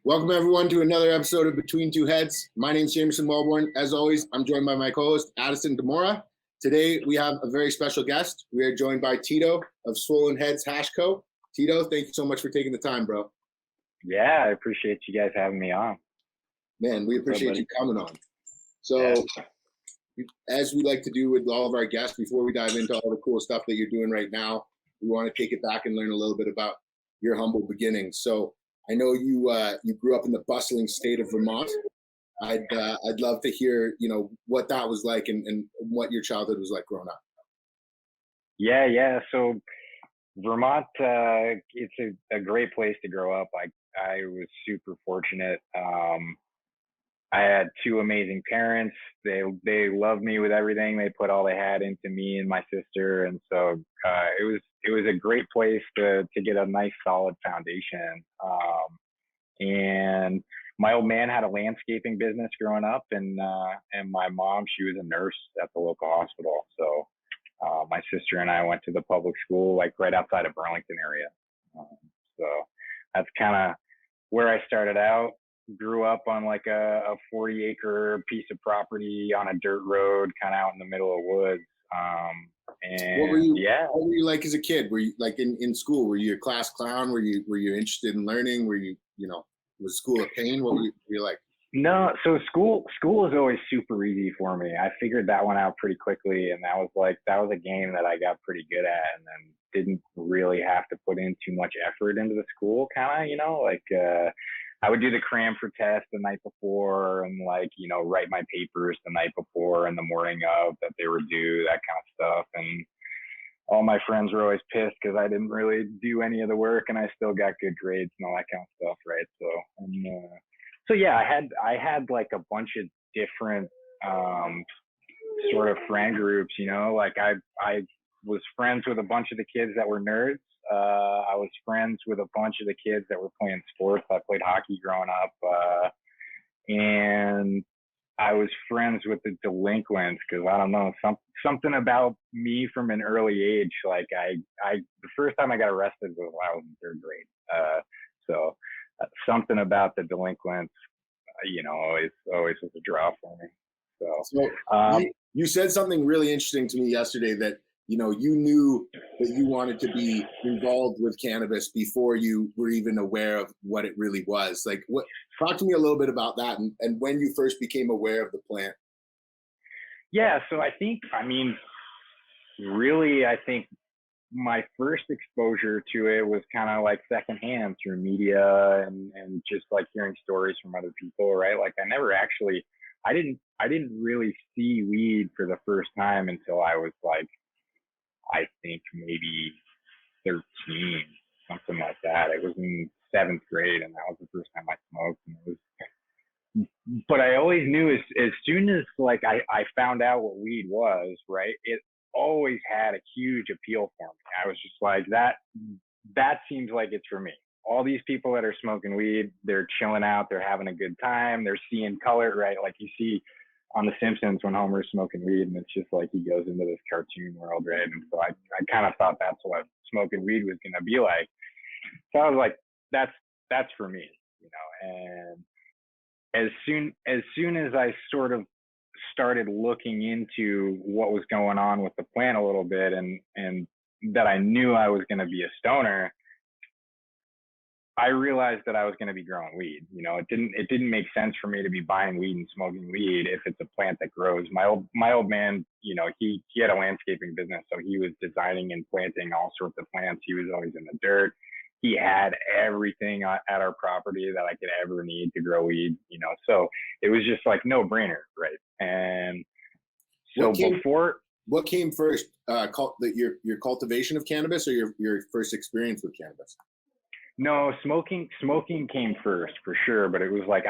Welcome everyone to another episode of Between Two Heads. My name is Jameson Welbourn. As always, I'm joined by my co-host Addison DeMoura. Today we have a very special guest. We are joined by Tito of Swollen Heads Hash Co. Tito, thank you so much for taking the time, bro. Yeah, I appreciate you guys having me on. Man, we appreciate you coming on. So, as we like to do with all of our guests, before we dive into all the cool stuff that you're doing right now, we want to take it back and learn a little bit about your humble beginnings. So, I know you grew up in the bustling state of Vermont. I'd love to hear what that was like and what your childhood was like growing up. Yeah. So Vermont, it's a great place to grow up. I was super fortunate. I had two amazing parents. They loved me with everything. They put all they had into me and my sister, and so it was a great place to get a nice solid foundation. And my old man had a landscaping business growing up, and my mom, she was a nurse at the local hospital. So my sister and I went to the public school like right outside of Burlington area. So that's kind of where I started out. Grew up on like a 40-acre piece of property on a dirt road, kind of out in the middle of woods. And what were you like as a kid? Were you like in school? Were you a class clown? Were you interested in learning? Were you was school a pain? What were you like? No, so school was always super easy for me. I figured that one out pretty quickly, and that was a game that I got pretty good at, and then didn't really have to put in too much effort into the school kind of, I would do the cram for test the night before and write my papers the night before and the morning of that they were due, that kind of stuff. And all my friends were always pissed because I didn't really do any of the work and I still got good grades and all that kind of stuff, right? So yeah, I had like a bunch of different sort of friend groups, like I was friends with a bunch of the kids that were nerds. I was friends with a bunch of the kids that were playing sports. I played hockey growing up, and I was friends with the delinquents because I don't know, something about me from an early age. Like the first time I got arrested was when I was in third grade. So something about the delinquents, always was a draw for me. So you said something really interesting to me yesterday that you knew that you wanted to be involved with cannabis before you were even aware of what it really was. Like, talk to me a little bit about that and when you first became aware of the plant. Yeah, so I think my first exposure to it was kind of like secondhand through media and just like hearing stories from other people, right? Like I didn't really see weed for the first time until I was like, I think maybe 13, something like that. It was in 7th grade, and that was the first time I smoked. But I always knew as soon as like I found out what weed was, right? It always had a huge appeal for me. I was just like, that seems like it's for me. All these people that are smoking weed, they're chilling out, they're having a good time, they're seeing color, right? Like you see on The Simpsons when Homer's smoking weed and it's just like he goes into this cartoon world, right? And so I kind of thought that's what smoking weed was going to be like. So I was like, that's for me, and as soon as I sort of started looking into what was going on with the plant a little bit and that I knew I was going to be a stoner, I realized that I was going to be growing weed. It didn't make sense for me to be buying weed and smoking weed if it's a plant that grows. My old man, he had a landscaping business, so he was designing and planting all sorts of plants. He was always in the dirt. He had everything at our property that I could ever need to grow weed, so it was just like no brainer, right? And so what came first, your cultivation of cannabis or your first experience with cannabis? No, smoking came first for sure, but it was like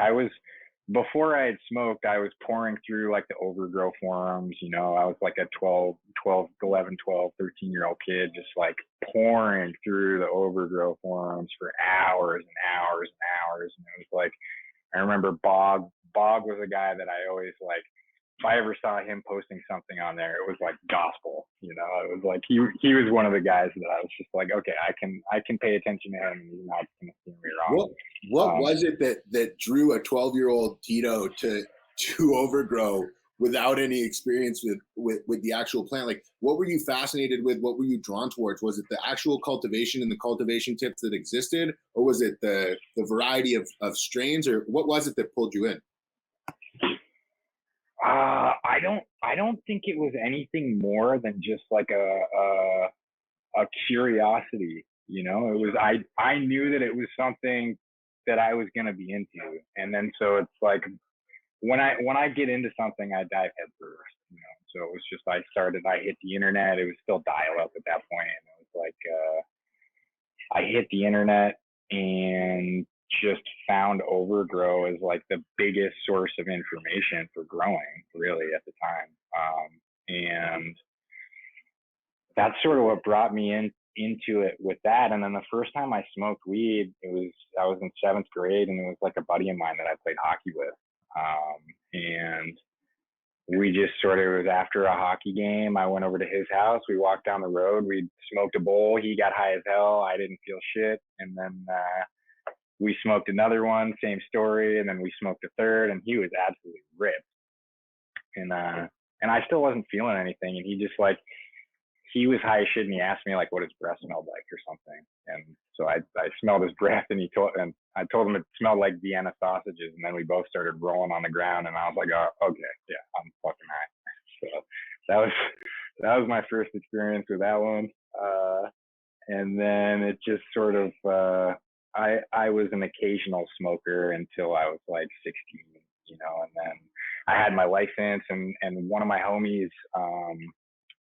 before I had smoked, I was pouring through like the overgrow forums, I was like a 11, 12, 13-year-old kid, just like pouring through the overgrow forums for hours and hours and hours. And it was like, I remember Bog was a guy that I always like I ever saw him posting something on there, it was like gospel, you know. It was like he was one of the guys that I was just like, okay, I can pay attention to him and he's not gonna steer me wrong. What was it that drew a 12-year-old Tito to overgrow without any experience with the actual plant? Like, what were you fascinated with? What were you drawn towards? Was it the actual cultivation and the cultivation tips that existed, or was it the variety of strains, or what was it that pulled you in? I don't think it was anything more than just like a curiosity, you know. It was, I knew that it was something that I was going to be into, and then so it's like when I get into something, I dive head first, you know. So it was just, I hit the internet. It was still dial up at that point, and it was like I hit the internet and just found Overgrow as like the biggest source of information for growing, really, at the time. And that's sort of what brought me into it with that. And then the first time I smoked weed, I was in 7th grade, and it was like a buddy of mine that I played hockey with. And we just sort of, it was after a hockey game. I went over to his house. We walked down the road. We smoked a bowl. He got high as hell. I didn't feel shit. And then we smoked another one, same story. And then we smoked a third, and he was absolutely ripped. And I still wasn't feeling anything. And he just like, he was high as shit, and he asked me like what his breath smelled like or something. And so I smelled his breath, and I told him it smelled like Vienna sausages. And then we both started rolling on the ground, and I was like, oh, okay, yeah, I'm fucking high. So that was my first experience with that one. And then it just sort of, I was an occasional smoker until I was like 16, you know, and then I had my license, and one of my homies,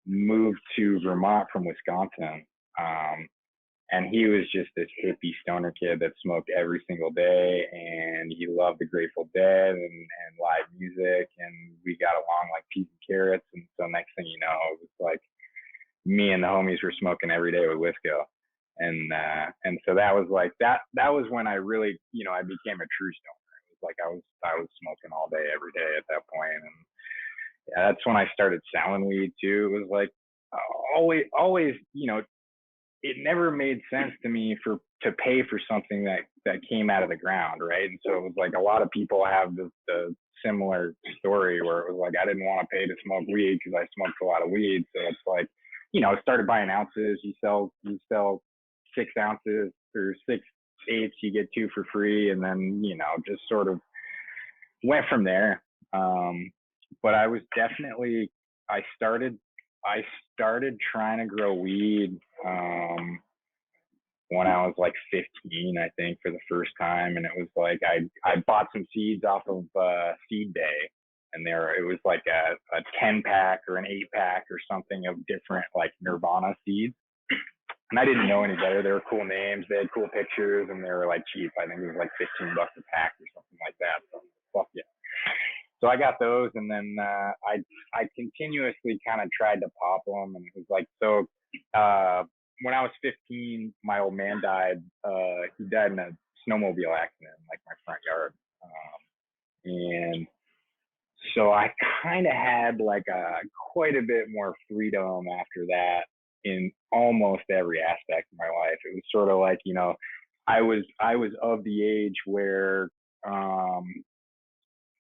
moved to Vermont from Wisconsin. And he was just this hippie stoner kid that smoked every single day, and he loved the Grateful Dead and live music, and we got along like peas and carrots. And so next thing you know, it was like me and the homies were smoking every day with Wisco. And so that was like, that was when I really, you know, I became a true stoner. It was like I was smoking all day, every day at that point. And yeah, that's when I started selling weed too. It was like always, you know, it never made sense to me to pay for something that came out of the ground, right? And so it was like a lot of people have the similar story where it was like I didn't want to pay to smoke weed because I smoked a lot of weed. So it's like, you know, started buying ounces. You sell 6 ounces or 6/8, you get 2 for free, and then, you know, just sort of went from there. But I was definitely, I started trying to grow weed when I was like 15, I think, for the first time. And it was like, I bought some seeds off of Seed Day, and it was like a 10-pack or an 8-pack or something of different like Nirvana seeds. And I didn't know any better. They were cool names. They had cool pictures, and they were like cheap. I think it was like $15 a pack or something like that. So fuck yeah. So I got those, and then I continuously kind of tried to pop them, and it was like, so when I was 15, my old man died. He died in a snowmobile accident in like my front yard, and so I kind of had like quite a bit more freedom after that in almost every aspect of my life. It was sort of like, you know, I was of the age where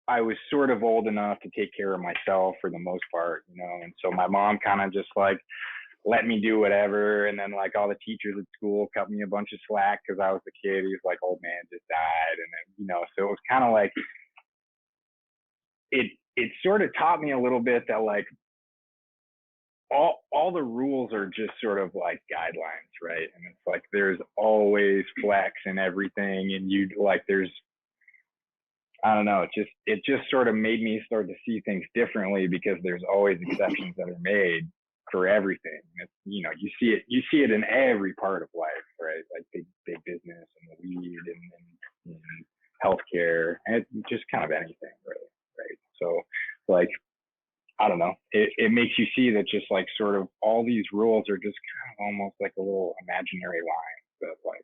I was sort of old enough to take care of myself for the most part, you know. And so my mom kind of just like let me do whatever. And then like all the teachers at school cut me a bunch of slack because I was the kid who's like, old man just died. And then, you know, so it was kind of like, it sort of taught me a little bit that like all the rules are just sort of like guidelines, right? And it's like there's always flex and everything, and you like I don't know, it just sort of made me start to see things differently because there's always exceptions that are made for everything. It's, you know, you see it in every part of life, right? Like big business and the weed and healthcare, and just kind of anything, really, right? So like, I don't know, it makes you see that just like sort of all these rules are just kind of almost like a little imaginary line that like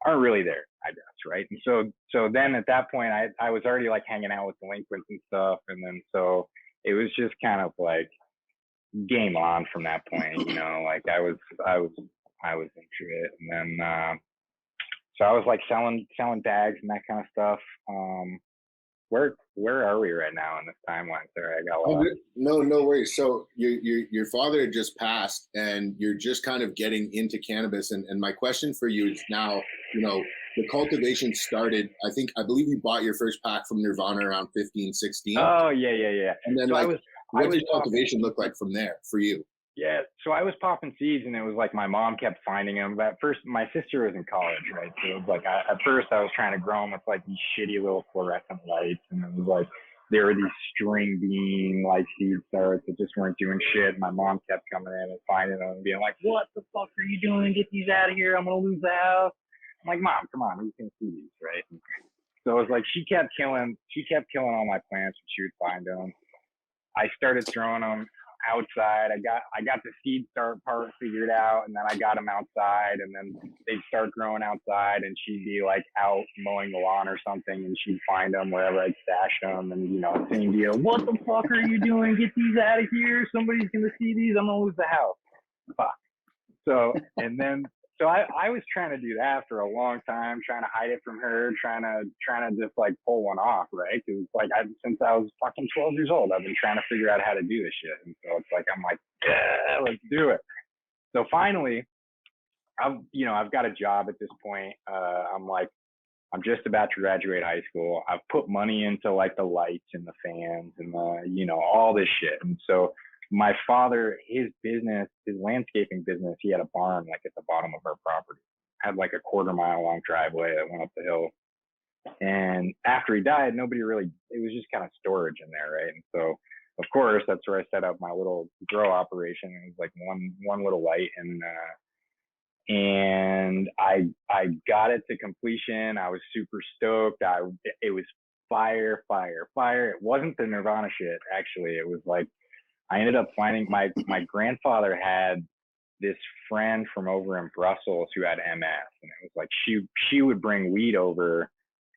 aren't really there, I guess, right? And so then at that point, I was already like hanging out with delinquents and stuff, and then so it was just kind of like game on from that point, you know. Like I was into it, and then so I was like selling bags and that kind of stuff. Where are we right now in this timeline? Sorry, I got lost. No worries. So your father had just passed, and you're just kind of getting into cannabis. And my question for you is now, you know, the cultivation started, I believe you bought your first pack from Nirvana around 15, 16. Oh, yeah. And then so what did cultivation look like from there for you? Yeah, so I was popping seeds, and it was like my mom kept finding them. But at first, my sister was in college, right? So it was like at first I was trying to grow them with like these shitty little fluorescent lights, and it was like there were these string bean like seed starts that just weren't doing shit. My mom kept coming in and finding them and being like, "What the fuck are you doing? Get these out of here! I'm gonna lose the house." I'm like, "Mom, come on, you can see these, right?" And so it was like she kept killing all my plants when she would find them. I started throwing them outside. I got the seed start part figured out, and then I got them outside, and then they'd start growing outside, and she'd be like out mowing the lawn or something, and she'd find them wherever I'd stash them, and you know, same deal. What the fuck are you doing? Get these out of here! Somebody's gonna see these. I'm gonna lose the house. Fuck. So I was trying to do that for a long time, trying to hide it from her, trying to just like pull one off, right? It was like since I was fucking 12 years old, I've been trying to figure out how to do this shit. And so it's like, I'm like, yeah, let's do it. So finally, I've got a job at this point. I'm just about to graduate high school. I've put money into like the lights and the fans and all this shit. And so my father, his landscaping business, he had a barn like at the bottom of our property. Had like a 1/4 mile long driveway that went up the hill. And after he died, it was just kind of storage in there, right? And so, of course, that's where I set up my little grow operation. It was like one little light, and I got it to completion. I was super stoked. It was fire. It wasn't the Nirvana shit, actually. It was like, I ended up finding my grandfather had this friend from over in Brussels who had MS, and it was like she would bring weed over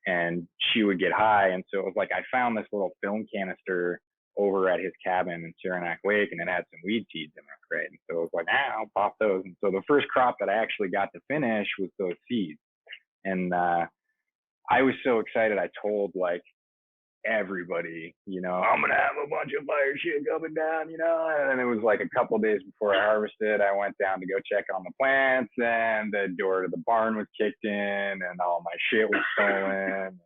and she would get high. And so it was like, I found this little film canister over at his cabin in Saranac Lake, and it had some weed seeds in it, right? And so it was like, I'll pop those. And so the first crop that I actually got to finish was those seeds. And I was so excited. I told like everybody, I'm gonna have a bunch of fire shit coming down, and it was like a couple of days before I harvested. I went down to go check on the plants, and the door to the barn was kicked in, and all my shit was stolen, and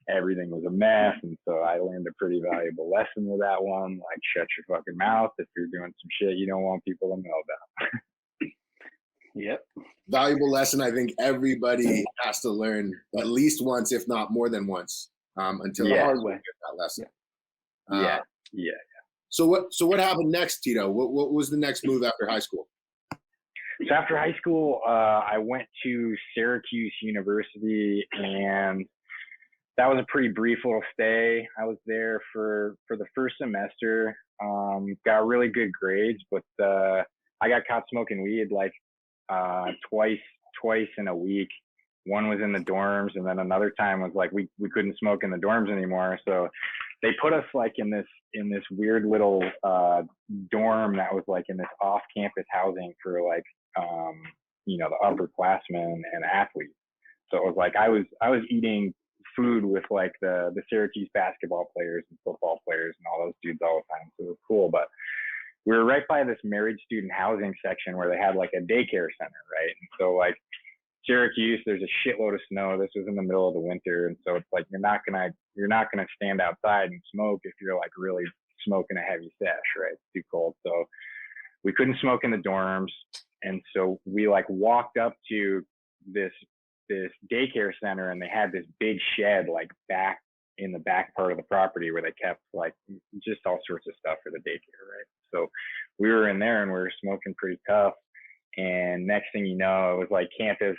everything was a mess. And so I learned a pretty valuable lesson with that one, like, shut your fucking mouth if you're doing some shit you don't want people to know about. Yep. Valuable lesson. I think everybody has to learn at least once, if not more than once. Until the hard way, that lesson. Yeah. So what happened next, Tito? What was the next move after high school? So after high school, I went to Syracuse University, and that was a pretty brief little stay. I was there for the first semester. Got really good grades, but I got caught smoking weed like twice in a week. One was in the dorms, and then another time was like we couldn't smoke in the dorms anymore. So they put us like in this weird little dorm that was like in this off-campus housing for like the upperclassmen and athletes. So it was like I was eating food with like the Syracuse basketball players and football players and all those dudes all the time. So it was cool. But we were right by this married student housing section where they had like a daycare center, right? And so like Syracuse, there's a shitload of snow. This was in the middle of the winter, and so it's like you're not gonna stand outside and smoke if you're like really smoking a heavy sesh, right? It's too cold. So we couldn't smoke in the dorms, and so we like walked up to this daycare center, and they had this big shed like back in the back part of the property where they kept like just all sorts of stuff for the daycare, right? So we were in there and we were smoking pretty tough. And next thing you know, it was like campus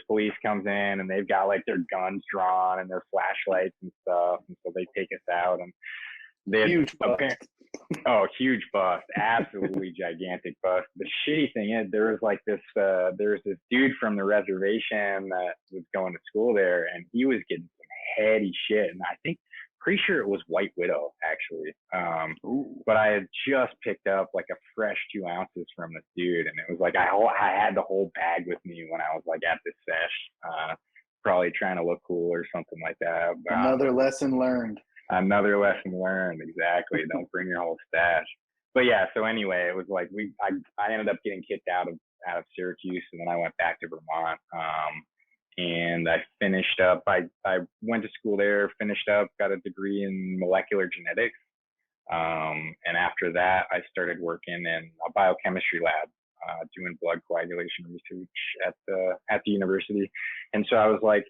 police comes in, and they've got like their guns drawn and their flashlights and stuff. And so they take us out, and they Oh, huge bust, absolutely gigantic bust. The shitty thing is there was this dude from the reservation that was going to school there, and he was getting some heady shit. And I think, pretty sure it was White Widow actually. But I had just picked up like a fresh 2 ounces from this dude, and it was like I had the whole bag with me when I was like at this sesh, probably trying to look cool or something like that. But, another lesson learned. Another lesson learned, exactly. Don't bring your whole stash. But yeah, so anyway, it was like I ended up getting kicked out of Syracuse, and then I went back to Vermont. And I finished up. I went to school there, finished up, got a degree in molecular genetics. And after that, I started working in a biochemistry lab, doing blood coagulation research at the university. And so I was like,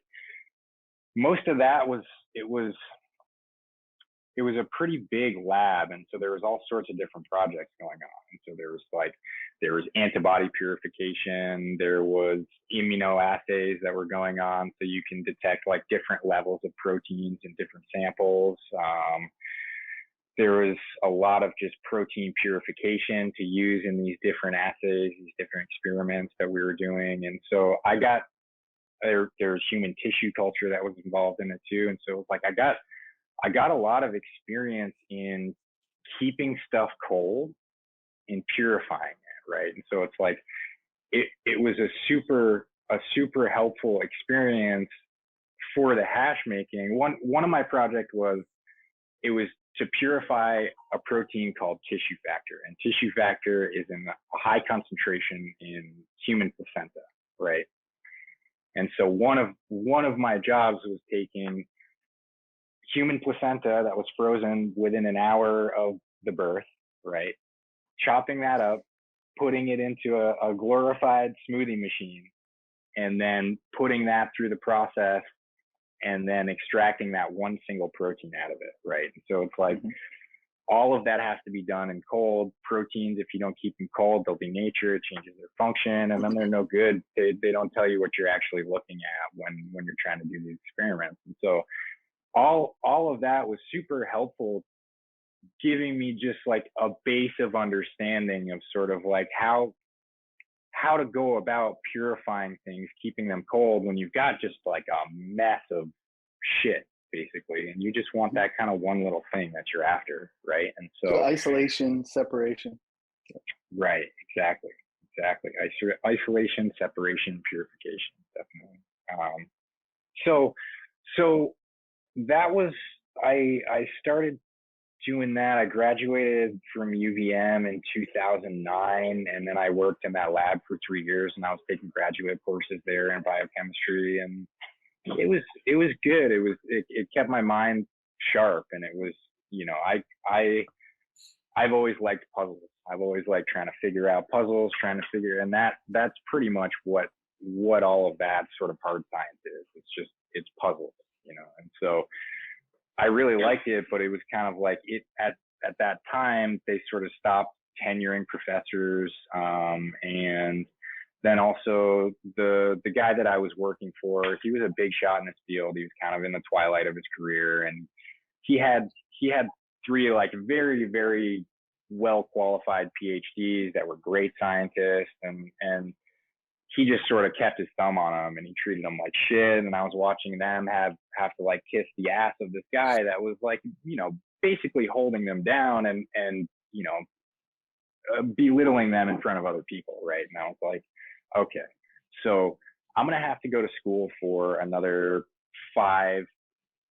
most of that was it was a pretty big lab, and so there was all sorts of different projects going on. And so there was antibody purification, there was immunoassays that were going on, so you can detect like different levels of proteins in different samples. There was a lot of just protein purification to use in these different assays, these different experiments that we were doing. And so there was human tissue culture that was involved in it too. And so it was like I got a lot of experience in keeping stuff cold and purifying it, right? And so it's like it was a super helpful experience for the hash making. One of my projects was to purify a protein called tissue factor, and tissue factor is in a high concentration in human placenta, right? And so one of my jobs was taking human placenta that was frozen within an hour of the birth, right? Chopping that up, putting it into a glorified smoothie machine, and then putting that through the process, and then extracting that one single protein out of it, right? And so it's like all of that has to be done in cold. Proteins, if you don't keep them cold, they'll denature, it changes their function, and then they're no good. They don't tell you what you're actually looking at when you're trying to do these experiments. And so all of that was super helpful, giving me just like a base of understanding of sort of like how to go about purifying things, keeping them cold when you've got just like a mess of shit basically, and you just want that kind of one little thing that you're after, right? And so isolation, separation. Right, exactly. Isolation, separation, purification, definitely. So that was, I started doing that. I graduated from UVM in 2009, and then I worked in that lab for 3 years, and I was taking graduate courses there in biochemistry, and it was good. It kept my mind sharp, and it was, I've always liked puzzles. I've always liked trying to figure out puzzles, and that's pretty much what all of that sort of hard science is. It's puzzles, and so I really liked it, but it was kind of like at that time, they sort of stopped tenuring professors. And then also the guy that I was working for, he was a big shot in this field. He was kind of in the twilight of his career, and he had 3 like very, very well qualified PhDs that were great scientists, and he just sort of kept his thumb on them, and he treated them like shit. And I was watching them have to like kiss the ass of this guy that was like, basically holding them down and belittling them in front of other people, right? And I was like, okay, so I'm gonna have to go to school for another 5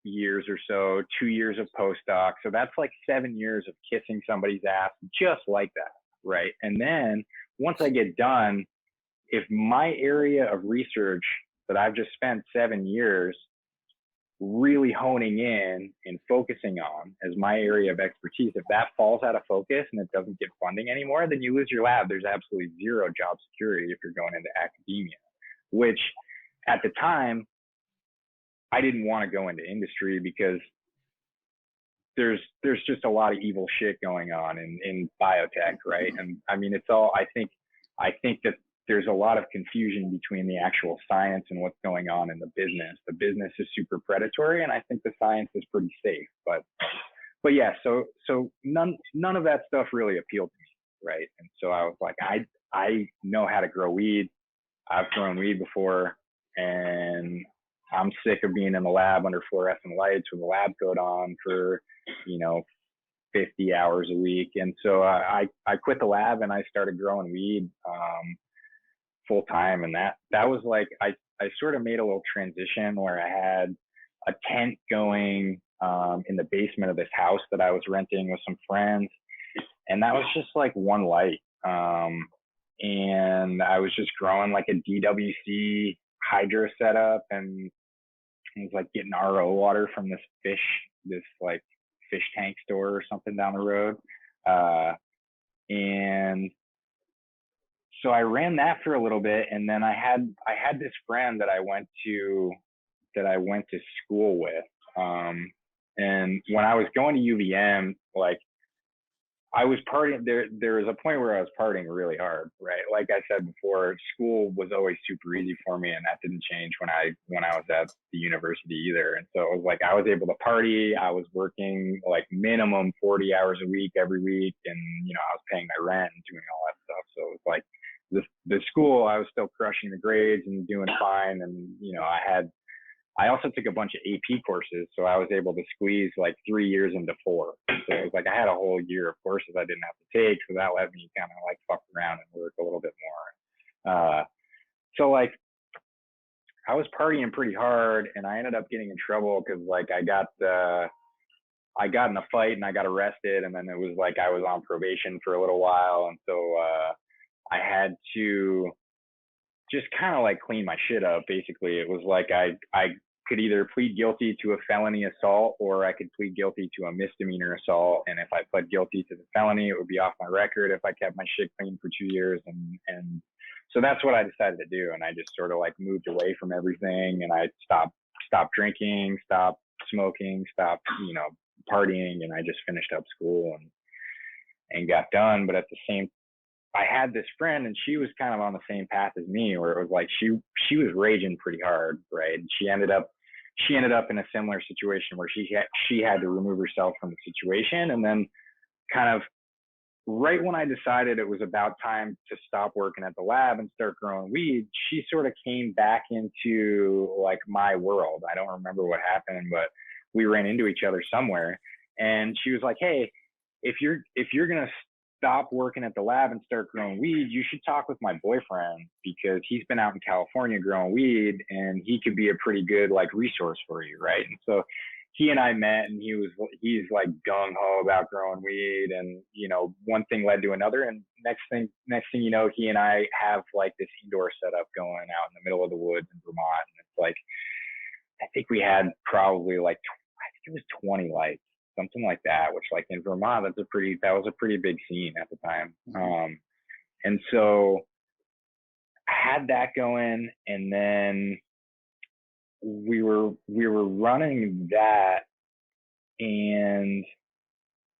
years or so, 2 years of postdoc. So that's like 7 years of kissing somebody's ass just like that, right? And then once I get done, if my area of research that I've just spent 7 years really honing in and focusing on as my area of expertise, if that falls out of focus and it doesn't get funding anymore, then you lose your lab. There's absolutely zero job security if you're going into academia, which at the time, I didn't want to go into industry because there's just a lot of evil shit going on in biotech, right? And I mean, it's all, I think that there's a lot of confusion between the actual science and what's going on in the business. The business is super predatory, and I think the science is pretty safe. But but yeah, so none of that stuff really appealed to me, right? And so I was like, I know how to grow weed. I've grown weed before, and I'm sick of being in the lab under fluorescent lights with a lab coat on for, 50 hours a week. And so I quit the lab and I started growing weed full time. And that was like, I sort of made a little transition where I had a tent going in the basement of this house that I was renting with some friends. And that was just like one light. And I was just growing like a DWC hydro setup, and it was like getting RO water from this like fish tank store or something down the road. And so I ran that for a little bit, and then I had this friend that I went to school with. And when I was going to UVM, like I was partying there was a point where I was partying really hard, right? Like I said before, school was always super easy for me, and that didn't change when I was at the university either. And so it was like I was able to party. I was working like minimum 40 hours a week every week, and I was paying my rent and doing all that stuff. So it was like the school, I was still crushing the grades and doing fine. And I also took a bunch of AP courses, so I was able to squeeze like 3 years into 4. So it was like I had a whole year of courses I didn't have to take, so that let me kind of like fuck around and work a little bit more. So like I was partying pretty hard, and I ended up getting in trouble because like I got in a fight and I got arrested, and then it was like I was on probation for a little while, and so I had to just kind of like clean my shit up. Basically, it was like I could either plead guilty to a felony assault, or I could plead guilty to a misdemeanor assault. And if I pled guilty to the felony, it would be off my record if I kept my shit clean for 2 years. And so that's what I decided to do. And I just sort of like moved away from everything, and I stopped drinking, stopped smoking, stopped, partying, and I just finished up school and got done. But at the same I had this friend, and she was kind of on the same path as me, where it was like she was raging pretty hard, right? And she ended up in a similar situation where she had to remove herself from the situation. And then kind of right when I decided it was about time to stop working at the lab and start growing weed, she sort of came back into like my world. I don't remember what happened, but we ran into each other somewhere, and she was like, "Hey, if you're going to stop working at the lab and start growing weed, you should talk with my boyfriend, because he's been out in California growing weed, and he could be a pretty good like resource for you." Right. And so he and I met, and he's like gung ho about growing weed, and one thing led to another, and next thing you know, he and I have like this indoor setup going out in the middle of the woods in Vermont. And it's like, I think we had probably like, I think it was 20 lights, something like that, which like in Vermont, that was a pretty big scene at the time. And so I had that going, and then we were running that, and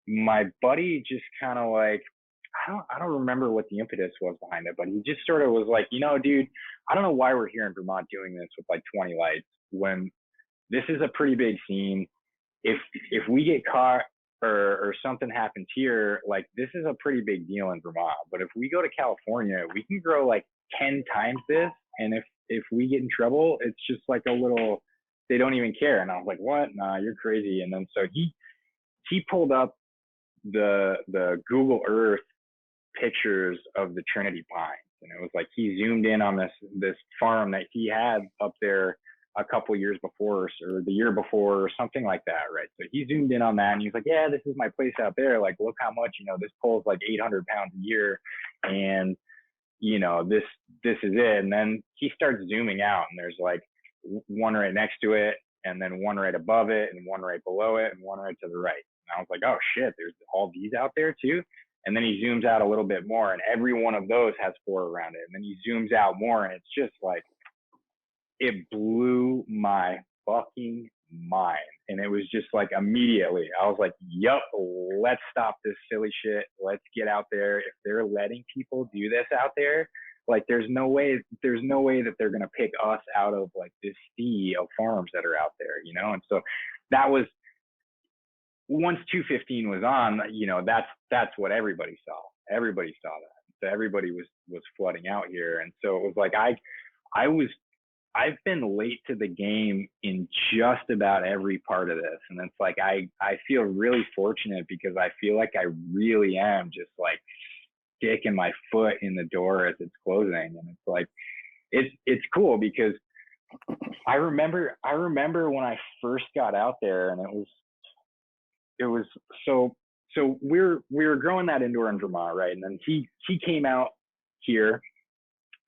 my buddy just kind of like, I don't remember what the impetus was behind it, but he just sort of was like, dude, I don't know why we're here in Vermont doing this with like 20 lights when this is a pretty big scene. If we get caught or something happens here, like this is a pretty big deal in Vermont. But if we go to California, we can grow like 10 times this. And if we get in trouble, it's just like a little, they don't even care. And I was like, what? Nah, you're crazy. And then so he pulled up the Google Earth pictures of the Trinity Pines. And it was like he zoomed in on this farm that he had up there a couple years before, or the year before, or something like that, right? So he zoomed in on that, and he's like, yeah, this is my place out there. Like, look how much, this pulls like 800 pounds a year, and this is it. And then he starts zooming out, and there's like one right next to it, and then one right above it, and one right below it, and one right to the right. And I was like, oh shit, there's all these out there too. And then he zooms out a little bit more, and every one of those has 4 around it. And then he zooms out more, and it's just like, it blew my fucking mind. And it was just like immediately, I was like, yup, let's stop this silly shit. Let's get out there. If they're letting people do this out there, like there's no way that they're going to pick us out of like this sea of farms that are out there, And so that was once 215 was on, that's what everybody saw. Everybody saw that. So everybody was flooding out here. And so it was like, I've been late to the game in just about every part of this. And it's like, I feel really fortunate because I feel like I really am just like sticking my foot in the door as it's closing. And it's like, it's cool because I remember when I first got out there, and it was so we were growing that indoor in Vermont, right? And then he came out here,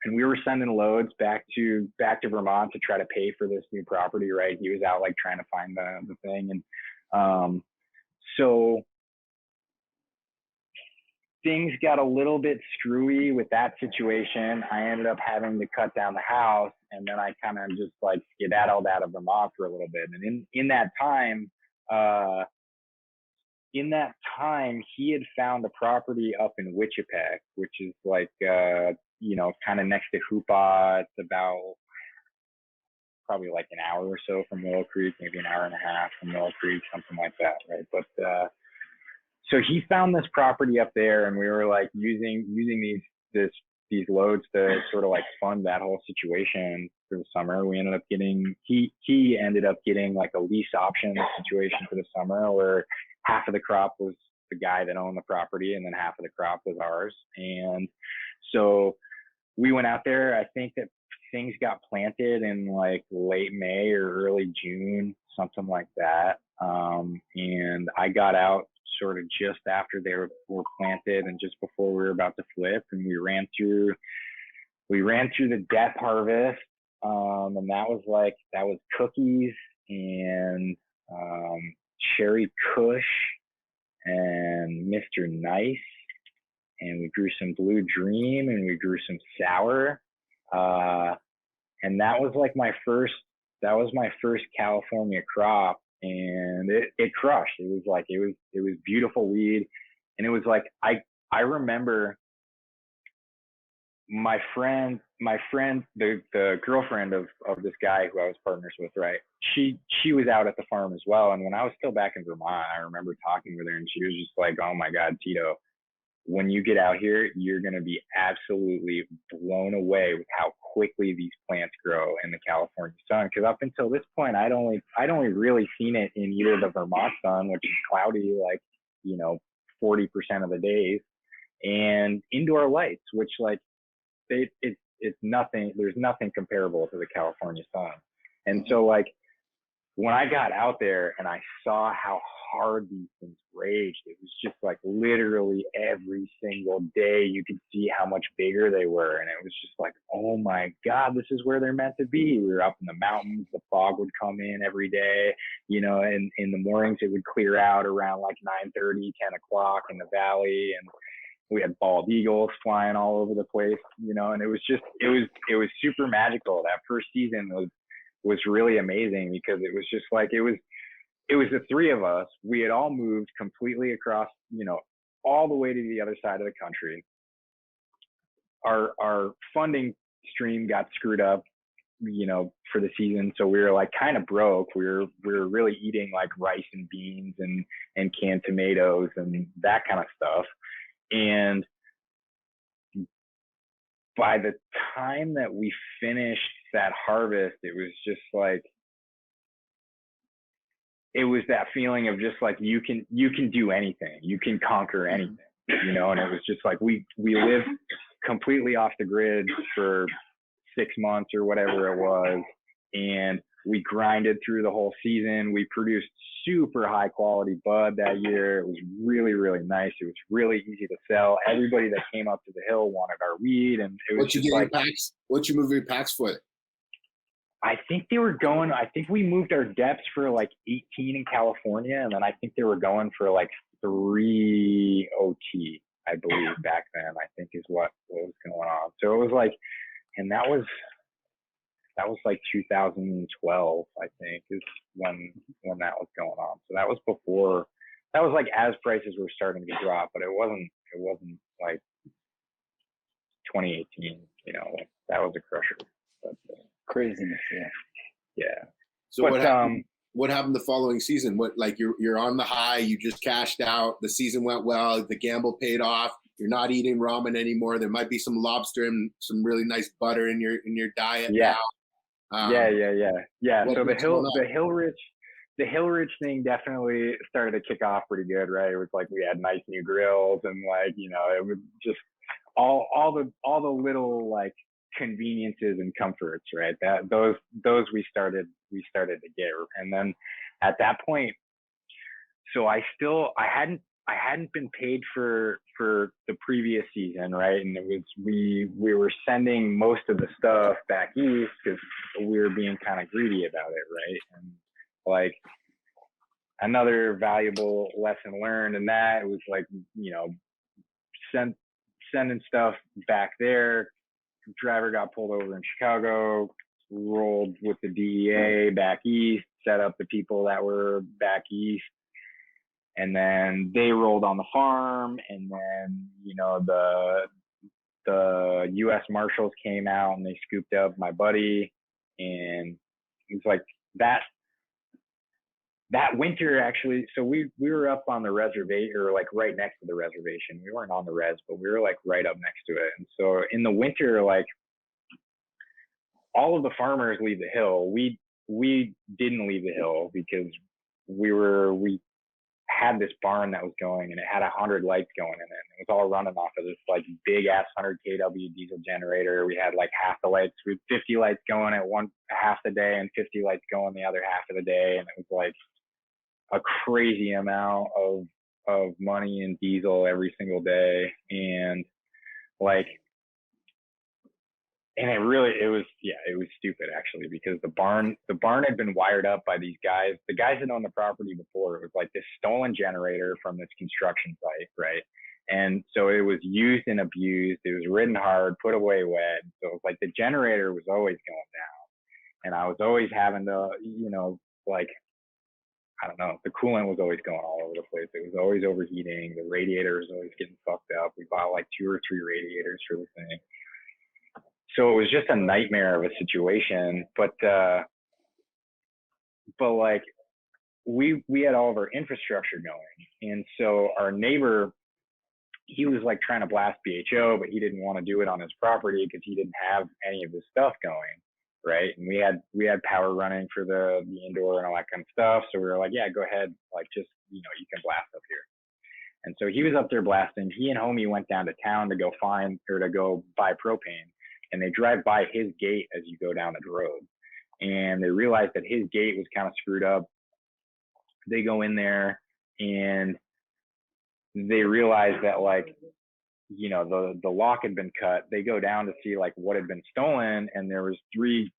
and we were sending loads back to Vermont to try to pay for this new property, right? He was out like trying to find the thing, and so things got a little bit screwy with that situation. I ended up having to cut down the house, and then I kind of just like skedaddled out of Vermont for a little bit. And in that time, he had found a property up in Wichipeg, which is like, kind of next to Hoopa. It's about probably like an hour or so from Willow Creek, maybe an hour and a half from Willow Creek, something like that, right? But so he found this property up there, and we were like using these loads to sort of like fund that whole situation for the summer. We ended up getting, he ended up getting like a lease option situation for the summer, where half of the crop was the guy that owned the property, and then half of the crop was ours. And so we went out there. I think that things got planted in like late May or early June, something like that. And I got out sort of just after they were planted and just before we were about to flip, and we ran through the depth harvest. And that was cookies and cherry kush and Mr. Nice, and we grew some Blue Dream, and we grew some sour. And that was my first California crop, and it crushed. It was beautiful weed. And it was like, I remember my friend, the girlfriend of this guy who I was partners with, right? She was out at the farm as well. And when I was still back in Vermont, I remember talking with her, and she was just like, "Oh my God, Tito, when you get out here, you're going to be absolutely blown away with how quickly these plants grow in the California sun." Because up until this point, I'd only really seen it in either the Vermont sun, which is cloudy, 40% of the days, and indoor lights, which it's nothing. There's nothing comparable to the California sun. And so when I got out there and I saw how hard these things raged, it was just literally every single day you could see how much bigger they were. And it was just oh my God, this is where they're meant to be. We were up in the mountains. The fog would come in every day, and in the mornings it would clear out around 9:30, 10 o'clock in the valley. And we had bald eagles flying all over the place, and it was super magical. That first season was really amazing because it was just it was the three of us. We had all moved completely across, all the way to the other side of the country. Our funding stream got screwed up, for the season. So we were kind of broke. We were really eating rice and beans and canned tomatoes and that kind of stuff. And by the time that we finished that harvest, it was just it was that feeling of just you can do anything, you can conquer anything, and it was just we lived completely off the grid for 6 months or whatever it was, and we grinded through the whole season. We produced super high quality bud that year. It was really, really nice. It was really easy to sell. Everybody that came up to the hill wanted our weed, and it was What'd you move your packs for? I think we moved our depths for 18 in California, and then I think they were going for 3 OT, I believe, back then, I think is what was going on. So it was and that was 2012, I think, is when that was going on. So that was before, that was as prices were starting to drop, but it wasn't 2018, that was a crusher. But, craziness, yeah. Yeah. So what happened? what happened the following season? What, like, you're on the high, you just cashed out, the season went well, the gamble paid off, you're not eating ramen anymore. There might be some lobster and some really nice butter in your diet Yeah. now. Yeah. So what's going on? the Hill Ridge thing definitely started to kick off pretty good, right? It was like we had nice new grills and like, you know, it was just all the little like conveniences and comforts, right? That those we started to get. And then at that point, so I hadn't been paid for the previous season, right? And it was we were sending most of the stuff back east because we were being kind of greedy about it, right? And like another valuable lesson learned in that, it was like, you know, sending stuff back there. Driver got pulled over in Chicago, rolled with the DEA back east, set up the people that were back east. And then they rolled on the farm, and then, you know, the U.S. Marshals came out and they scooped up my buddy, and it was like that winter actually. So we were up on the reservation, or like right next to the reservation. We weren't on the res, but we were like right up next to it. And so in the winter, like all of the farmers leave the hill. We didn't leave the hill because we had this barn that was going, and it had 100 lights going in it. And it was all running off of this like big ass 100 kW diesel generator. We had like half the lights, we had 50 lights going at half the day and 50 lights going the other half of the day. And it was like a crazy amount of money in diesel every single day. And like, and it was stupid actually, because the barn had been wired up by the guys that owned the property before. It was like this stolen generator from this construction site, right? And so it was used and abused. It was ridden hard, put away wet. So it was like the generator was always going down, and I was always having to, you know, like, I don't know, the coolant was always going all over the place. It was always overheating. The radiator was always getting fucked up. We bought like 2 or 3 radiators for the thing. So it was just a nightmare of a situation, but like we had all of our infrastructure going. And so our neighbor, he was like trying to blast BHO, but he didn't want to do it on his property because he didn't have any of his stuff going, right? And we had power running for the indoor and all that kind of stuff. So we were like, yeah, go ahead, like, just, you know, you can blast up here. And so he was up there blasting. He and homie went down to town to go buy propane. And they drive by his gate as you go down the road. And they realized that his gate was kind of screwed up. They go in there and they realize that, like, you know, the lock had been cut. They go down to see like what had been stolen, and there was three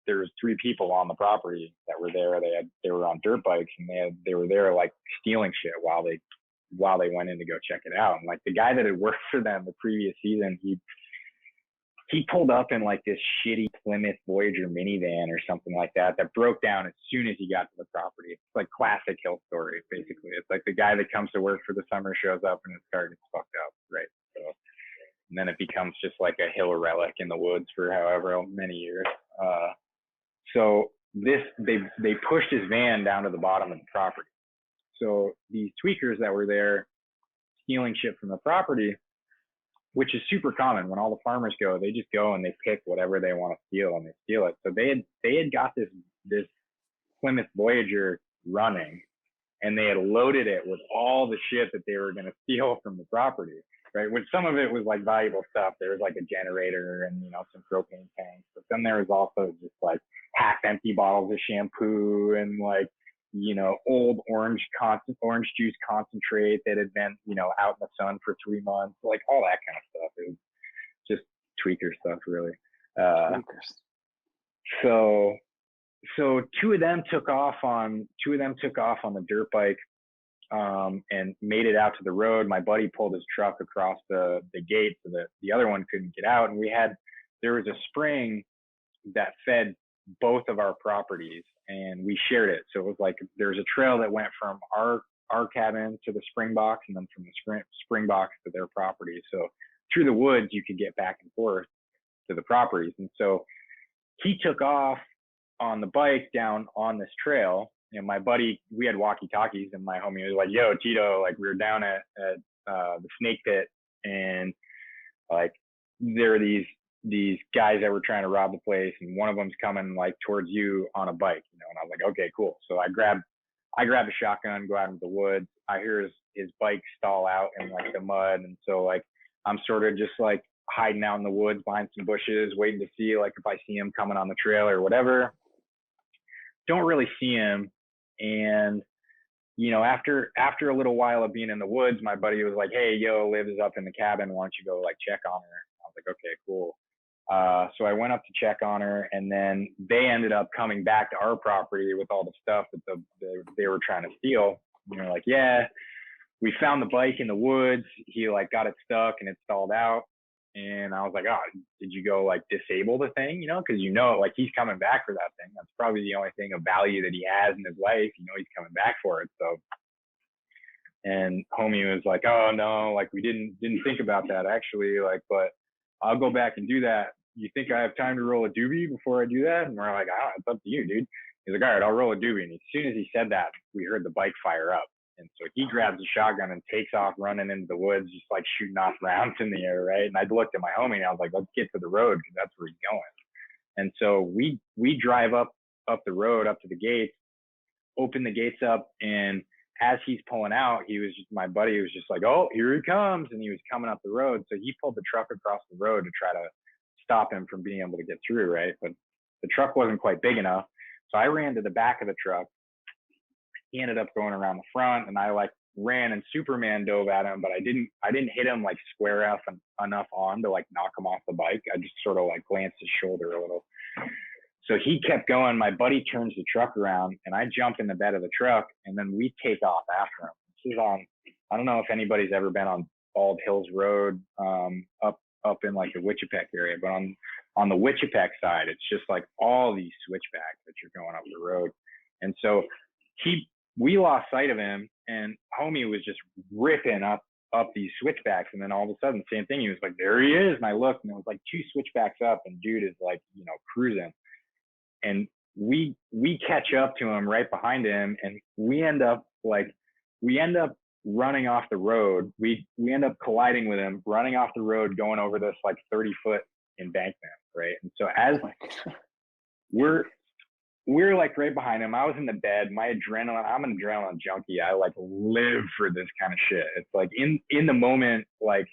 people on the property that were there. They were on dirt bikes, and they were there like stealing shit while they went in to go check it out. And like the guy that had worked for them the previous season, he pulled up in like this shitty Plymouth Voyager minivan or something like that broke down as soon as he got to the property. It's like classic Hill story, basically. It's like the guy that comes to work for the summer shows up and his car gets fucked up, right? So, and then it becomes just like a Hill relic in the woods for however many years. So they pushed his van down to the bottom of the property. So these tweakers that were there stealing shit from the property, which is super common when all the farmers go, they just go and they pick whatever they want to steal and they steal it. So they had got this Plymouth Voyager running, and they had loaded it with all the shit that they were going to steal from the property, right? Which some of it was like valuable stuff. There was like a generator and, you know, some propane tanks, but then there was also just like half empty bottles of shampoo and like, you know, old orange juice concentrate that had been, you know, out in the sun for 3 months, like all that kind of stuff. It was just tweaker stuff, really. So two of them took off on the dirt bike and made it out to the road. My buddy pulled his truck across the gate so that the other one couldn't get out. And there was a spring that fed both of our properties, and we shared it. So it was like there was a trail that went from our cabin to the spring box, and then from the spring box to their property. So through the woods you could get back and forth to the properties. And so he took off on the bike down on this trail, my buddy, we had walkie-talkies, and my homie was like, "Yo, Tito, like we were down at the snake pit, and like there are these guys that were trying to rob the place, and one of them's coming like towards you on a bike, you know." And I was like, "Okay, cool." So I grabbed a shotgun, go out into the woods. I hear his bike stall out in like the mud, and so like I'm sort of just like hiding out in the woods behind some bushes, waiting to see like if I see him coming on the trail or whatever. Don't really see him, and you know, after a little while of being in the woods, my buddy was like, "Hey, yo, Liv is up in the cabin. Why don't you go like check on her?" I was like, "Okay, cool." So I went up to check on her, and then they ended up coming back to our property with all the stuff that they were trying to steal. And they're like, "Yeah, we found the bike in the woods. He like got it stuck and it stalled out." And I was like, "Oh, did you go like disable the thing? You know, because you know, like he's coming back for that thing. That's probably the only thing of value that he has in his life. You know, he's coming back for it." So, and homie was like, "Oh no, like we didn't think about that actually. Like, but I'll go back and do that. You think I have time to roll a doobie before I do that?" And we're like, "Oh, it's up to you, dude." He's like, "All right, I'll roll a doobie." And as soon as he said that, we heard the bike fire up. And so he grabs a shotgun and takes off running into the woods, just like shooting off rounds in the air, right? And I looked at my homie and I was like, "Let's get to the road because that's where he's going." And so we drive up the road, up to the gates, open the gates up, and as he's pulling out, my buddy was just like, "Oh, here he comes." And he was coming up the road. So he pulled the truck across the road to try to stop him from being able to get through, right? But the truck wasn't quite big enough. So I ran to the back of the truck. He ended up going around the front, and I like ran and Superman dove at him, but I didn't hit him like square enough on to like knock him off the bike. I just sort of like glanced his shoulder a little. So he kept going. My buddy turns the truck around, and I jump in the bed of the truck, and then we take off after him. This is on, I don't know if anybody's ever been on Bald Hills Road, up in like the Wichipec area, but on the Wichipec side, it's just like all these switchbacks that you're going up the road. And so we lost sight of him, and homie was just ripping up these switchbacks. And then all of a sudden, same thing. He was like, "There he is." And I looked, and it was like 2 switchbacks up, and dude is like, you know, cruising. And we catch up to him right behind him, and we end up running off the road. We end up colliding with him, running off the road, going over this like 30-foot embankment, right? And so as we're like right behind him, I was in the bed. My adrenaline, I'm an adrenaline junkie. I like live for this kind of shit. It's like in the moment, like,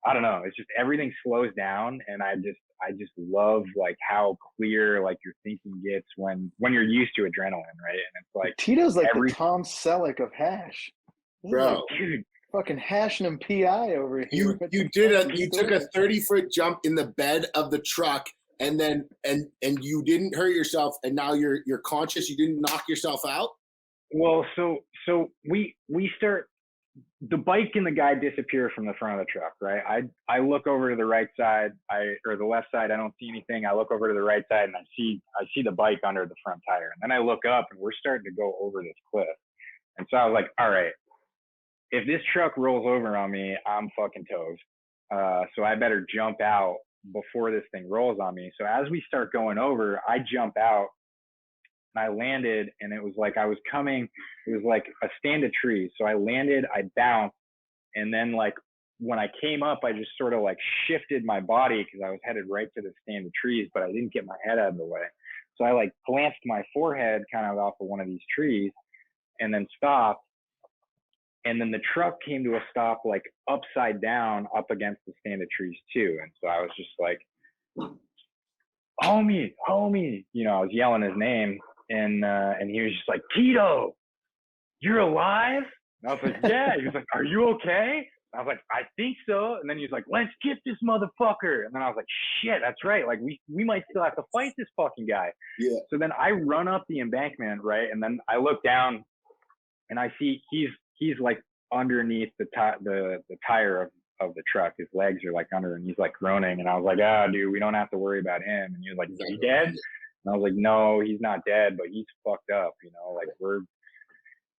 I don't know, it's just everything slows down, and I just love like how clear like your thinking gets when you're used to adrenaline, right? And it's like Tito's like the Tom Selleck of hash. Bro, like, dude, fucking hashing him PI over here. You took a 30-foot jump in the bed of the truck, and then and you didn't hurt yourself, and now you're conscious. You didn't knock yourself out. Well, so we start. The bike and the guy disappear from the front of the truck, right? I look over to the right side, or the left side. I don't see anything. I look over to the right side, and I see the bike under the front tire. And then I look up, and we're starting to go over this cliff. And so I was like, all right, if this truck rolls over on me, I'm fucking toast. So I better jump out before this thing rolls on me. So as we start going over, I jump out. And I landed, and it was like I was coming. It was like a stand of trees. So I landed, I bounced, and then like when I came up, I just sort of like shifted my body because I was headed right to the stand of trees, but I didn't get my head out of the way. So I like glanced my forehead kind of off of one of these trees, and then stopped. And then the truck came to a stop like upside down up against the stand of trees too. And so I was just like, homie, you know, I was yelling his name. And he was just like, "Tito, you're alive?" And I was like, "Yeah." He was like, "Are you okay?" And I was like, "I think so." And then he was like, "Let's get this motherfucker." And then I was like, "Shit, that's right. Like we might still have to fight this fucking guy." Yeah. So then I run up the embankment, right? And then I look down, and I see he's like underneath the tire of the truck. His legs are like under, and he's like groaning. And I was like, "Ah, dude, we don't have to worry about him." And he was like, "Is he dead?" And I was like, "No, he's not dead, but he's fucked up, you know, like and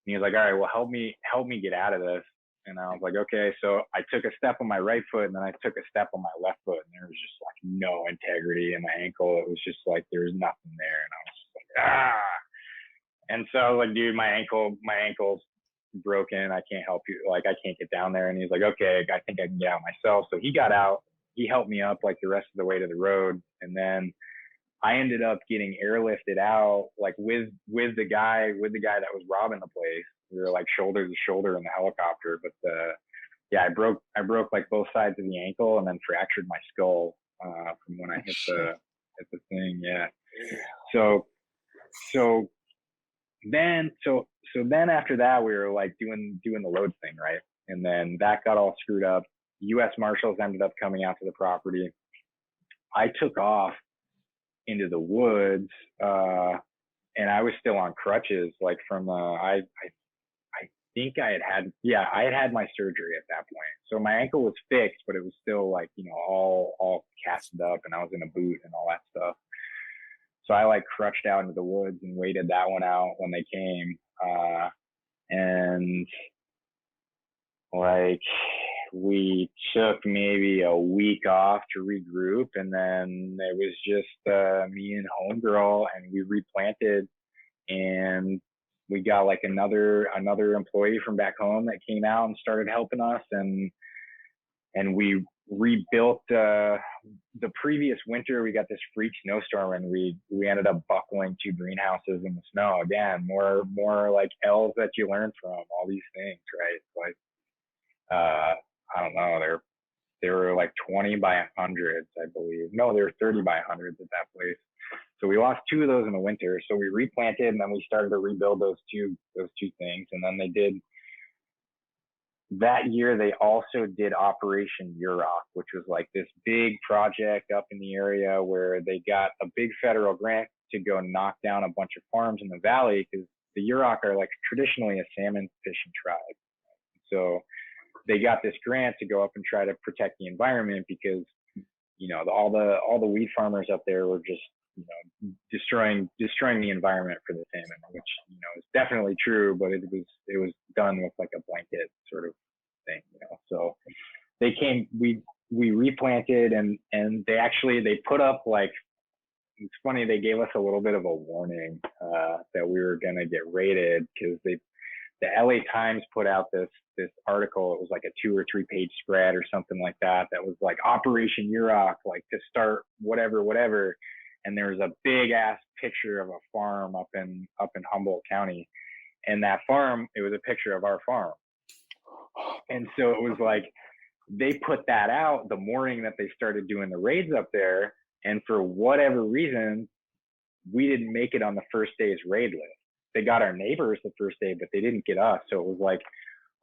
he was like, "All right, well, help me get out of this." And I was like, "Okay." So I took a step on my right foot, and then I took a step on my left foot, and there was just like no integrity in my ankle. It was just like, there was nothing there. And I was just like, And so I was like, dude, my ankle's broken. I can't help you. Like, I can't get down there. And he's like, okay, I think I can get out myself. So he got out. He helped me up like the rest of the way to the road. And then I ended up getting airlifted out, like with the guy that was robbing the place. We were like shoulder to shoulder in the helicopter. But yeah, I broke like both sides of the ankle and then fractured my skull from when I hit the thing. Yeah. So then after that, we were like doing the load thing, right? And then that got all screwed up. U.S. Marshals ended up coming out to the property. I took off into the woods, and I was still on crutches, like from I think I had had my surgery at that point. So my ankle was fixed, but it was still like, you know, all casted up, and I was in a boot and all that stuff. So I like crutched out into the woods and waited that one out when they came. And like we took maybe a week off to regroup, and then it was just me and homegirl, and we replanted, and we got like another employee from back home that came out and started helping us, and we rebuilt the previous winter. We got this freak snowstorm, and we ended up buckling 2 greenhouses in the snow. Again, more like L's that you learn from, all these things, right? Like I don't know, they were like 20 by 100s, I believe. No, they were 30 by 100s at that place. So we lost 2 of those in the winter. So we replanted, and then we started to rebuild those two things. And then they did that year. They also did Operation Yurok, which was like this big project up in the area where they got a big federal grant to go knock down a bunch of farms in the valley, because the Yurok are like traditionally a salmon fishing tribe. So they got this grant to go up and try to protect the environment, because, you know, all the weed farmers up there were just, you know, destroying the environment for the salmon, which, you know, is definitely true, but it was done with like a blanket sort of thing, you know. So they came, we replanted, and they put up, like, it's funny, they gave us a little bit of a warning that we were gonna get raided, because the LA Times put out this article. It was like a 2 or 3 page spread or something like that was like Operation Yurok, like to start whatever. And there was a big ass picture of a farm up in Humboldt County. And that farm, it was a picture of our farm. And so it was like, they put that out the morning that they started doing the raids up there. And for whatever reason, we didn't make it on the first day's raid list. They got our neighbors the first day, but they didn't get us. So it was like,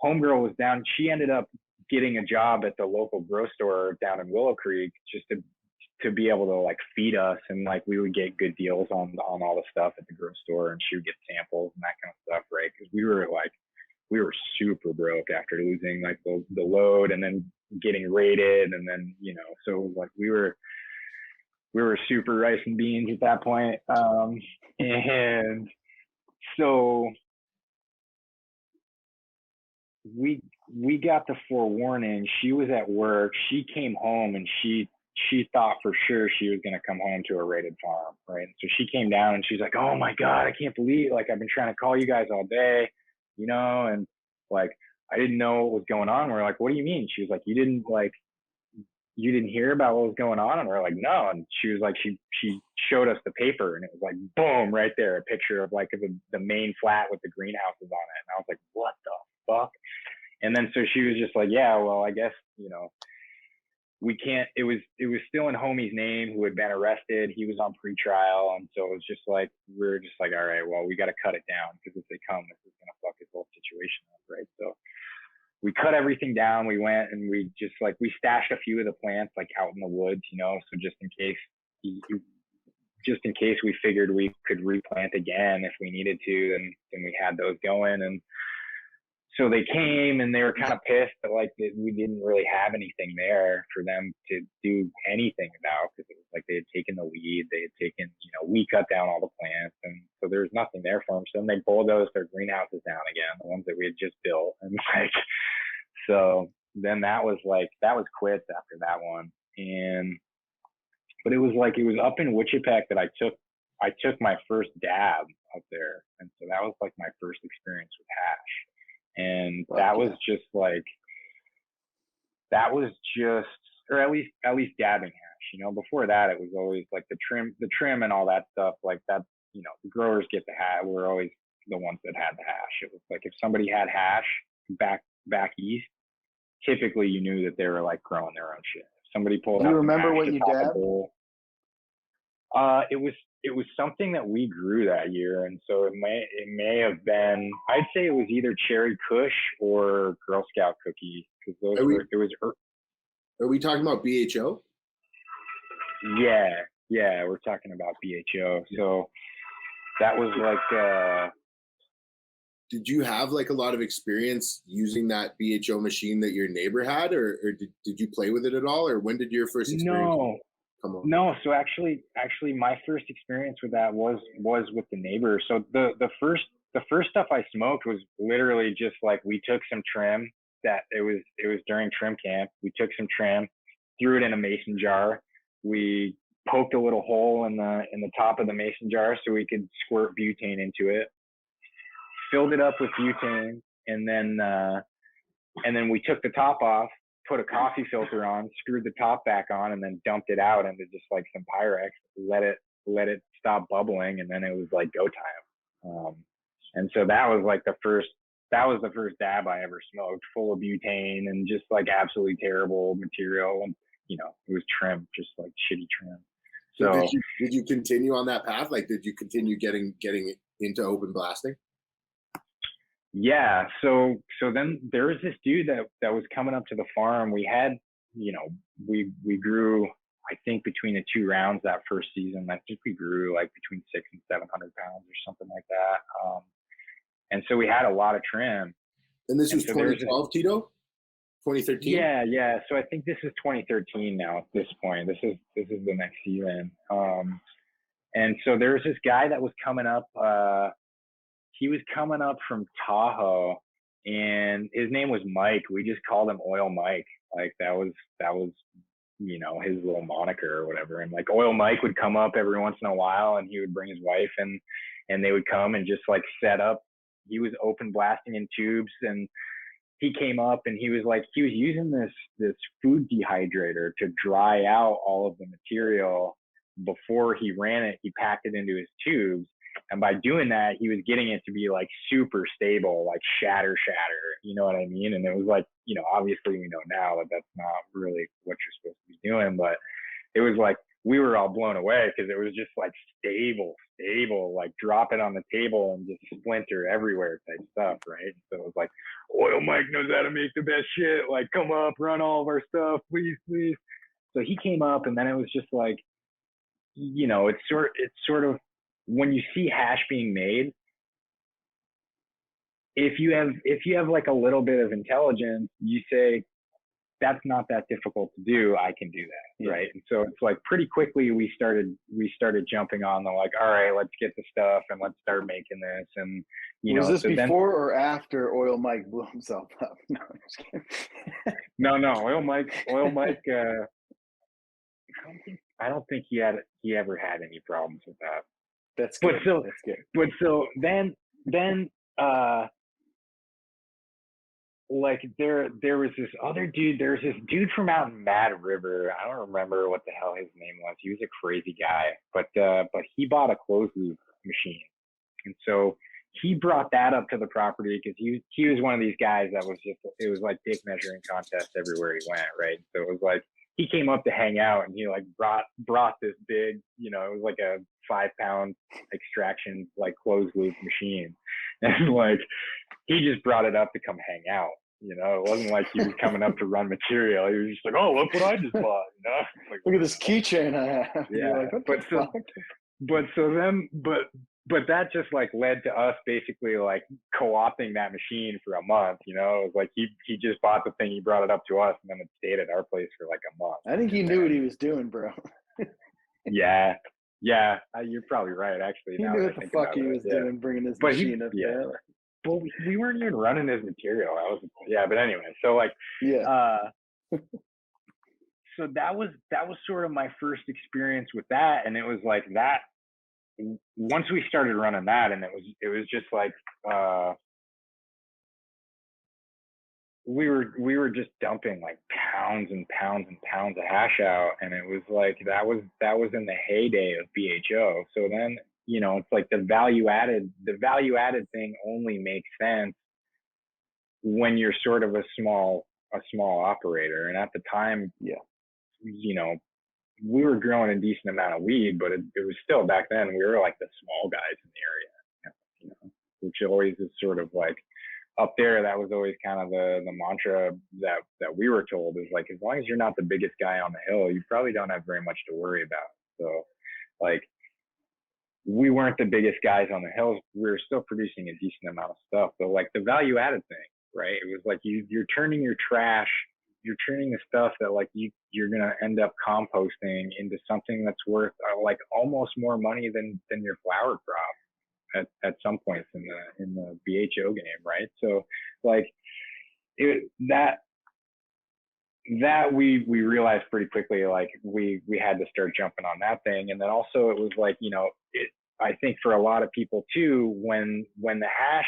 homegirl was down. She ended up getting a job at the local grocery store down in Willow Creek, just to be able to like feed us, and like we would get good deals on all the stuff at the grocery store, and she would get samples and that kind of stuff, right? Because we were super broke after losing like the load, and then getting raided, and then, you know, so it was like we were super rice and beans at that point. And so we got the forewarning. She was at work. She came home, and she thought for sure she was going to come home to a raided farm, right? So she came down, and she's like, oh my God, I can't believe, like, I've been trying to call you guys all day, you know, and like, I didn't know what was going on. We're like, what do you mean? She was like, you didn't hear about what was going on? And we're like, no. And she was like, she showed us the paper, and it was like, boom, right there, a picture of like the main flat with the greenhouses on it. And I was like, what the fuck? And then so she was just like, yeah, well, I guess, you know, we can't, it was still in homie's name, who had been arrested. He was on pretrial. And so it was just like, we were just like, all right, well, we got to cut it down, because if they come, this is going to fuck this whole situation up, right? So we cut everything down. We went, and we just like, we stashed a few of the plants like out in the woods, you know, so just in case we figured we could replant again if we needed to, then we had those going. And so they came, and they were kind of pissed that like we didn't really have anything there for them to do anything about, because it was like they had taken the weed, they had taken, you know, we cut down all the plants, and so there was nothing there for them. So then they bulldozed their greenhouses down again, the ones that we had just built, and like, so then that was quits after that one. But it was like, it was up in Wichipec that I took I took my first dab up there, and so that was like my first experience with hash, and that was just like or at least dabbing hash. You know, before that it was always like the trim and all that stuff like that. You know, the growers get the hash. We're always the ones that had the hash. It was like if somebody had hash back east, typically you knew that they were like growing their own shit. If somebody pulled out. Do you remember what to you top a dabbed? bowl, it was something that we grew that year, and so it may have been. I'd say it was either Cherry Kush or Girl Scout cookie, because those were. It was. Are we talking about BHO? Yeah, we're talking about BHO. So that was like. Did you have like a lot of experience using that BHO machine that your neighbor had, or did you play with it at all, or when did your first experience come on? No, so actually my first experience with that was with the neighbor. So the first stuff I smoked was literally just like, we took some trim that it was during trim camp. We took some trim, threw it in a mason jar. We poked a little hole in the top of the mason jar so we could squirt butane into it. Filled it up with butane, and then we took the top off, put a coffee filter on, screwed the top back on, and then dumped it out into just like some Pyrex, let it stop bubbling, and then it was like go time. And so that was the first dab I ever smoked, full of butane and just like absolutely terrible material, and you know, it was trim, just like shitty trim. So did you continue on that path? Like, did you continue getting into open blasting? Yeah, so then there was this dude that was coming up to the farm. We had, you know, we grew, I think between the 2 rounds that first season, I think we grew like between 600 and 700 pounds or something like that. And so we had a lot of trim. And this was 2012, Tito? 2013? Yeah. So I think this is 2013 now at this point. This is the next season. And so there was this guy that was coming up. He was coming up from Tahoe, and his name was Mike. We just called him Oil Mike. Like that was, you know, his little moniker or whatever. And like Oil Mike would come up every once in a while, and he would bring his wife, and they would come and just like set up. He was open blasting in tubes, and he came up and he was using this food dehydrator to dry out all of the material before he ran it. He packed it into his tubes. And by doing that, he was getting it to be like super stable, like shatter, you know what I mean? And it was like, you know, obviously we know now that that's not really what you're supposed to be doing, but it was like, we were all blown away because it was just like stable, like drop it on the table and just splinter everywhere type stuff, right? So it was like, Oil Mike knows how to make the best shit. Like, come up, run all of our stuff, please. So he came up, and then it was just like, you know, it's sort of, when you see hash being made, if you have like a little bit of intelligence, you say, that's not that difficult to do. I can do that, right? And so it's like pretty quickly we started jumping on the like, all right, let's get the stuff and let's start making this. And you was know, this before or after Oil Mike blew himself up? No, I'm just kidding. No, Oil Mike. I don't think he ever had any problems with that. That's good. That's good. But so then like there was this other dude. There's this dude from out in Mad River. I don't remember what the hell his name was. He was a crazy guy, but he bought a closed loop machine, and so he brought that up to the property because he was one of these guys that was just, it was like dick measuring contest everywhere he went, right? So it was like he came up to hang out, and he like brought this big, you know, it was like a 5-pound extraction like closed loop machine, and like he just brought it up to come hang out. You know, it wasn't like he was coming up to run material. He was just like, "Oh, look what I just bought!" You know, like, look at this keychain I have. Yeah, like, but that just like led to us basically like co-opting that machine for a month. You know, it was like he just bought the thing, he brought it up to us, and then it stayed at our place for like a month. I think he knew what he was doing, bro. Yeah, you're probably right. Actually, he knew what the fuck he was doing, bringing his machine up there. Well, we weren't even running his material. But anyway, so like, so that was sort of my first experience with that, and it was like that once we started running that, and it was just like, we were just dumping like pounds and pounds and pounds of hash out, and it was like that was in the heyday of BHO. So then, you know, it's like the value added thing only makes sense when you're sort of a small operator. And at the time, Yeah, you know, we were growing a decent amount of weed, but it was still, back then we were like the small guys in the area, you know, which always is sort of like, up there, that was always kind of the mantra that we were told, is like, as long as you're not the biggest guy on the hill, you probably don't have very much to worry about. So like, we weren't the biggest guys on the hills. We were still producing a decent amount of stuff. But like the value added thing, right? It was like you're turning your trash, you're turning the stuff that like you're gonna end up composting into something that's worth like almost more money than your flower crop at some points in the BHO game, right? So like that we realized pretty quickly, like we had to start jumping on that thing. And then also it was like, you know, I think for a lot of people too, when the hash,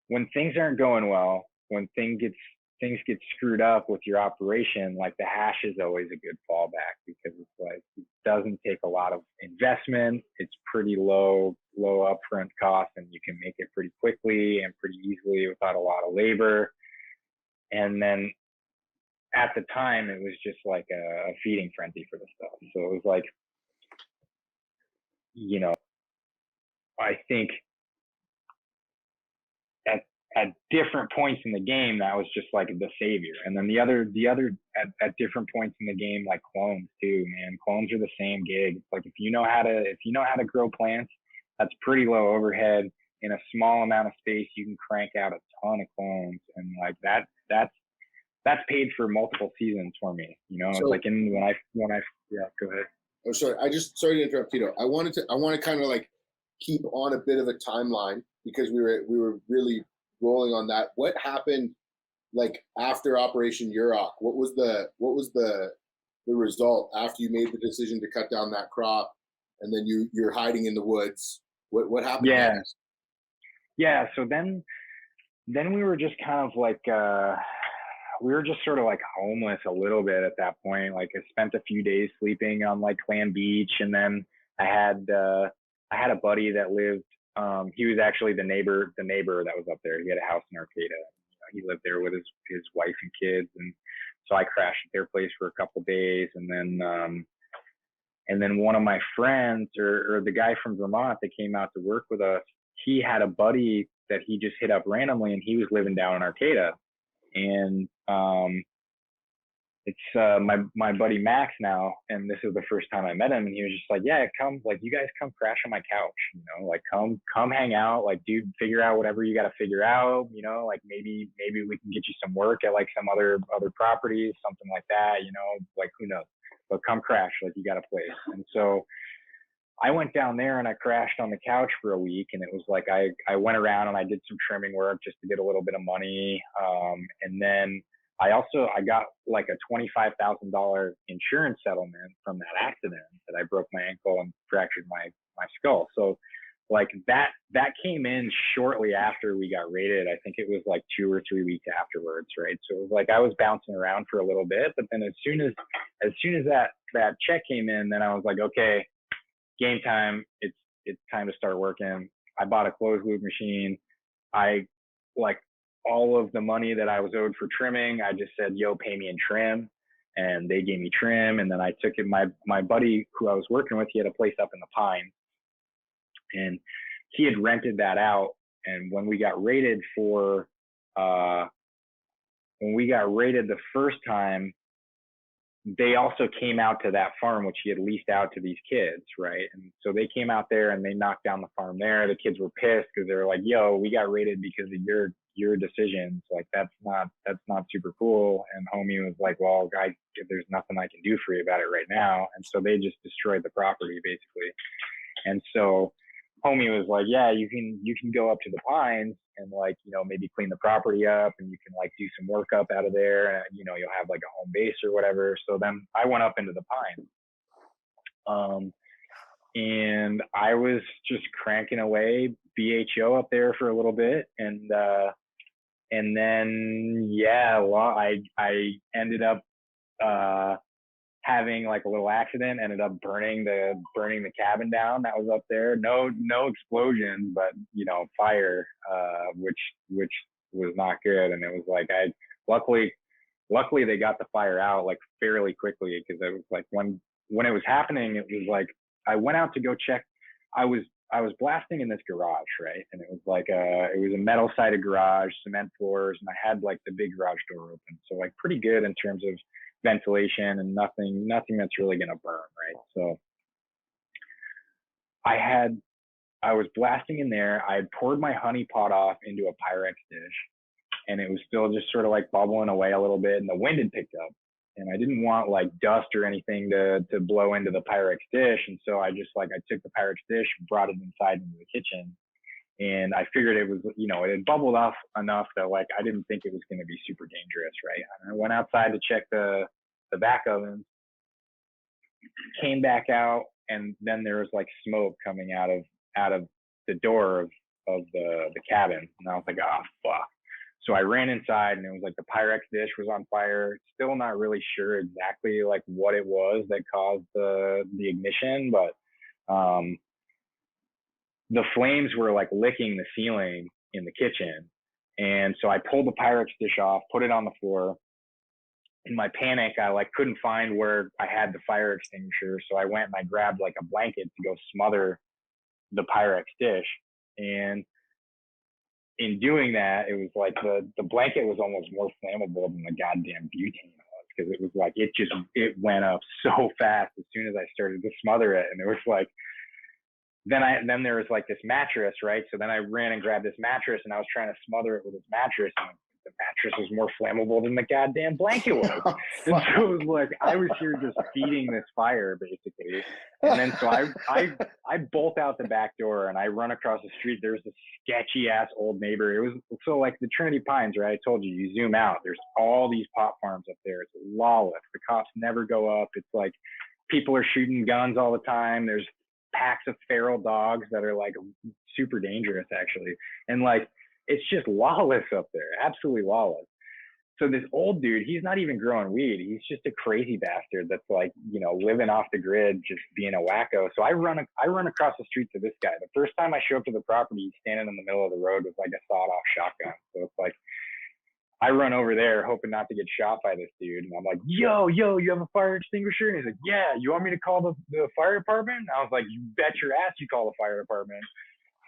when things aren't going well, when things get screwed up with your operation, like the hash is always a good fallback, because it's like, it doesn't take a lot of investment. It's pretty low upfront cost, and you can make it pretty quickly and pretty easily without a lot of labor. And then at the time, it was just like a feeding frenzy for the stuff. So it was like, you know, I think at different points in the game, that was just like the savior. And then the other at different points in the game, like clones too, man. Clones are the same gig. It's like if you know how to grow plants, that's pretty low overhead. In a small amount of space, you can crank out a ton of clones, and like that's paid for multiple seasons for me. You know, So, it's like when I yeah, go ahead. oh, sorry. Sorry to interrupt, Tito. I want to kind of like keep on a bit of a timeline, because we were really rolling on that. What happened like after Operation Yurok? What was the result after you made the decision to cut down that crop, and then you're hiding in the woods? What happened Yeah. next? Yeah. So then we were just kind of like, we were just sort of like homeless a little bit at that point. Like I spent a few days sleeping on like Clam Beach, and then I had a buddy that lived. He was actually the neighbor that was up there. He had a house in Arcata. He lived there with his wife and kids, and so I crashed at their place for a couple of days, and then one of my friends, or the guy from Vermont that came out to work with us, he had a buddy that he just hit up randomly, and he was living down in Arcata. And it's my buddy Max now, and this is the first time I met him, and he was just like, yeah, you guys come crash on my couch, you know, like come hang out, like dude, figure out whatever you got to figure out, you know, like maybe we can get you some work at like some other properties, something like that, you know, like who knows, but come crash, like you got a place. And so I went down there and I crashed on the couch for a week, and it was like I went around and I did some trimming work just to get a little bit of money, and then I got like a $25,000 insurance settlement from that accident that I broke my ankle and fractured my skull. So like that came in shortly after we got raided. I think it was like 2 or 3 weeks afterwards, right? So it was like I was bouncing around for a little bit, but then as soon as that check came in, then I was like, okay, game time. It's time to start working. I bought a closed loop machine. I like all of the money that I was owed for trimming. I just said, yo, pay me in trim. And they gave me trim. And then I took it, my buddy who I was working with, he had a place up in the Pines, and he had rented that out. And when we got raided the first time, they also came out to that farm, which he had leased out to these kids, right? And so they came out there and they knocked down the farm there. The kids were pissed because they were like, yo, we got raided because of your decisions. Like, that's not super cool. And homie was like, well, guys, there's nothing I can do for you about it right now. And so they just destroyed the property basically. And so homie was like, yeah, you can go up to the Pines and like, you know, maybe clean the property up, and you can like do some work up out of there, and you know, you'll have like a home base or whatever. So then I went up into the Pines. and I was just cranking away BHO up there for a little bit, and then well, I ended up having like a little accident, ended up burning the cabin down that was up there. No explosions, but you know, fire, which was not good. And it was like, luckily they got the fire out like fairly quickly, because it was like when it was happening, it was like I went out to go check. I was blasting in this garage, right? And it was like it was a metal sided garage, cement floors, and I had like the big garage door open, so like pretty good in terms of ventilation and nothing that's really gonna burn, right? So I was blasting in there. I had poured my honey pot off into a Pyrex dish, and it was still just sort of like bubbling away a little bit, and the wind had picked up, and I didn't want like dust or anything to blow into the Pyrex dish. And so I took the Pyrex dish, brought it inside into the kitchen, and I figured it was, you know, it had bubbled off enough that like I didn't think it was going to be super dangerous, right? And I went outside to check the back ovens, came back out, and then there was like smoke coming out of the door of the cabin, and I was like, oh fuck. So I ran inside, and it was like the Pyrex dish was on fire. Still not really sure exactly like what it was that caused the ignition, but the flames were like licking the ceiling in the kitchen. And so I pulled the Pyrex dish off, put it on the floor. In my panic, I like couldn't find where I had the fire extinguisher. So I went and I grabbed like a blanket to go smother the Pyrex dish. And in doing that, it was like the blanket was almost more flammable than the goddamn butane was, because it was like it went up so fast as soon as I started to smother it. And it was like, then there was like this mattress, right? So then I ran and grabbed this mattress, and I was trying to smother it with this mattress, and the mattress was more flammable than the goddamn blanket was. And so it was like I was here just feeding this fire basically. And then so I bolt out the back door, and I run across the street. There's this sketchy ass old neighbor. It was so like the Trinity Pines, right? I told you zoom out, there's all these pot farms up there. It's lawless. The cops never go up. It's like people are shooting guns all the time. There's packs of feral dogs that are like super dangerous actually. And like, it's just lawless up there, absolutely lawless. So this old dude, he's not even growing weed. He's just a crazy bastard that's like, you know, living off the grid, just being a wacko. So I run across the street to this guy. The first time I show up to the property, he's standing in the middle of the road with like a sawed-off shotgun. So it's like, I run over there hoping not to get shot by this dude. And I'm like, yo, you have a fire extinguisher? And he's like, yeah, you want me to call the fire department? And I was like, you bet your ass you call the fire department.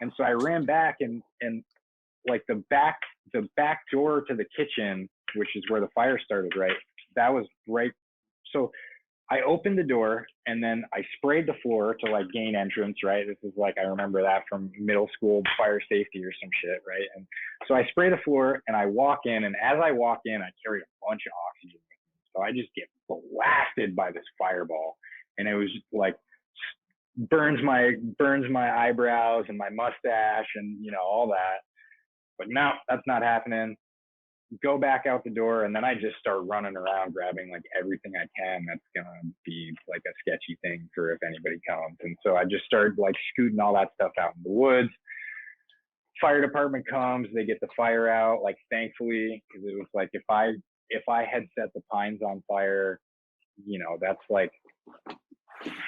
And so I ran back, and like the back door to the kitchen, which is where the fire started, right? That was right. So I opened the door, and then I sprayed the floor to like gain entrance, right? This is like, I remember that from middle school fire safety or some shit, right? And so I spray the floor, and I walk in, and as I walk in, I carry a bunch of oxygen with me. So I just get blasted by this fireball, and it was like burns my eyebrows and my mustache and, you know, all that. But no, that's not happening. Go back out the door, and then I just start running around grabbing like everything I can that's gonna be like a sketchy thing for if anybody comes. And so I just started like scooting all that stuff out in the woods. Fire department comes, they get the fire out, like thankfully, because it was like if I had set the pines on fire, you know, that's like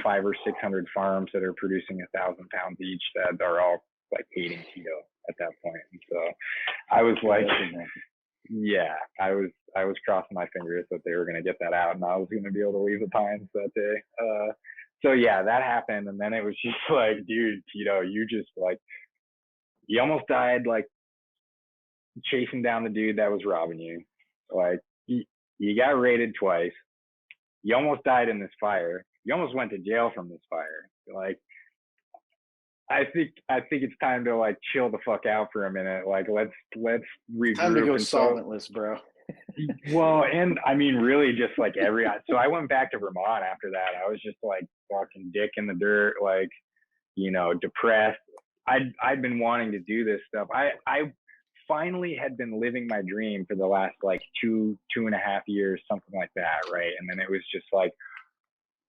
500 or 600 farms that are producing 1,000 pounds each that are all like hating Tito at that point. And so I was like, yeah, I was crossing my fingers that they were going to get that out, and I was going to be able to leave the pines that day. So yeah, that happened. And then it was just like, dude, Tito, you just like, you almost died like chasing down the dude that was robbing you. Like you got raided twice. You almost died in this fire. You almost went to jail from this fire. Like, I think it's time to like chill the fuck out for a minute. Like let's regroup. Time to go solventless, bro. Well, and I mean, really just like so I went back to Vermont after that. I was just like fucking dick in the dirt, like, you know, depressed. I'd been wanting to do this stuff. I finally had been living my dream for the last like two and a half years, something like that, right? And then it was just like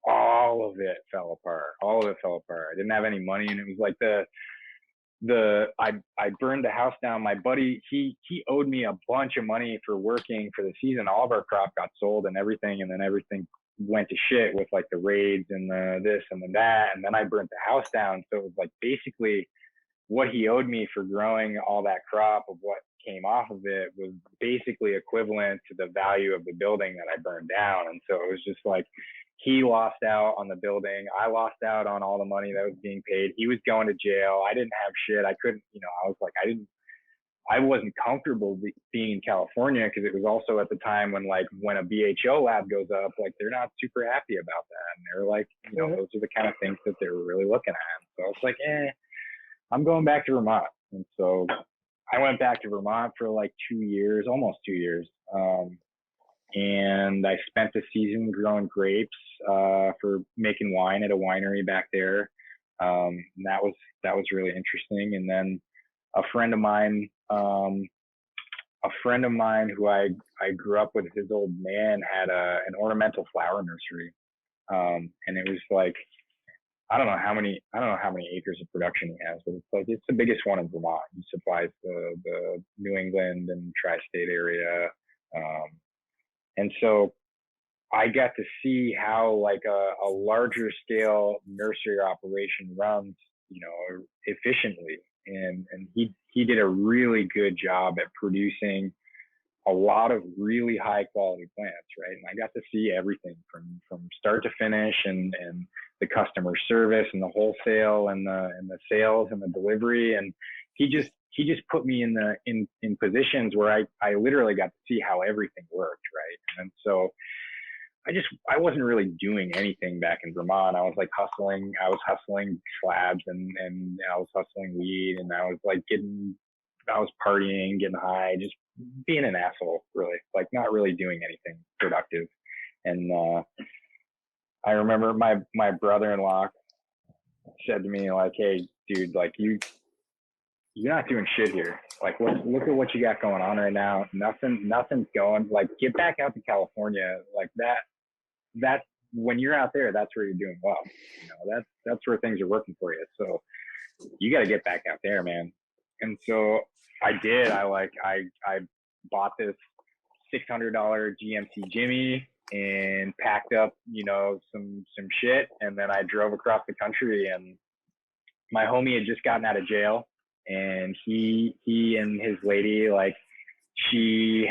all of it fell apart. All of it fell apart. I didn't have any money, and it was like I burned the house down. My buddy, he owed me a bunch of money for working for the season. All of our crop got sold and everything, and then everything went to shit with like the raids and the this and the that, and then I burnt the house down. So it was like basically what he owed me for growing all that crop of what came off of it was basically equivalent to the value of the building that I burned down. And so it was just like he lost out on the building. I lost out on all the money that was being paid. He was going to jail. I didn't have shit. I couldn't, I was like, I wasn't comfortable being in California because it was also at the time when when a BHO lab goes up, like they're not super happy about that. And they're like, those are the kind of things that they were really looking at. And so I was like, I'm going back to Vermont. And so I went back to Vermont for like 2 years, almost 2 years. And I spent the season growing grapes for making wine at a winery back there. And that was really interesting. And then a friend of mine who I grew up with, his old man had an ornamental flower nursery. And it was like, I don't know how many acres of production he has, but it's the biggest one in Vermont. He supplies the New England and tri-state area. And so I got to see how like a larger scale nursery operation runs, efficiently. And he did a really good job at producing a lot of really high quality plants, right? And I got to see everything from start to finish, and the customer service and the wholesale and the sales and the delivery. And he just put me in positions where I literally got to see how everything worked, right? And so I wasn't really doing anything back in Vermont. I was like hustling. I was hustling slabs and I was hustling weed, and I was partying, getting high, just being an asshole, really, like not really doing anything productive. And I remember my brother-in-law said to me, like, hey, dude, like you're not doing shit here. Like, look at what you got going on right now. Nothing's going. Like, get back out to California. Like that when you're out there, that's where you're doing well. That's where things are working for you. So you got to get back out there, man. And so I did. I bought this $600 GMC Jimmy and packed up, some shit. And then I drove across the country, and my homie had just gotten out of jail, and he and his lady, like she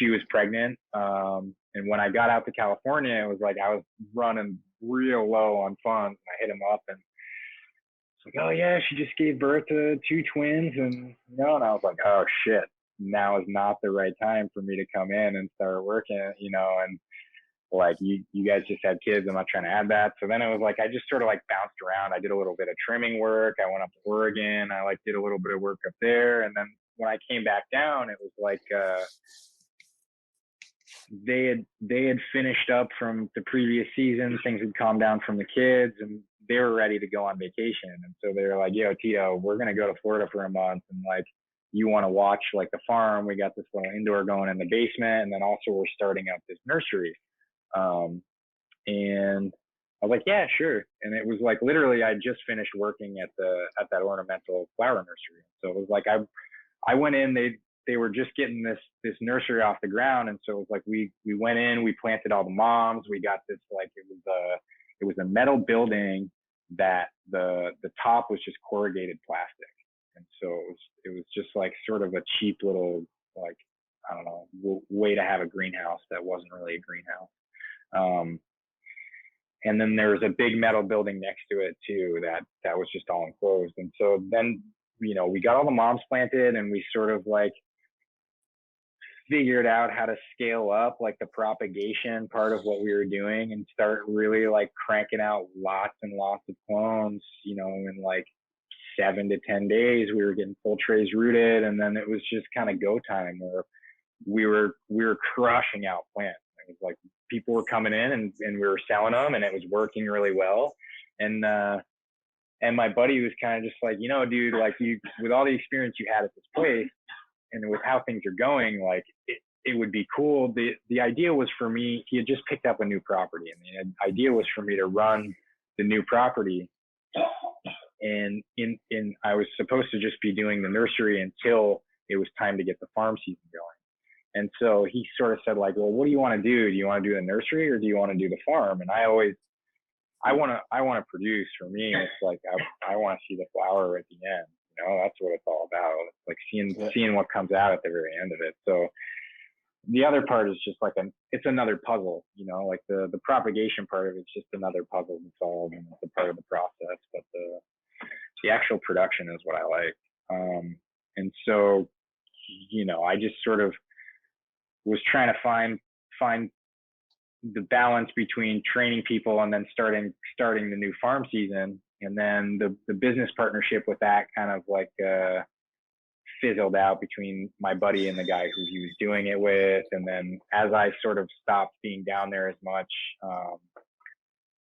was pregnant. And when I got out to California, it was like, I was running real low on funds, and I hit him up, and it's like, oh yeah, she just gave birth to 2 twins. And, and I was like, oh shit, now is not the right time for me to come in and start working, and like, you guys just had kids. I'm not trying to add that. So then it was like, I just sort of like bounced around. I did a little bit of trimming work. I went up to Oregon. I like did a little bit of work up there. And then when I came back down, it was like, they had finished up from the previous season. Things had calmed down from the kids, and they were ready to go on vacation. And so they were like, yo, Tito, we're going to go to Florida for a month. And like, you want to watch like the farm? We got this little indoor going in the basement. And then also we're starting up this nursery. And I was like, yeah, sure. And it was like, literally, I just finished working at that ornamental flower nursery. So it was like, I went in, they were just getting this nursery off the ground. And so it was like, we went in, we planted all the moms. We got this, like, it was a metal building that the top was just corrugated plastic. And so it was just like sort of a cheap little, like, I don't know, way to have a greenhouse that wasn't really a greenhouse. And then there was a big metal building next to it too, that was just all enclosed. And so then, we got all the moms planted, and we sort of like figured out how to scale up like the propagation part of what we were doing, and start really like cranking out lots and lots of clones, in like 7 to 10 days. We were getting full trays rooted, and then it was just kind of go time, where we were crushing out plants. It was like people were coming in, and we were selling them, and it was working really well. And my buddy was kind of just like, dude, like, you, with all the experience you had at this place and with how things are going, like it would be cool. The idea was for me, he had just picked up a new property, and the idea was for me to run the new property. And I was supposed to just be doing the nursery until it was time to get the farm season going. And so he sort of said like, well, what do you want to do? Do you want to do the nursery or do you want to do the farm? And I want to produce. For me, it's like, I want to see the flower at the end. You know, that's what it's all about. It's like seeing what comes out at the very end of it. So the other part is just like it's another puzzle, you know, like the propagation part of it's just another puzzle to solve, and it's a part of the process. But the actual production is what I like. And so, you know, I just sort of was trying to find the balance between training people and then starting the new farm season. And then the business partnership with that kind of like fizzled out between my buddy and the guy who he was doing it with. And then as I sort of stopped being down there as much,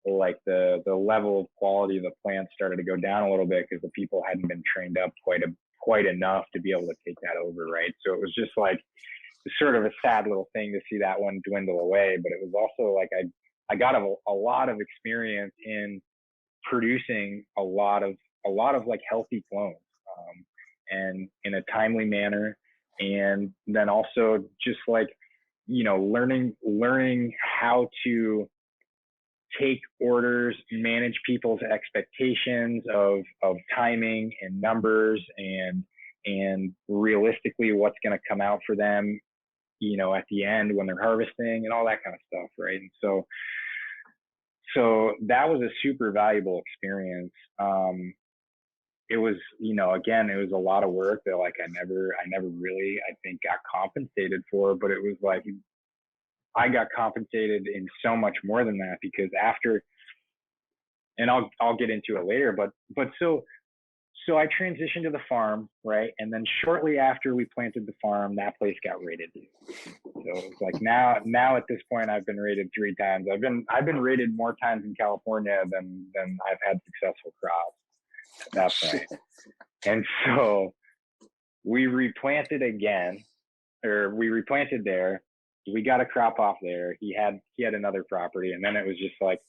like the level of quality of the plant started to go down a little bit because the people hadn't been trained up quite enough to be able to take that over, right? So it was just like sort of a sad little thing to see that one dwindle away. But it was also like I got a lot of experience in producing a lot of like healthy clones, and in a timely manner, and then also just like, you know, learning how to take orders, manage people's expectations of timing and numbers, and realistically what's going to come out for them, you know, at the end when they're harvesting and all that kind of stuff, right? And so that was a super valuable experience. It was, you know, again, it was a lot of work that like I never really, I think, got compensated for, but it was like I got compensated in so much more than that, because after, and I'll get into it later, but so I transitioned to the farm, right? And then shortly after we planted the farm, that place got raided. So it was like now at this point, I've been raided 3 times. I've been raided more times in California than I've had successful crops at that point. And so we replanted again, or we replanted there. We got a crop off there. He had another property, and then it was just like,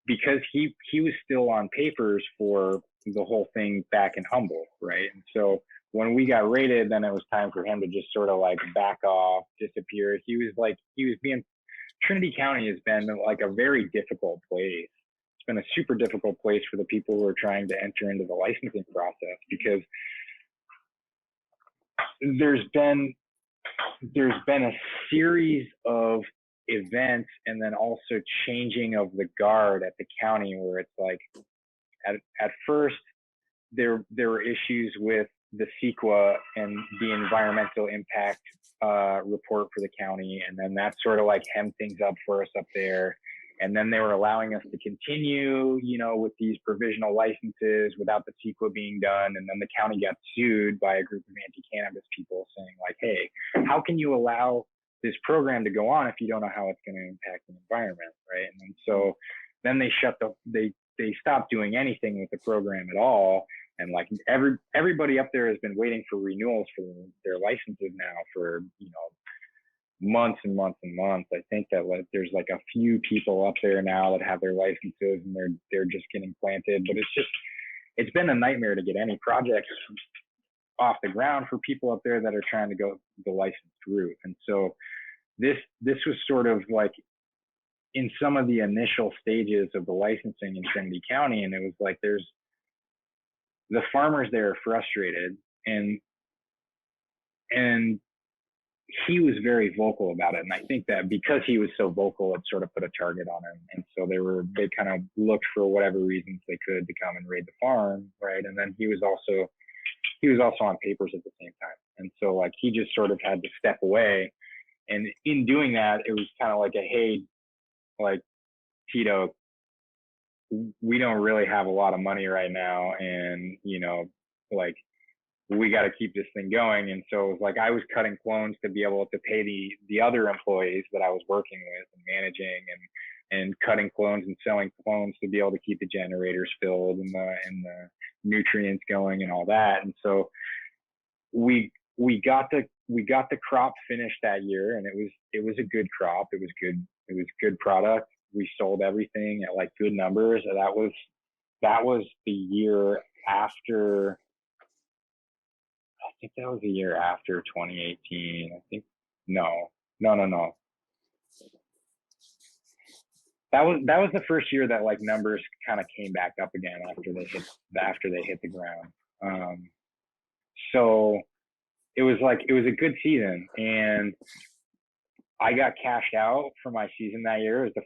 because he was still on papers for the whole thing back in Humboldt, right? And so when we got raided, then it was time for him to just sort of like back off, disappear. Trinity County has been like a very difficult place. It's been a super difficult place for the people who are trying to enter into the licensing process, because there's been a series of events, and then also changing of the guard at the county, where it's like at first there were issues with the CEQA and the environmental impact report for the county, and then that sort of like hemmed things up for us up there. And then they were allowing us to continue, you know, with these provisional licenses without the CEQA being done. And then the county got sued by a group of anti-cannabis people saying like, hey, how can you allow this program to go on if you don't know how it's going to impact the environment, right? And so then they they stopped doing anything with the program at all. And like everybody up there has been waiting for renewals for their licenses now for, you know, months and months and months. I think that like there's like a few people up there now that have their licenses, and they're just getting planted. But it's been a nightmare to get any projects off the ground for people up there that are trying to go the licensed route. And so this was sort of like in some of the initial stages of the licensing in Trinity County, and it was like the farmers there are frustrated, and he was very vocal about it. And I think that because he was so vocal, it sort of put a target on him. And so they kind of looked for whatever reasons they could to come and raid the farm, right? And then he was also on papers at the same time. And so like he just sort of had to step away. And in doing that, it was kind of like hey, like, Tito, we don't really have a lot of money right now, and, you know, like, we got to keep this thing going. And so it was like I was cutting clones to be able to pay the other employees that I was working with and managing, and cutting clones and selling clones to be able to keep the generators filled and the nutrients going and all that. And so we we got the crop finished that year, and it was a good crop. It was good product. We sold everything at like good numbers. And that was the year after. I think that was the year after 2018. I think no. That was the first year that like numbers kind of came back up again after they hit the ground. So it was a good season, and I got cashed out for my season that year. It was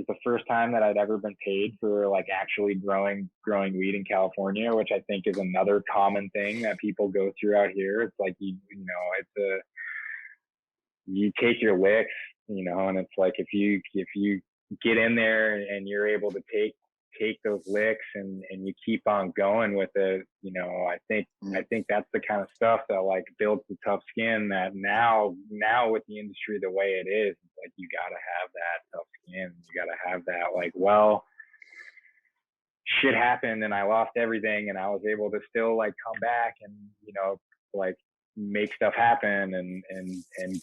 the first time that I'd ever been paid for like actually growing weed in California, which I think is another common thing that people go through out here. It's like you take your licks, and it's like if you get in there and you're able to take those licks and you keep on going with it, I think that's the kind of stuff that like builds the tough skin that now with the industry the way it is, it's like you gotta have that tough skin. You gotta have that like, well, shit happened and I lost everything and I was able to still like come back and like make stuff happen and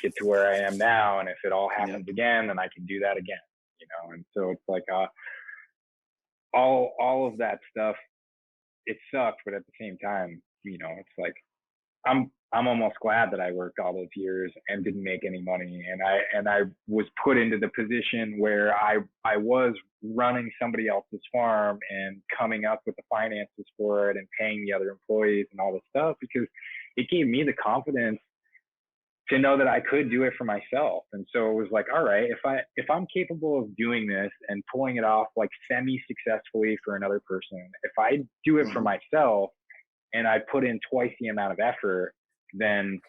get to where I am now. And if it all happens again, then I can do that again. And so it's like all of that stuff, it sucked, but at the same time, it's like I'm almost glad that I worked all those years and didn't make any money, and I was put into the position where I was running somebody else's farm and coming up with the finances for it and paying the other employees and all this stuff, because it gave me the confidence to know that I could do it for myself. And so it was like, all right, if I'm capable of doing this and pulling it off like semi-successfully for another person, if I do it for myself and I put in twice the amount of effort, then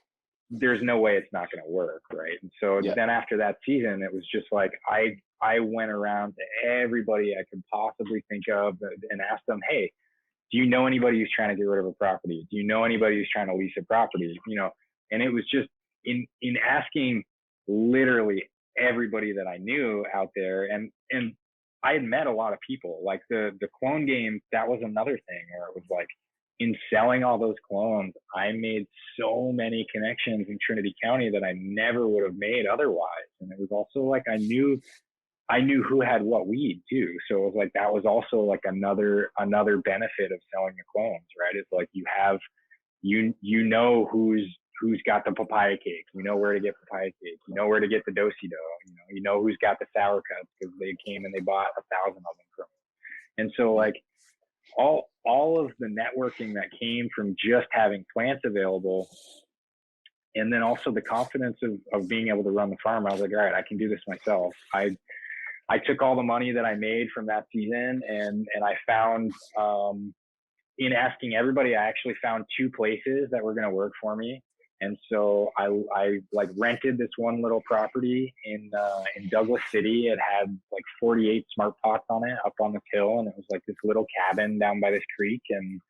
there's no way it's not going to work, right? And so then after that season, it was just like I went around to everybody I could possibly think of and asked them, hey, do you know anybody who's trying to get rid of a property? Do you know anybody who's trying to lease a property? And it was just in asking literally everybody that I knew out there, and I had met a lot of people. Like the clone game, that was another thing where it was like, in selling all those clones, I made so many connections in Trinity County that I never would have made otherwise. And it was also like I knew who had what weed too. So it was like that was also like another benefit of selling the clones, right? It's like you have who's got the papaya cake, where to get papaya cake, where to get the do-si-do, who's got the sour cuts because they came and they bought 1,000 of them from me. And so like all of the networking that came from just having plants available, and then also the confidence of being able to run the farm, I was like, all right, I can do this myself. I took all the money that I made from that season and I found, in asking everybody, I actually found 2 places that were going to work for me. And so I like rented this one little property in Douglas City. It had like 48 smart pots on it up on this hill. And it was like this little cabin down by this creek. And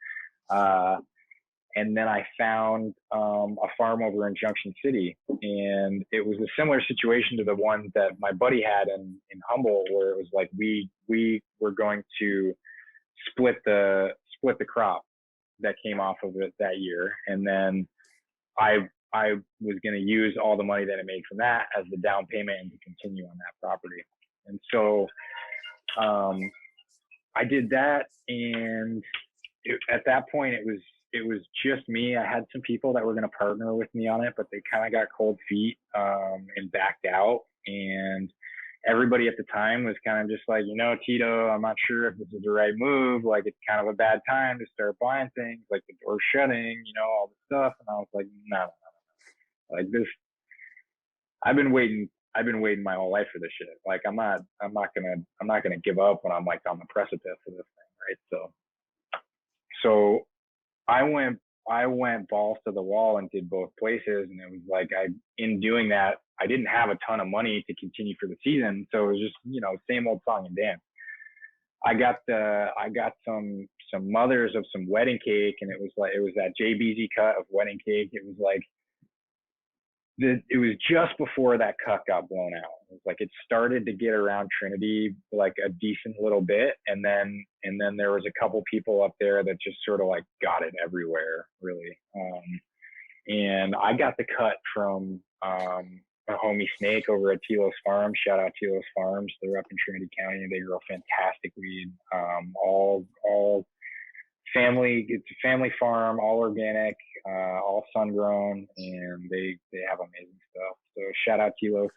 then I found a farm over in Junction City. And it was a similar situation to the one that my buddy had in Humboldt, where it was like we were going to split the crop that came off of it that year. And then I was going to use all the money that I made from that as the down payment and to continue on that property. And so I did that. And at that point, it was just me. I had some people that were going to partner with me on it, but they kind of got cold feet and backed out. And everybody at the time was kind of just like, Tito, I'm not sure if this is the right move. Like, it's kind of a bad time to start buying things. Like, the door's shutting, all this stuff. And I was like, no. Like this, I've been waiting my whole life for this shit. Like, I'm not gonna give up when I'm like on the precipice of this thing, right? So I went balls to the wall and did both places. And it was like, in doing that, I didn't have a ton of money to continue for the season. So it was just, same old song and dance. I got some mothers of some wedding cake, and it was that JBZ cut of wedding cake. It was like, it was just before that cut got blown out. It was like, it started to get around Trinity like a decent little bit. And then there was a couple people up there that just sort of like got it everywhere, really. And I got the cut from a homie Snake over at Tilo's Farms. Shout out Tilo's Farms. They're up in Trinity County and they grow fantastic weed. All family. It's a family farm, all organic, all sun grown, and they have amazing stuff. So shout out Tilo's.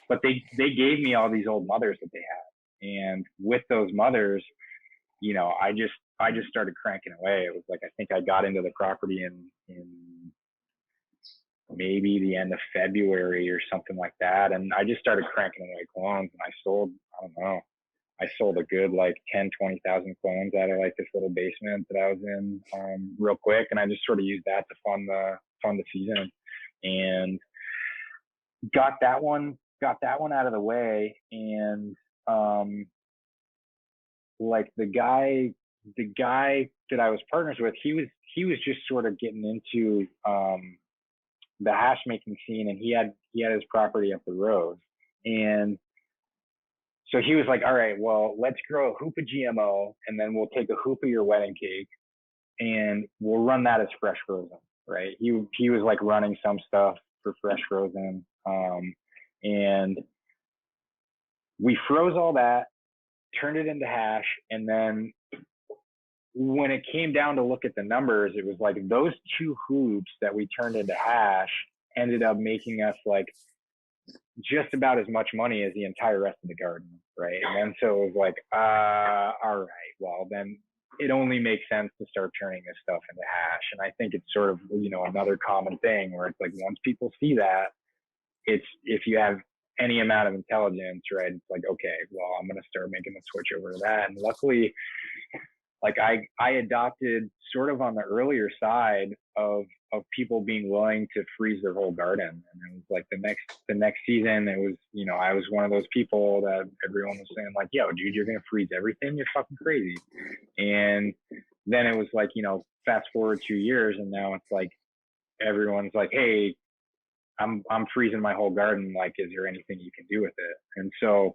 But they gave me all these old mothers that they had, and with those mothers, you know, I just started cranking away. It was like, I think I got into the property in maybe the end of February or something like that. And I just started cranking away clones, and I sold, I don't know, I sold a good like 10, 20,000 clones out of like this little basement that I was in real quick. And I just sort of used that to fund the season, and got that one out of the way. And like the guy that I was partners with, he was just sort of getting into the hash making scene, and he had his property up the road. And so he was like, all right, well, let's grow a hoop of GMO, and then we'll take a hoop of your wedding cake and we'll run that as fresh frozen, right? He was like running some stuff for fresh frozen. And we froze all that, turned it into hash, and then when it came down to look at the numbers, it was like those two hoops that we turned into hash ended up making us like just about as much money as the entire rest of the garden, right? And then so it was like, all right, well then it only makes sense to start turning this stuff into hash. And I think it's sort of, you know, another common thing where it's like, once people see that, it's, if you have any amount of intelligence, right, it's like, okay, well, I'm going to start making the switch over to that. And luckily, like I adopted sort of on the earlier side of people being willing to freeze their whole garden. And it was like the next season, it was, you know, I was one of those people that everyone was saying like, yo, dude, you're going to freeze everything? You're fucking crazy. And then it was like, you know, fast forward 2 years, and now it's like, everyone's like, hey, I'm freezing my whole garden. Like, is there anything you can do with it? And so,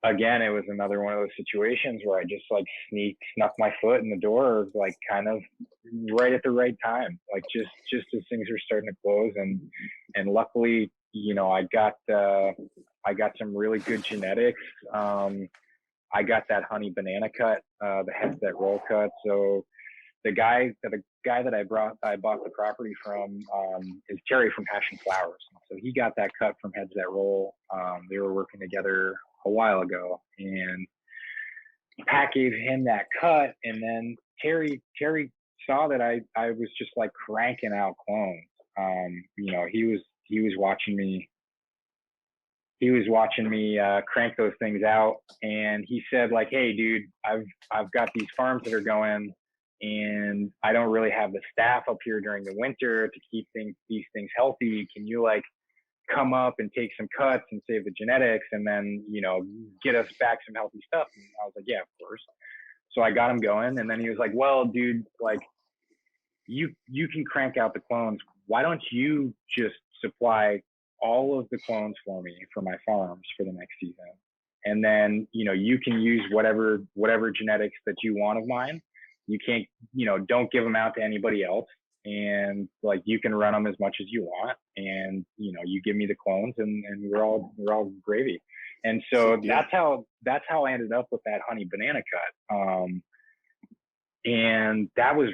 again, it was another one of those situations where I just like snuck my foot in the door, like kind of right at the right time, like just as things were starting to close. And luckily, you know, I got some really good genetics. I got that honey banana cut, the heads that roll cut. So the guy that I bought the property from is Terry from Hash and Flowers. So he got that cut from Heads That Roll. They were working together a while ago, and Pat gave him that cut, and then Terry saw that I was just like cranking out clones. You know, he was watching me crank those things out, and he said like, hey dude, I've got these farms that are going, and I don't really have the staff up here during the winter to keep these things healthy. Can you like come up and take some cuts and save the genetics, and then, you know, get us back some healthy stuff? And I was like, yeah, of course. So I got him going, and then he was like, well, dude, like you can crank out the clones. Why don't you just supply all of the clones for me for my farms for the next season? And then, you know, you can use whatever genetics that you want of mine. You can't, you know, don't give them out to anybody else. And like, you can run them as much as you want, and, you know, you give me the clones, and we're all gravy. And so that's how I ended up with that honey banana cut. And that was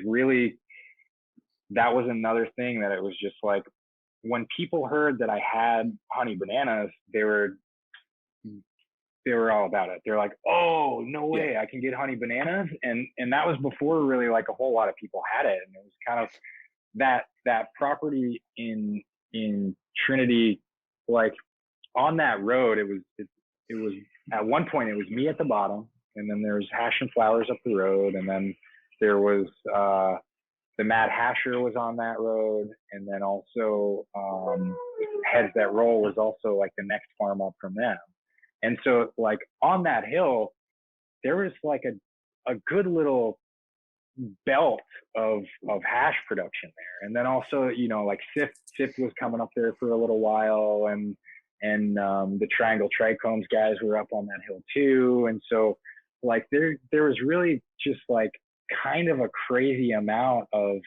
another thing that it was just like, when people heard that I had honey bananas, they were all about it. They're like, oh, no way, I can get honey bananas. And that was before really like a whole lot of people had it. And it was kind of that property in Trinity, like on that road, it was at one point it was me at the bottom, and then there was Hash and Flowers up the road, and then there was the Mad Hasher was on that road, and then also Heads That Roll was also like the next farm up from them. And so like on that hill, there was like a good little belt of hash production there. And then also, you know, like Sif was coming up there for a little while, and the Triangle Trichomes guys were up on that hill too. And so like there was really just like kind of a crazy amount of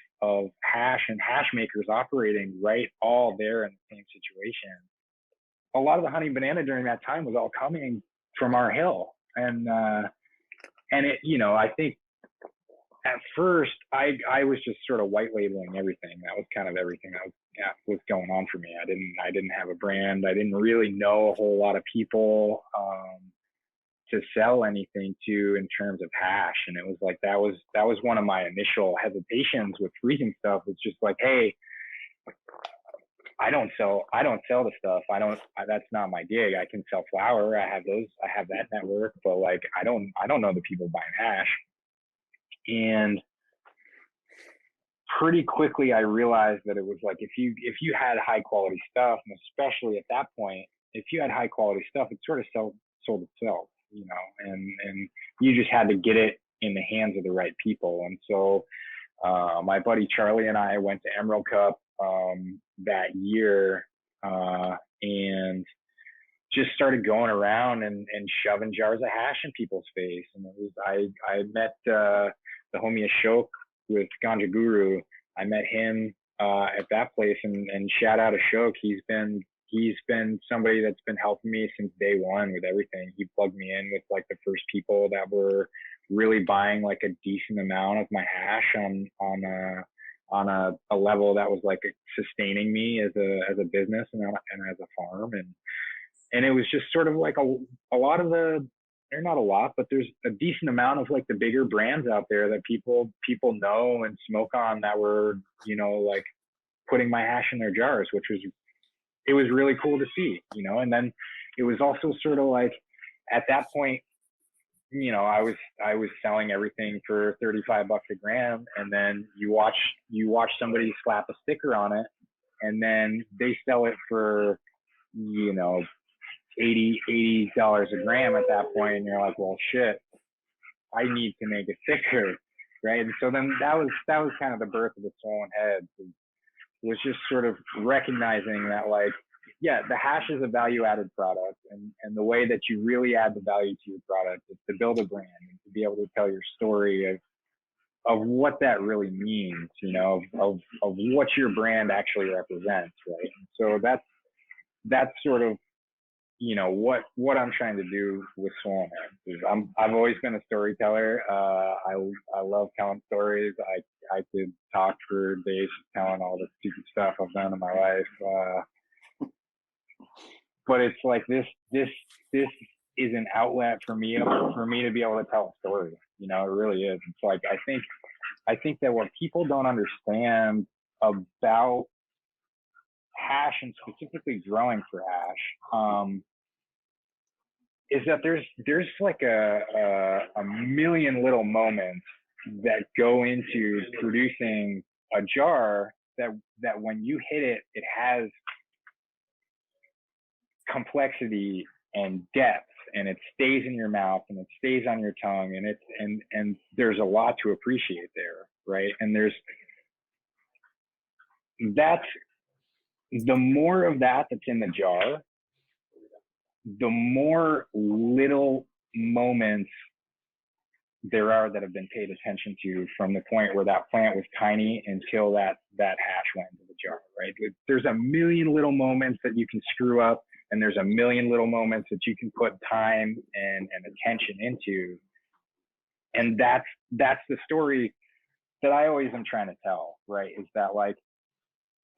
hash and hash makers operating right all there in the same situation. A lot of the honey banana during that time was all coming from our hill. And it, you know, I think at first I was just sort of white labeling everything. That was kind of everything that was going on for me. I didn't have a brand. I didn't really know a whole lot of people to sell anything to in terms of hash. And it was like, that was one of my initial hesitations with freezing stuff. It's just like, hey, I don't sell the stuff. That's not my gig. I can sell flour. I have that network, but like, I don't know the people buying hash. And pretty quickly I realized that it was like, if you had high quality stuff, and especially at that point, if you had high quality stuff, it sort of sold itself, you know, and you just had to get it in the hands of the right people. And so my buddy Charlie and I went to Emerald Cup that year and just started going around and shoving jars of hash in people's face. And it was, I met the homie Ashok with Ganja Guru. I met him at that place, and shout out Ashok. He's been somebody that's been helping me since day one with everything. He plugged me in with like the first people that were really buying like a decent amount of my hash on a level that was like sustaining me as a business and as a farm. And it was just sort of like a lot of they're not a lot, but there's a decent amount of like the bigger brands out there that people know and smoke on that were, you know, like putting my hash in their jars, it was really cool to see, you know. And then it was also sort of like at that point, you know, I was selling everything for $35 a gram, and then you watch somebody slap a sticker on it, and then they sell it for, you know, $80 a gram at that point, and you're like, well, shit, I need to make a sticker, right? And so then that was kind of the birth of the Swollen Heads, was just sort of recognizing that, like, yeah, the hash is a value-added product, and the way that you really add the value to your product is to build a brand and to be able to tell your story of what that really means, you know, of what your brand actually represents, right? And so that's sort of, you know, what I'm trying to do with Swollen Heads. I've always been a storyteller. I love telling stories. I could talk for days telling all the stupid stuff I've done in my life. But it's like this is an outlet for me to be able to tell a story. You know, it really is. It's like I think that what people don't understand about hash, and specifically growing for hash, is that there's like a million little moments that go into producing a jar that when you hit it, it has complexity and depth, and it stays in your mouth and it stays on your tongue, and there's a lot to appreciate there, right? And that's the more of that's in the jar, the more little moments there are that have been paid attention to from the point where that plant was tiny until that hash went into the jar, right? There's a million little moments that you can screw up, and there's a million little moments that you can put time and attention into. And that's the story that I always am trying to tell, right? Is that, like,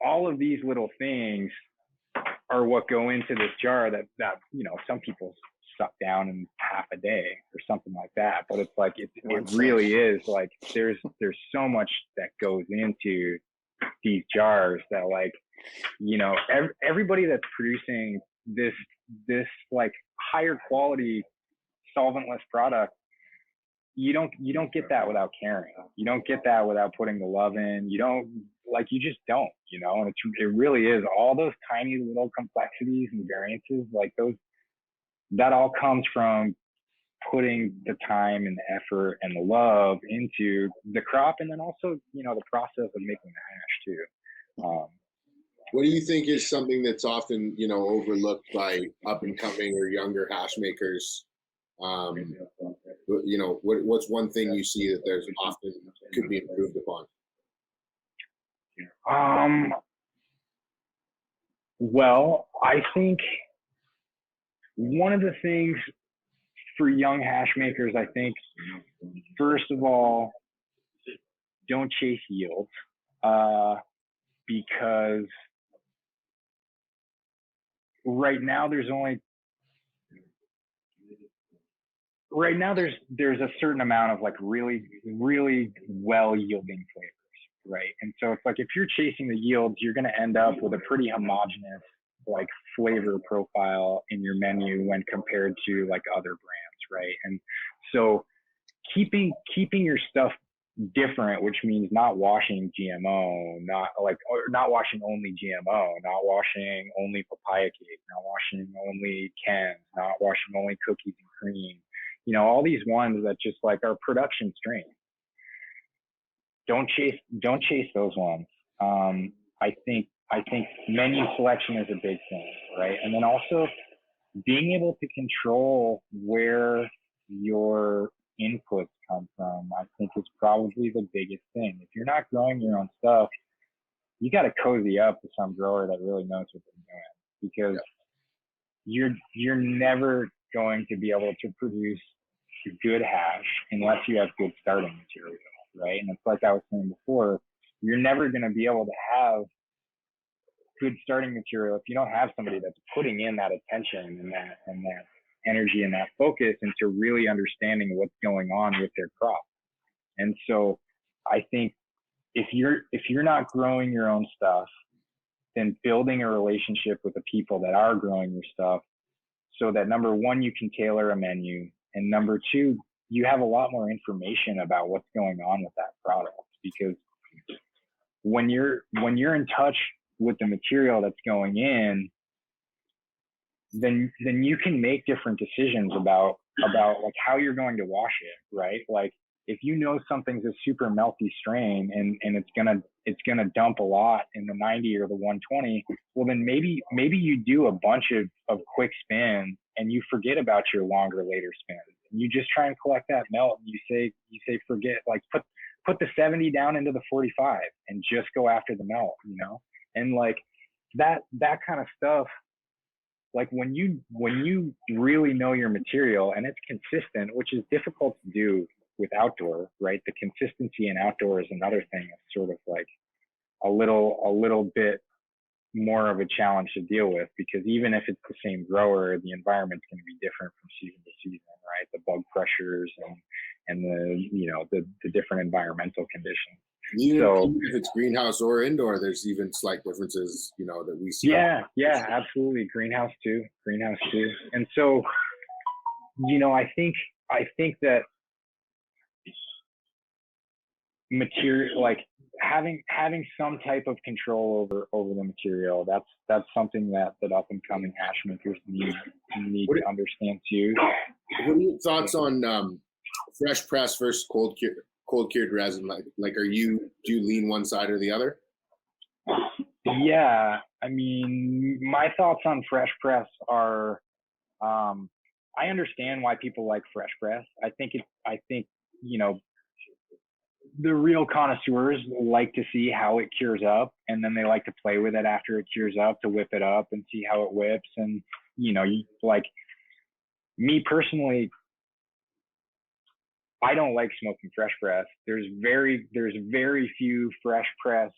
all of these little things are what go into this jar that you know, some people suck down in half a day or something like that. But it's like, it really is like, there's so much that goes into these jars that, like, you know, everybody that's producing this like higher quality solventless product, you don't get that without caring. You don't get that without putting the love in. You just don't, you know. And it really is all those tiny little complexities and variances, like those, that all comes from putting the time and the effort and the love into the crop, and then also, you know, the process of making the hash too. What do you think is something that's often, you know, overlooked by up and coming or younger hash makers? You know, what's one thing you see that there's often could be improved upon? Well, I think one of the things for young hash makers, I think, first of all, don't chase yields, because right now there's a certain amount of like really well yielding flavors, right? And so it's like if you're chasing the yields, you're going to end up with a pretty homogeneous like flavor profile in your menu when compared to like other brands, right? And so keeping your stuff different, which means not washing GMO, not washing only GMO, not washing only papaya cake, not washing only Ken's, not washing only cookies and cream. You know, all these ones that just like are production strain. Don't chase those ones. I think menu selection is a big thing, right? And then also being able to control where your inputs come from, I think is probably the biggest thing. If you're not growing your own stuff, you got to cozy up to some grower that really knows what they're doing, because you're never going to be able to produce good hash unless you have good starting material, right? And it's like I was saying before, you're never going to be able to have good starting material if you don't have somebody that's putting in that attention and that energy and that focus into really understanding what's going on with their crop. And so I think if you're not growing your own stuff, then building a relationship with the people that are growing your stuff, so that number one, you can tailor a menu, and number two, you have a lot more information about what's going on with that product. Because when you're in touch with the material that's going in, then you can make different decisions about like how you're going to wash it, right? Like if you know something's a super melty strain and it's gonna dump a lot in the 90 or the 120, well then maybe you do a bunch of quick spins and you forget about your longer later spins. You just try and collect that melt, and you say forget, like put the 70 down into the 45 and just go after the melt, you know? And like that kind of stuff, like when you really know your material and it's consistent, which is difficult to do with outdoor, right? The consistency in outdoor is another thing that's sort of like a little bit more of a challenge to deal with, because even if it's the same grower, the environment's going to be different from season to season, right? The bug pressures and the different environmental conditions. Even if it's greenhouse or indoor, there's even slight differences, you know, that we see. Yeah, absolutely. Greenhouse too. And so, you know, I think that material, like having some type of control over the material, that's something that up and coming hash makers need to understand too. What are your thoughts on fresh press versus cold cured resin? Like do you lean one side or the other? Yeah, I mean, my thoughts on fresh press are, I understand why people like fresh press. I think you know, the real connoisseurs like to see how it cures up, and then they like to play with it after it cures up to whip it up and see how it whips. And you know, like me personally, I don't like smoking fresh press. There's very few fresh press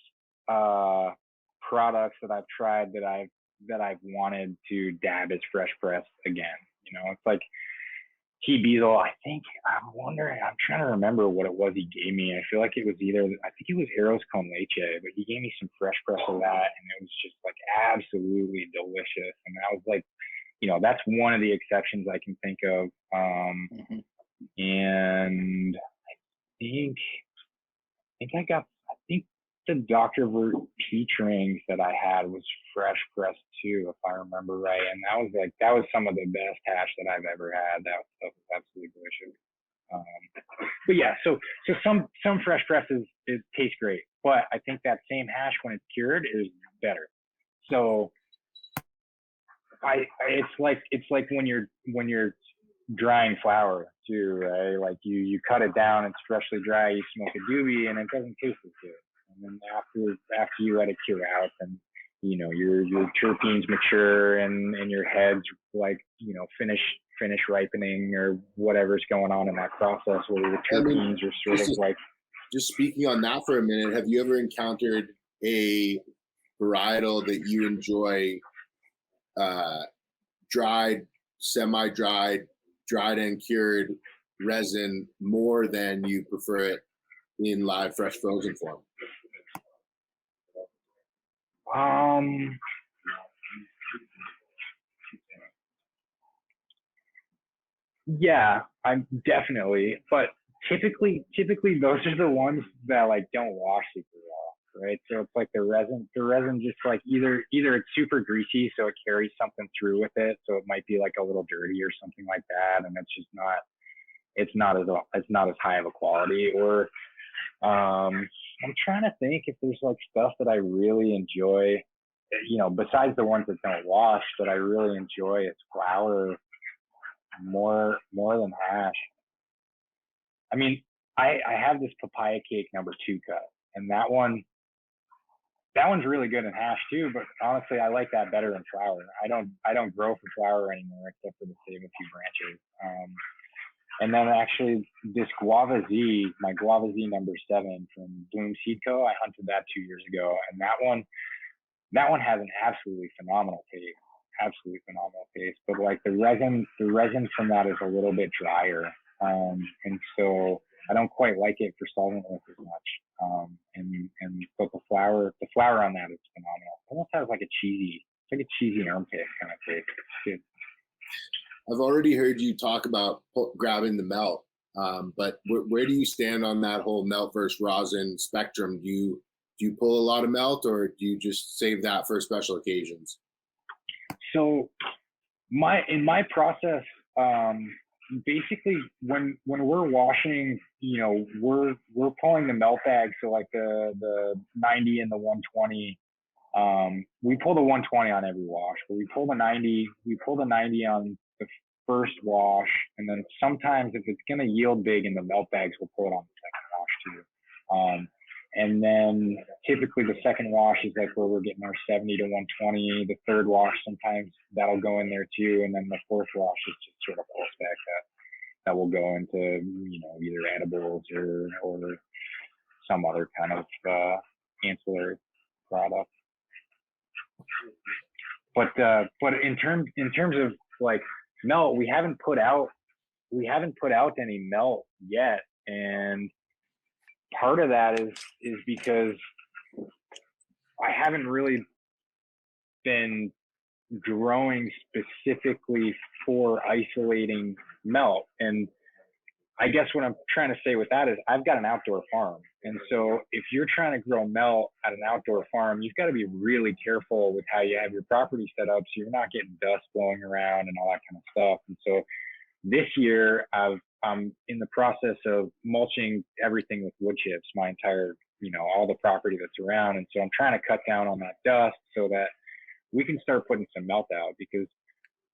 products that I've tried that I've wanted to dab as fresh press again. You know, it's like T Beazle. I'm trying to remember what it was he gave me. I feel like it was Eros con leche, but he gave me some fresh press of that, and it was just like absolutely delicious. And that was like, you know, that's one of the exceptions I can think of. And I think the Dr. Vert peach rings that I had was fresh pressed too, if I remember right. And that was some of the best hash that I've ever had. That stuff was absolutely delicious. But yeah, so some fresh presses, it tastes great, but I think that same hash when it's cured is better. So it's like when you're drying flower too, right? Like you cut it down, it's freshly dry, you smoke a doobie, and it doesn't taste as good. And then after you let it cure out, then your terpenes mature and your heads like finish ripening or whatever's going on in that process, where the terpenes are sort of like. Just speaking on that for a minute, have you ever encountered a varietal that you enjoy dried, semi-dried, dried and cured resin more than you prefer it in live, fresh, frozen form? Yeah, I'm definitely, but typically those are the ones that like don't wash super well, right? So it's like the resin just like either it's super greasy, so it carries something through with it, so it might be like a little dirty or something like that, and it's not as high of a quality. Or I'm trying to think if there's like stuff that I really enjoy, besides the ones that don't wash, that I really enjoy as flour more than hash. I mean, I have this papaya cake number 2 cut, and that one's really good in hash too. But honestly, I like that better in flour. I don't grow for flour anymore, except for to save a few branches. And then actually this Guava Z, my Guava Z number 7 from Bloom Seed Co. I hunted that 2 years ago, and that one has an absolutely phenomenal taste. But like the resin from that is a little bit drier. And so I don't quite like it for solventless as much. But the flour on that is phenomenal. It almost has like a cheesy armpit kind of taste too. I've already heard you talk about grabbing the melt, but where do you stand on that whole melt versus rosin spectrum? Do you pull a lot of melt, or do you just save that for special occasions? So in my process, basically when we're washing, we're pulling the melt bag. So like the 90 and the 120, we pull the 120 on every wash, but we pull the 90 on the first wash. And then sometimes if it's going to yield big in the melt bags, we'll pull it on the second wash too. And then typically the second wash is like where we're getting our 70 to 120. The third wash, sometimes that'll go in there too. And then the fourth wash is just sort of full spec that will go into, either edibles or some other kind of ancillary product. But in terms of like melt, we haven't put out any melt yet. And part of that is because I haven't really been growing specifically for isolating melt. And I guess what I'm trying to say with that is I've got an outdoor farm. And so if you're trying to grow melt at an outdoor farm, you've got to be really careful with how you have your property set up, so you're not getting dust blowing around and all that kind of stuff. And so this year I'm in the process of mulching everything with wood chips, my entire, all the property that's around. And so I'm trying to cut down on that dust so that we can start putting some melt out, because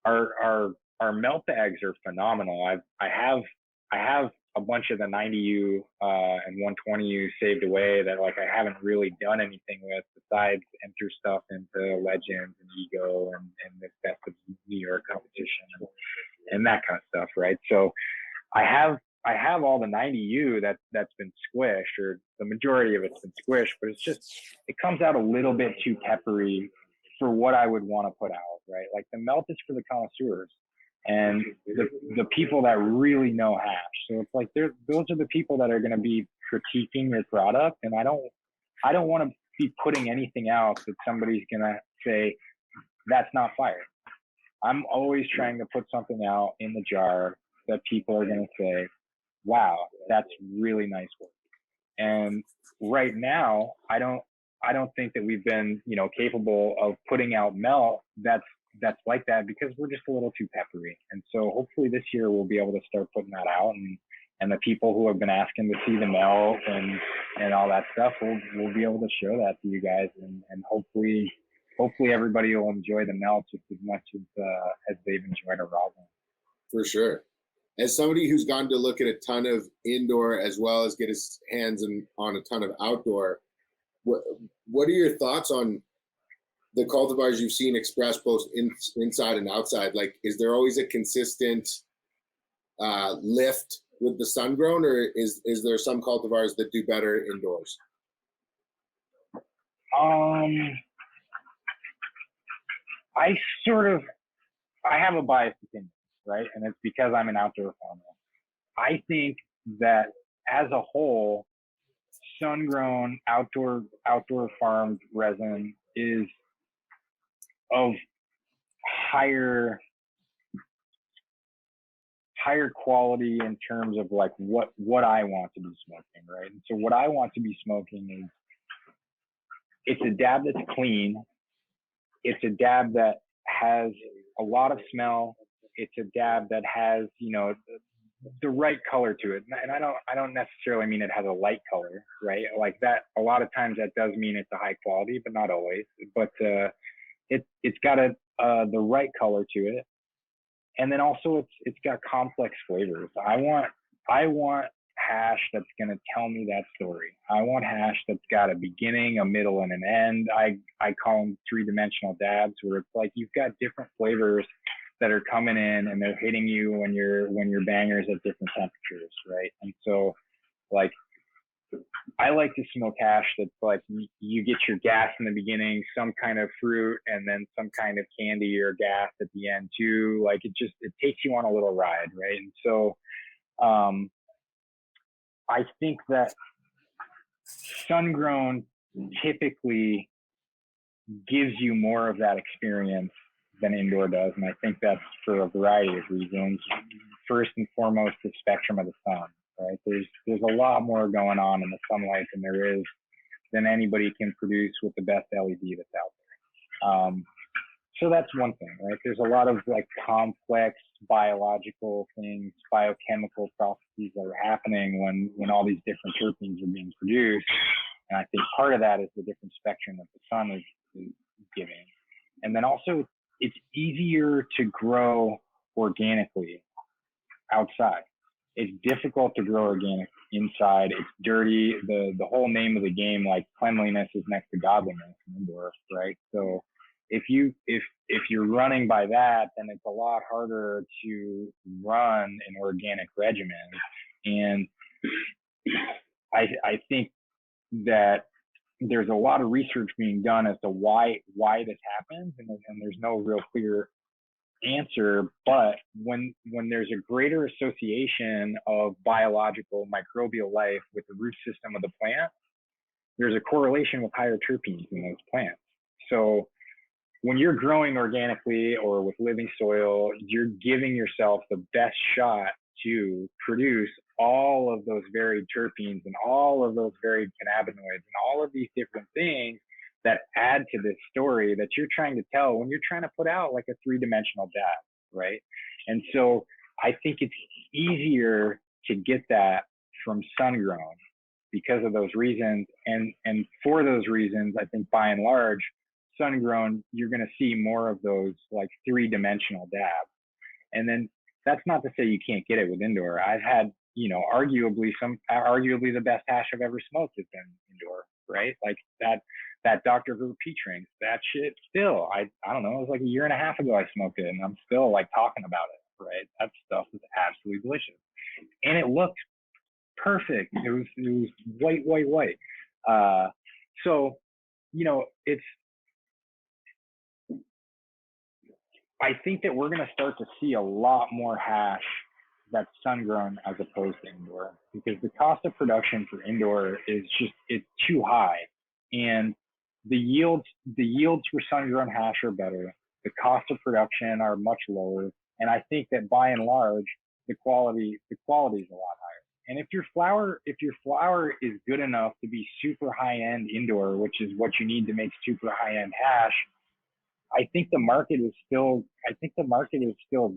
our melt bags are phenomenal. I have a bunch of the 90U and 120U saved away that like I haven't really done anything with besides enter stuff into Legends and Ego and this Best of New York competition and that kind of stuff, right? So I have all the 90U that's been squished, or the majority of it's been squished, but it comes out a little bit too peppery for what I would want to put out, right? Like the melt is for the connoisseurs and the people that really know hash. So it's like those are the people that are going to be critiquing your product, and I don't want to be putting anything out that somebody's going to say that's not fire. I'm always trying to put something out in the jar that people are going to say, wow, that's really nice work. And right now, I don't think that we've been, capable of putting out melt that's like that, because we're just a little too peppery. And so hopefully this year we'll be able to start putting that out, and the people who have been asking to see the melt and all that stuff, we'll be able to show that to you guys, and hopefully everybody will enjoy the melt just as much as they've enjoyed our rosin. For sure. as somebody who's gone to look at a ton of indoor as well as get his hands on a ton of outdoor, what are your thoughts on the cultivars you've seen expressed both inside and outside? Like, is there always a consistent lift with the sun grown, or is there some cultivars that do better indoors? I have a biased opinion, right? And it's because I'm an outdoor farmer. I think that as a whole, sun-grown outdoor farmed resin is of higher quality in terms of like what I want to be smoking, right? And so what I want to be smoking is, it's a dab that's clean. It's a dab that has a lot of smell. It's a dab that has, the right color to it. And I don't necessarily mean it has a light color, right? Like that, a lot of times that does mean it's a high quality, but not always. But it's got the right color to it. And then also it's got complex flavors. I want hash that's going to tell me that story. I want hash that's got a beginning, a middle, and an end. I call them three-dimensional dabs, where it's like you've got different flavors that are coming in and they're hitting you when your bangers at different temperatures, right? And so, like, I like to smoke hash that's like you get your gas in the beginning, some kind of fruit, and then some kind of candy or gas at the end too. Like it takes you on a little ride, right? And so, I think that sun-grown typically gives you more of that experience than indoor does. And I think that's for a variety of reasons. First and foremost, the spectrum of the sun, right? There's a lot more going on in the sunlight than anybody can produce with the best LED that's out there. So that's one thing, right? There's a lot of like complex biological things, biochemical processes that are happening when all these different terpenes are being produced. And I think part of that is the different spectrum that the sun is giving. And then also it's easier to grow organically outside. It's difficult to grow organic inside. It's dirty. The whole name of the game, like cleanliness is next to godliness in indoor, right? So if you're running by that, then it's a lot harder to run an organic regimen. And I think that there's a lot of research being done as to why this happens, and there's no real clear answer. But when there's a greater association of biological microbial life with the root system of the plant, there's a correlation with higher terpenes in those plants. So when you're growing organically or with living soil, you're giving yourself the best shot to produce all of those varied terpenes and all of those varied cannabinoids and all of these different things that add to this story that you're trying to tell when you're trying to put out like a three-dimensional dab, right? And so I think it's easier to get that from sun-grown because of those reasons. And for those reasons, I think by and large, sun-grown, you're going to see more of those like three-dimensional dabs. And then that's not to say you can't get it with indoor. I've had, arguably the best hash I've ever smoked has been indoor, right? Like that Dr. Who peach ring, that shit still, I don't know, it was like a year and a half ago I smoked it and I'm still like talking about it, right? That stuff is absolutely delicious. And it looked perfect. It was white. So, I think that we're going to start to see a lot more hash that's sun-grown as opposed to indoor, because the cost of production for indoor it's too high, and the yields for sun-grown hash are better. The cost of production are much lower, and I think that by and large the quality is a lot higher. And if your flower is good enough to be super high-end indoor, which is what you need to make super high-end hash, I think the market is still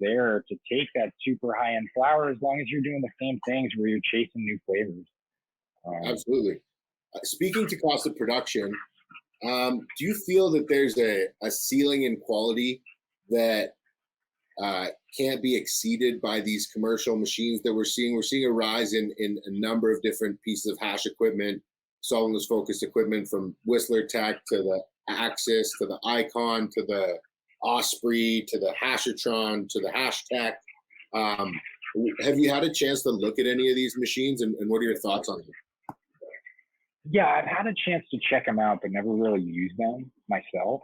there to take that super high-end flower, as long as you're doing the same things where you're chasing new flavors. Absolutely. Speaking to cost of production, do you feel that there's a ceiling in quality that can't be exceeded by these commercial machines that we're seeing. We're seeing a rise in a number of different pieces of hash equipment, solventless focused equipment, from Whistler Tech to the Axis to the Icon to the Osprey to the Hashatron to the Hashtag. Have you had a chance to look at any of these machines, and what are your thoughts on them? Yeah, I've had a chance to check them out, but never really used them myself.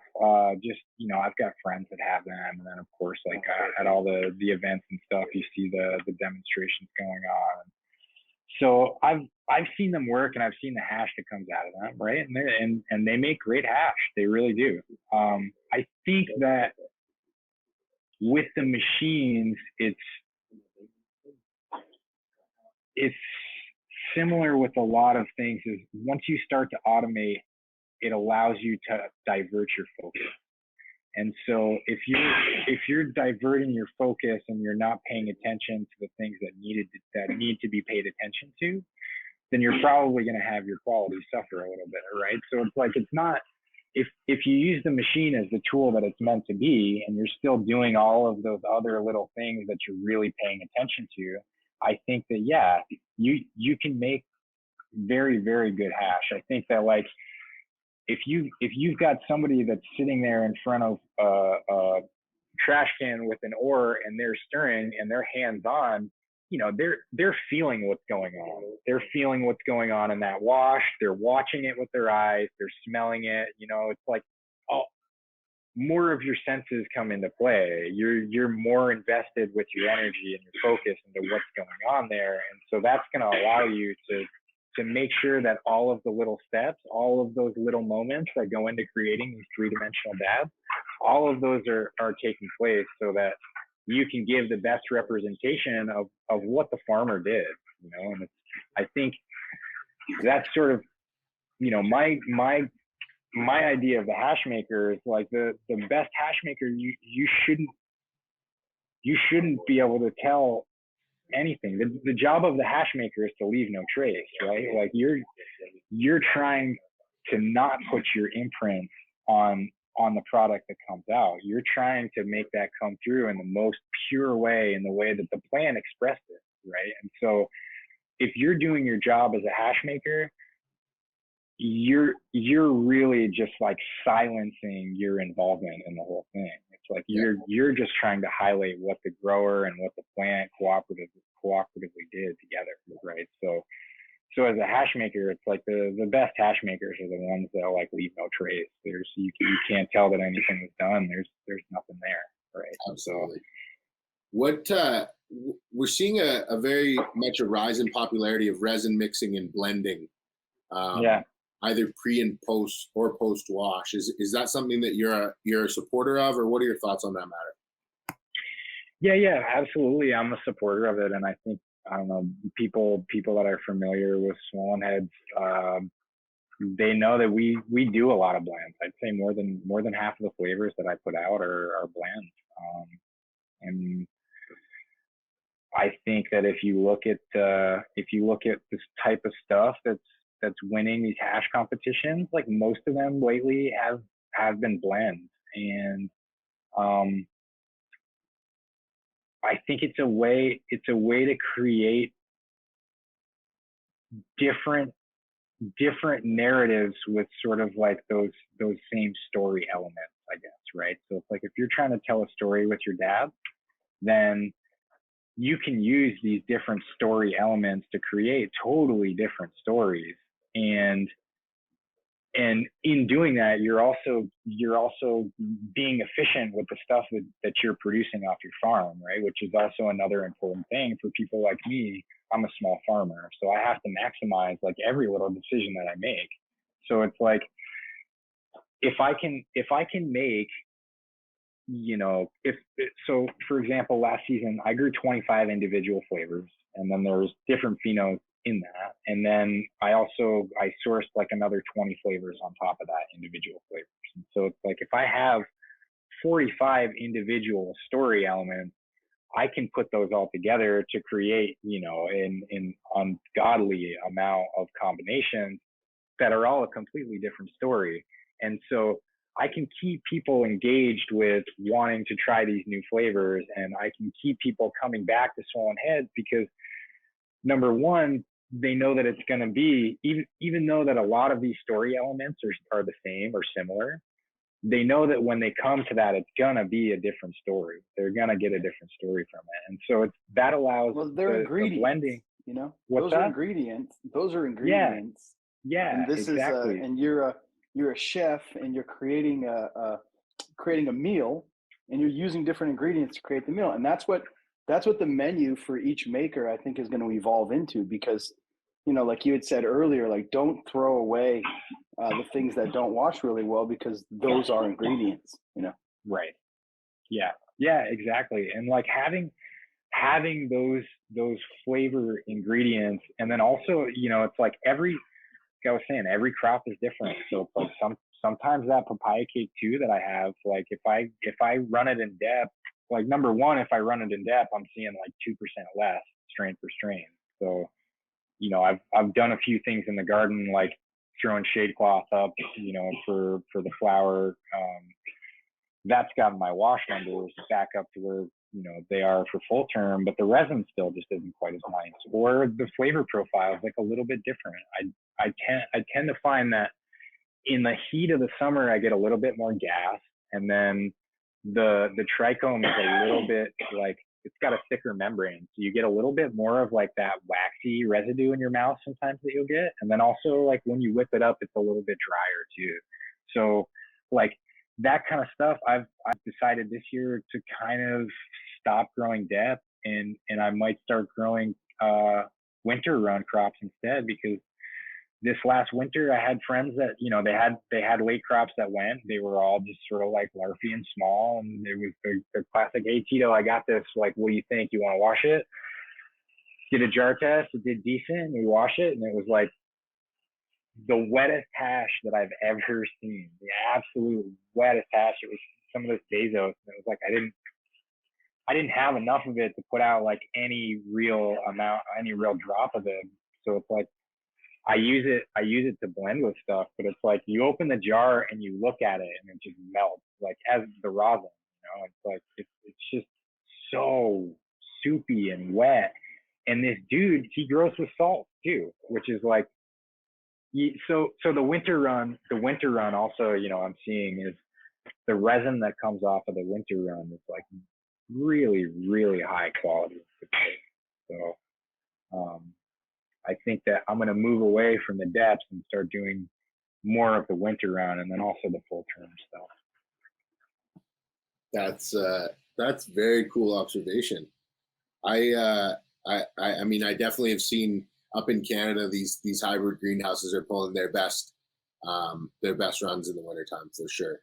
Just, I've got friends that have them, and then of course, like at all the events and stuff, you see the demonstrations going on. So I've seen them work, and I've seen the hash that comes out of them, right? And they make great hash. They really do. I think that with the machines, it's similar with a lot of things. Is once you start to automate, it allows you to divert your focus. And so if you're diverting your focus and you're not paying attention to the things that need to be paid attention to, then you're probably going to have your quality suffer a little bit, right? So it's like, it's not, if you use the machine as the tool that it's meant to be, and you're still doing all of those other little things that you're really paying attention to, I think that, yeah, you can make very, very good hash. I think that, like, if you've got somebody that's sitting there in front of a trash can with an ore, and they're stirring and they're hands on, they're feeling what's going on. They're feeling what's going on in that wash. They're watching it with their eyes. They're smelling it. It's like, oh, more of your senses come into play. You're more invested with your energy and your focus into what's going on there, and so that's going to allow you to make sure that all of the little steps, all of those little moments that go into creating these three-dimensional dabs, all of those are taking place, so that you can give the best representation of what the farmer did. And I think that's sort of, my idea of the hash maker is like the best hash maker. You shouldn't be able to tell anything. The job of the hash maker is to leave no trace, right? Like you're trying to not put your imprint on the product that comes out. You're trying to make that come through in the most pure way, in the way that the plant expressed it, right? And so if you're doing your job as a hash maker, you're really just like silencing your involvement in the whole thing. It's like you're just trying to highlight what the grower and what the plant cooperatively did together, right? So as a hash maker, it's like the best hash makers are the ones that like leave no trace. You can't tell that anything was done. There's nothing there, right? Absolutely. What we're seeing a very much a rise in popularity of resin mixing and blending. Either pre and post or post wash. Is that something that you're a supporter of, or what are your thoughts on that matter? Yeah, absolutely. I'm a supporter of it, and I think, I don't know, people that are familiar with Swollen Heads, they know that we do a lot of blends. I'd say more than half of the flavors that I put out are blends. And I think that if you look at this type of stuff that's winning these hash competitions, like most of them lately have been blends. And I think it's a way to create different narratives with sort of like those same story elements, I guess, right? So it's like, if you're trying to tell a story with your dad, then you can use these different story elements to create totally different stories. And in doing that, you're also being efficient with the stuff that you're producing off your farm, right? Which is also another important thing for people like me. I'm a small farmer, so I have to maximize like every little decision that I make. So it's like, if I can make, so for example, last season I grew 25 individual flavors, and then there was different phenos in that, and then I sourced like another 20 flavors on top of that, individual flavors. And so it's like, if I have 45 individual story elements, I can put those all together to create, an ungodly amount of combinations that are all a completely different story. And so I can keep people engaged with wanting to try these new flavors, and I can keep people coming back to Swollen Heads because, number one, they know that it's going to be, even though that a lot of these story elements are the same or similar, they know that when they come to that, it's going to be a different story. They're going to get a different story from it. And so that allows ingredients, the blending. You know, What's those that? are ingredients. Those are ingredients. Yeah, and this exactly. And you're a chef, and you're creating a meal, and you're using different ingredients to create the meal. And that's what the menu for each maker, I think, is going to evolve into, because, you know, like you had said earlier, like, don't throw away the things that don't wash really well, because those are ingredients, you know? Right. Yeah, exactly. And like having those flavor ingredients, and then also, you know, it's like like I was saying, every crop is different. So it's like sometimes that papaya cake too that I have, like if I run it in depth, like number one, if I run it in depth, I'm seeing like 2% less strain for strain. So, you know, I've done a few things in the garden, like throwing shade cloth up, you know, for the flour. That's gotten my wash numbers back up to where, you know, they are for full term, but the resin still just isn't quite as nice, or the flavor profile is like a little bit different. I tend to find that in the heat of the summer, I get a little bit more gas, and then the trichome is a little bit like, it's got a thicker membrane, so you get a little bit more of like that waxy residue in your mouth sometimes that you'll get, and then also like when you whip it up, it's a little bit drier too. So like that kind of stuff, I've decided this year to kind of stop growing depth, and I might start growing winter run crops instead, because this last winter I had friends that, you know, they had late crops that went, they were all just sort of like larfy and small, and it was the classic, hey Tito, I got this, like, what do you think, you want to wash it? Did a jar test, it did decent, we wash it, and it was like the wettest hash that I've ever seen, the absolute wettest hash. It was some of this Bezos, and it was like I didn't have enough of it to put out like any real drop of it. So it's like I use it to blend with stuff, but it's like you open the jar and you look at it and it just melts, like as the rosin, you know. It's like it's just so soupy and wet. And this dude, he grows with salt too, which is like, so the winter run also, you know, I'm seeing is the resin that comes off of the winter run is like really, really high quality. So I think that I'm going to move away from the depths and start doing more of the winter run, and then also the full term stuff. That's very cool observation. I mean, I definitely have seen up in Canada, these hybrid greenhouses are pulling their best runs in the wintertime for sure,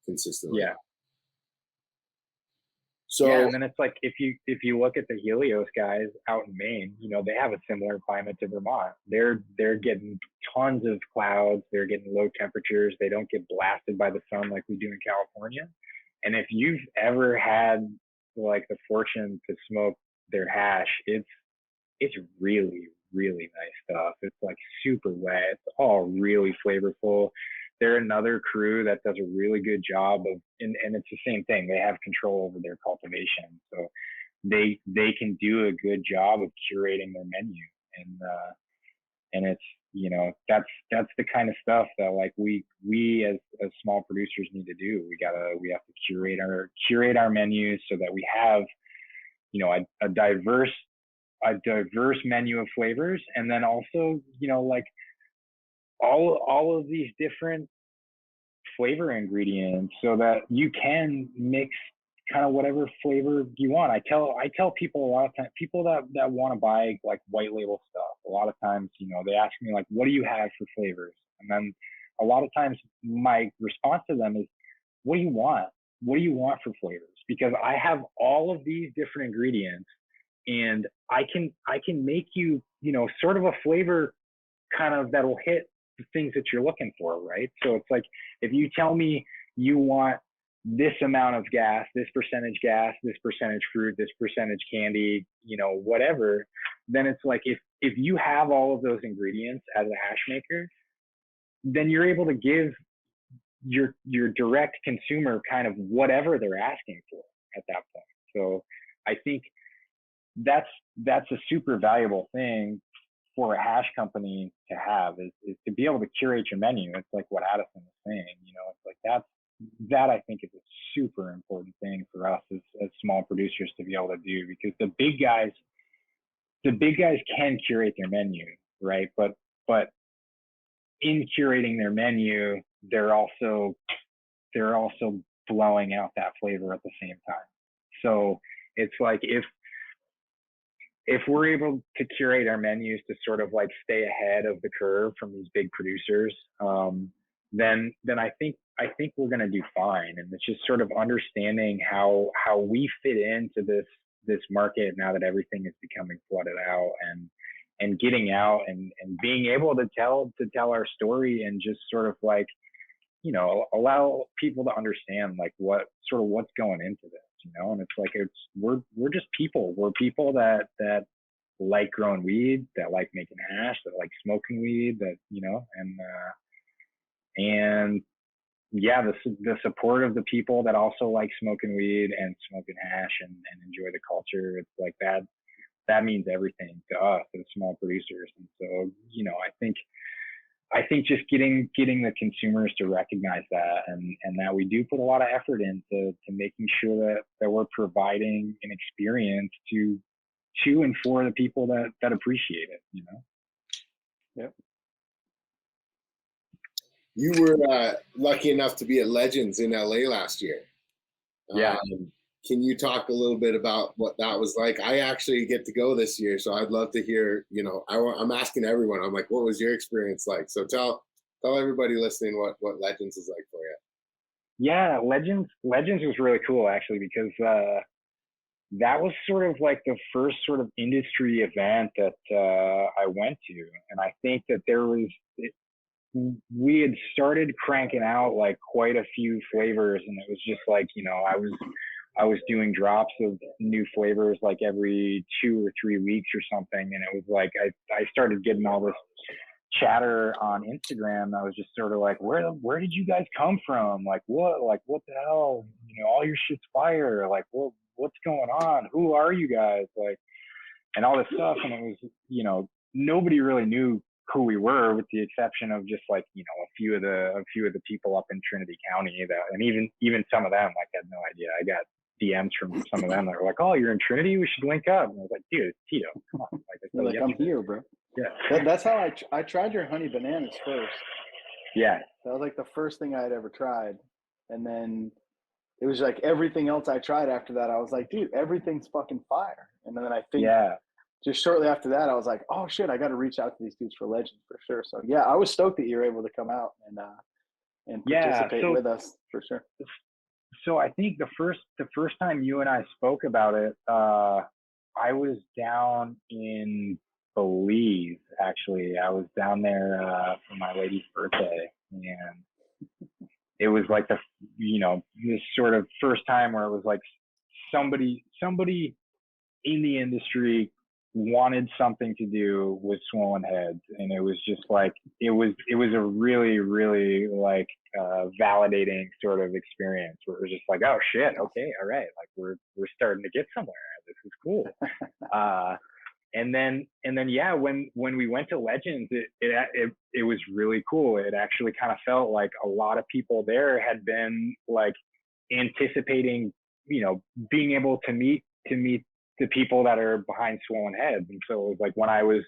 consistently. Yeah. So yeah, and then it's like if you look at the Helios guys out in Maine, you know, they have a similar climate to Vermont. They're getting tons of clouds, they're getting low temperatures, they don't get blasted by the sun like we do in California. And if you've ever had like the fortune to smoke their hash, it's really, really nice stuff. It's like super wet. It's all really flavorful. They're another crew that does a really good job of, and it's the same thing. They have control over their cultivation, so they can do a good job of curating their menu, and it's, you know, that's the kind of stuff that like we as small producers need to do. We have to curate our menus so that we have, you know, a diverse menu of flavors, and then also, you know, like all of these different flavor ingredients so that you can mix kind of whatever flavor you want. I tell people a lot of times, people that want to buy like white label stuff, a lot of times, you know, they ask me like, what do you have for flavors? And then a lot of times my response to them is, what do you want? What do you want for flavors? Because I have all of these different ingredients, and I can make you, you know, sort of a flavor kind of that'll hit the things that you're looking for, right? So it's like, if you tell me you want this amount of gas, this percentage fruit, this percentage candy, you know, whatever, then it's like, if you have all of those ingredients as a hash maker, then you're able to give your direct consumer kind of whatever they're asking for at that point. So I think that's a super valuable thing for a hash company to have is to be able to curate your menu. It's like what Addison was saying, it's like that I think is a super important thing for us as small producers to be able to do, because the big guys can curate their menu, right? But in curating their menu, they're also blowing out that flavor at the same time. So it's like if we're able to curate our menus to sort of like stay ahead of the curve from these big producers, then I think we're going to do fine. And it's just sort of understanding how we fit into this market now that everything is becoming flooded out, and getting out and being able to tell our story, and just sort of like, allow people to understand like what's going into this, and it's like, we're just people. We're people that like growing weed, that like making hash, that like smoking weed, that, and yeah, the support of the people that also like smoking weed and smoking hash and enjoy the culture. It's like that means everything to us as small producers. And so, I think just getting the consumers to recognize that, and that we do put a lot of effort into making sure that we're providing an experience to and for the people that appreciate it, Yep. You were lucky enough to be at Legends in LA last year. Yeah. Can you talk a little bit about what that was like? I actually get to go this year, so I'd love to hear, I'm asking everyone, I'm like, what was your experience like? So tell everybody listening what Legends is like for you. Yeah, Legends was really cool, actually, because that was sort of like the first sort of industry event that I went to. And I think that we had started cranking out like quite a few flavors, and it was just like, I was doing drops of new flavors like every 2 or 3 weeks or something. And it was like, I started getting all this chatter on Instagram. I was just sort of like, where did you guys come from? Like what the hell? All your shit's fire. Like, what's going on? Who are you guys? Like, and all this stuff. And it was, nobody really knew who we were, with the exception of just like, a few of the people up in Trinity County and even some of them, like, had no idea. I got DMs from some of them that were like, "Oh, you're in Trinity? We should link up." And I was like, "Dude, it's Tito, come on!" Like, I'm here, bro. Yeah. That's how I tried your honey bananas first. Yeah. That was like the first thing I had ever tried, and then it was like everything else I tried after that. I was like, "Dude, everything's fucking fire." And then I think just shortly after that, I was like, "Oh shit, I got to reach out to these dudes for Legends for sure." So yeah, I was stoked that you were able to come out and participate with us for sure. So I think the first time you and I spoke about it, I was down in Belize. Actually, I was down there for my lady's birthday, and it was like this sort of first time where it was like somebody in the industry wanted something to do with swollen heads, and it was just like it was a really, really like validating sort of experience, where it was just like, oh shit, okay, all right, like we're starting to get somewhere. This is cool. And then yeah, when we went to Legends, it was really cool. It actually kind of felt like a lot of people there had been like anticipating, being able to meet the people that are behind Swollen Heads. And so it was like when I was,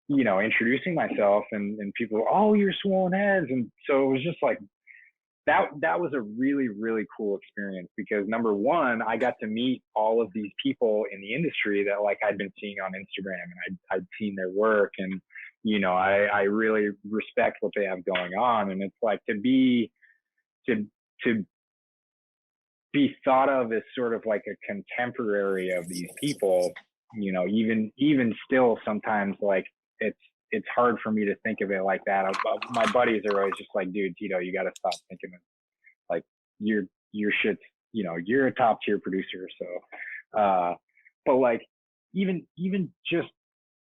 introducing myself and people were, "Oh, you're Swollen Heads." And so it was just like, that was a really, really cool experience, because number one, I got to meet all of these people in the industry that like I'd been seeing on Instagram, and I'd seen their work, and, I really respect what they have going on. And it's like to be thought of as sort of like a contemporary of these people, even still sometimes, like it's hard for me to think of it like that. My buddies are always just like, "Dude, Tito, you got to stop thinking of like your shit's, you're a top tier producer." So, but like even just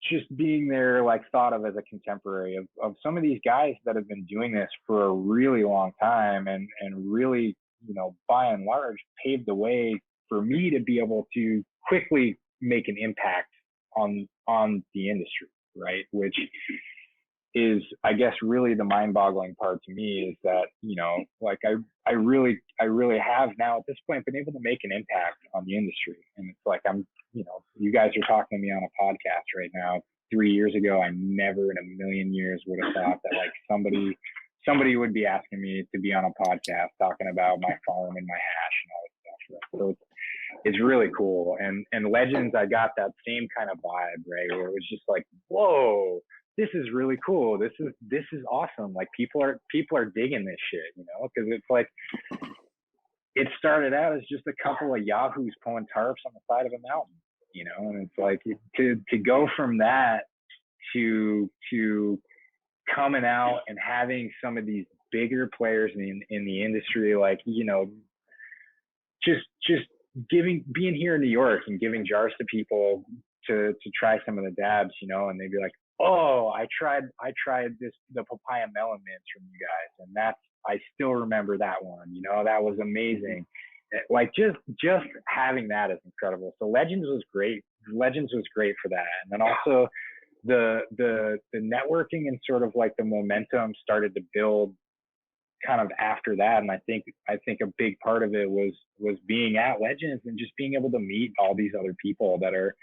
just being there, like thought of as a contemporary of some of these guys that have been doing this for a really long time and really, you know, by and large paved the way for me to be able to quickly make an impact on the industry, right? Which is, I guess, really the mind-boggling part to me is that, you know, like I really have now at this point been able to make an impact on the industry. And it's like, you know, you guys are talking to me on a podcast right now. 3 years ago, I never in a million years would have thought that like somebody would be asking me to be on a podcast talking about my farm and my hash and all this stuff. Right? So it's really cool. And Legends, I got that same kind of vibe, right? Where it was just like, whoa, this is really cool. This is awesome. Like people are digging this shit, you know, because it's like, it started out as just a couple of yahoos pulling tarps on the side of a mountain, you know, and it's like to go from that to coming out and having some of these bigger players in the industry, like, you know, just being here in New York and giving jars to people to try some of the dabs, you know, and they'd be like, oh, I tried the papaya melon mints from you guys, and I still remember that one, you know, that was amazing. Like just having that is incredible. So Legends was great for that. And then also the networking and sort of like the momentum started to build kind of after that. And I think a big part of it was being at Legends and just being able to meet all these other people that are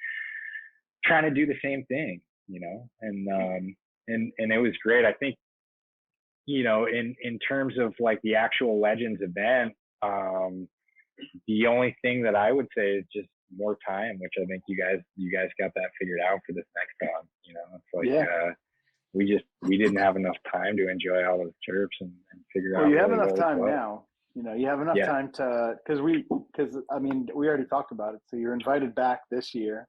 trying to do the same thing, you know, and it was great. I think, you know, in terms of like the actual Legends event, the only thing that I would say is just more time, which I think you guys got that figured out for this next one. You know, it's like, we didn't have enough time to enjoy all those terps and figure out. Well, you have enough time now. You know, you have enough time to, because I mean, we already talked about it. So you're invited back this year.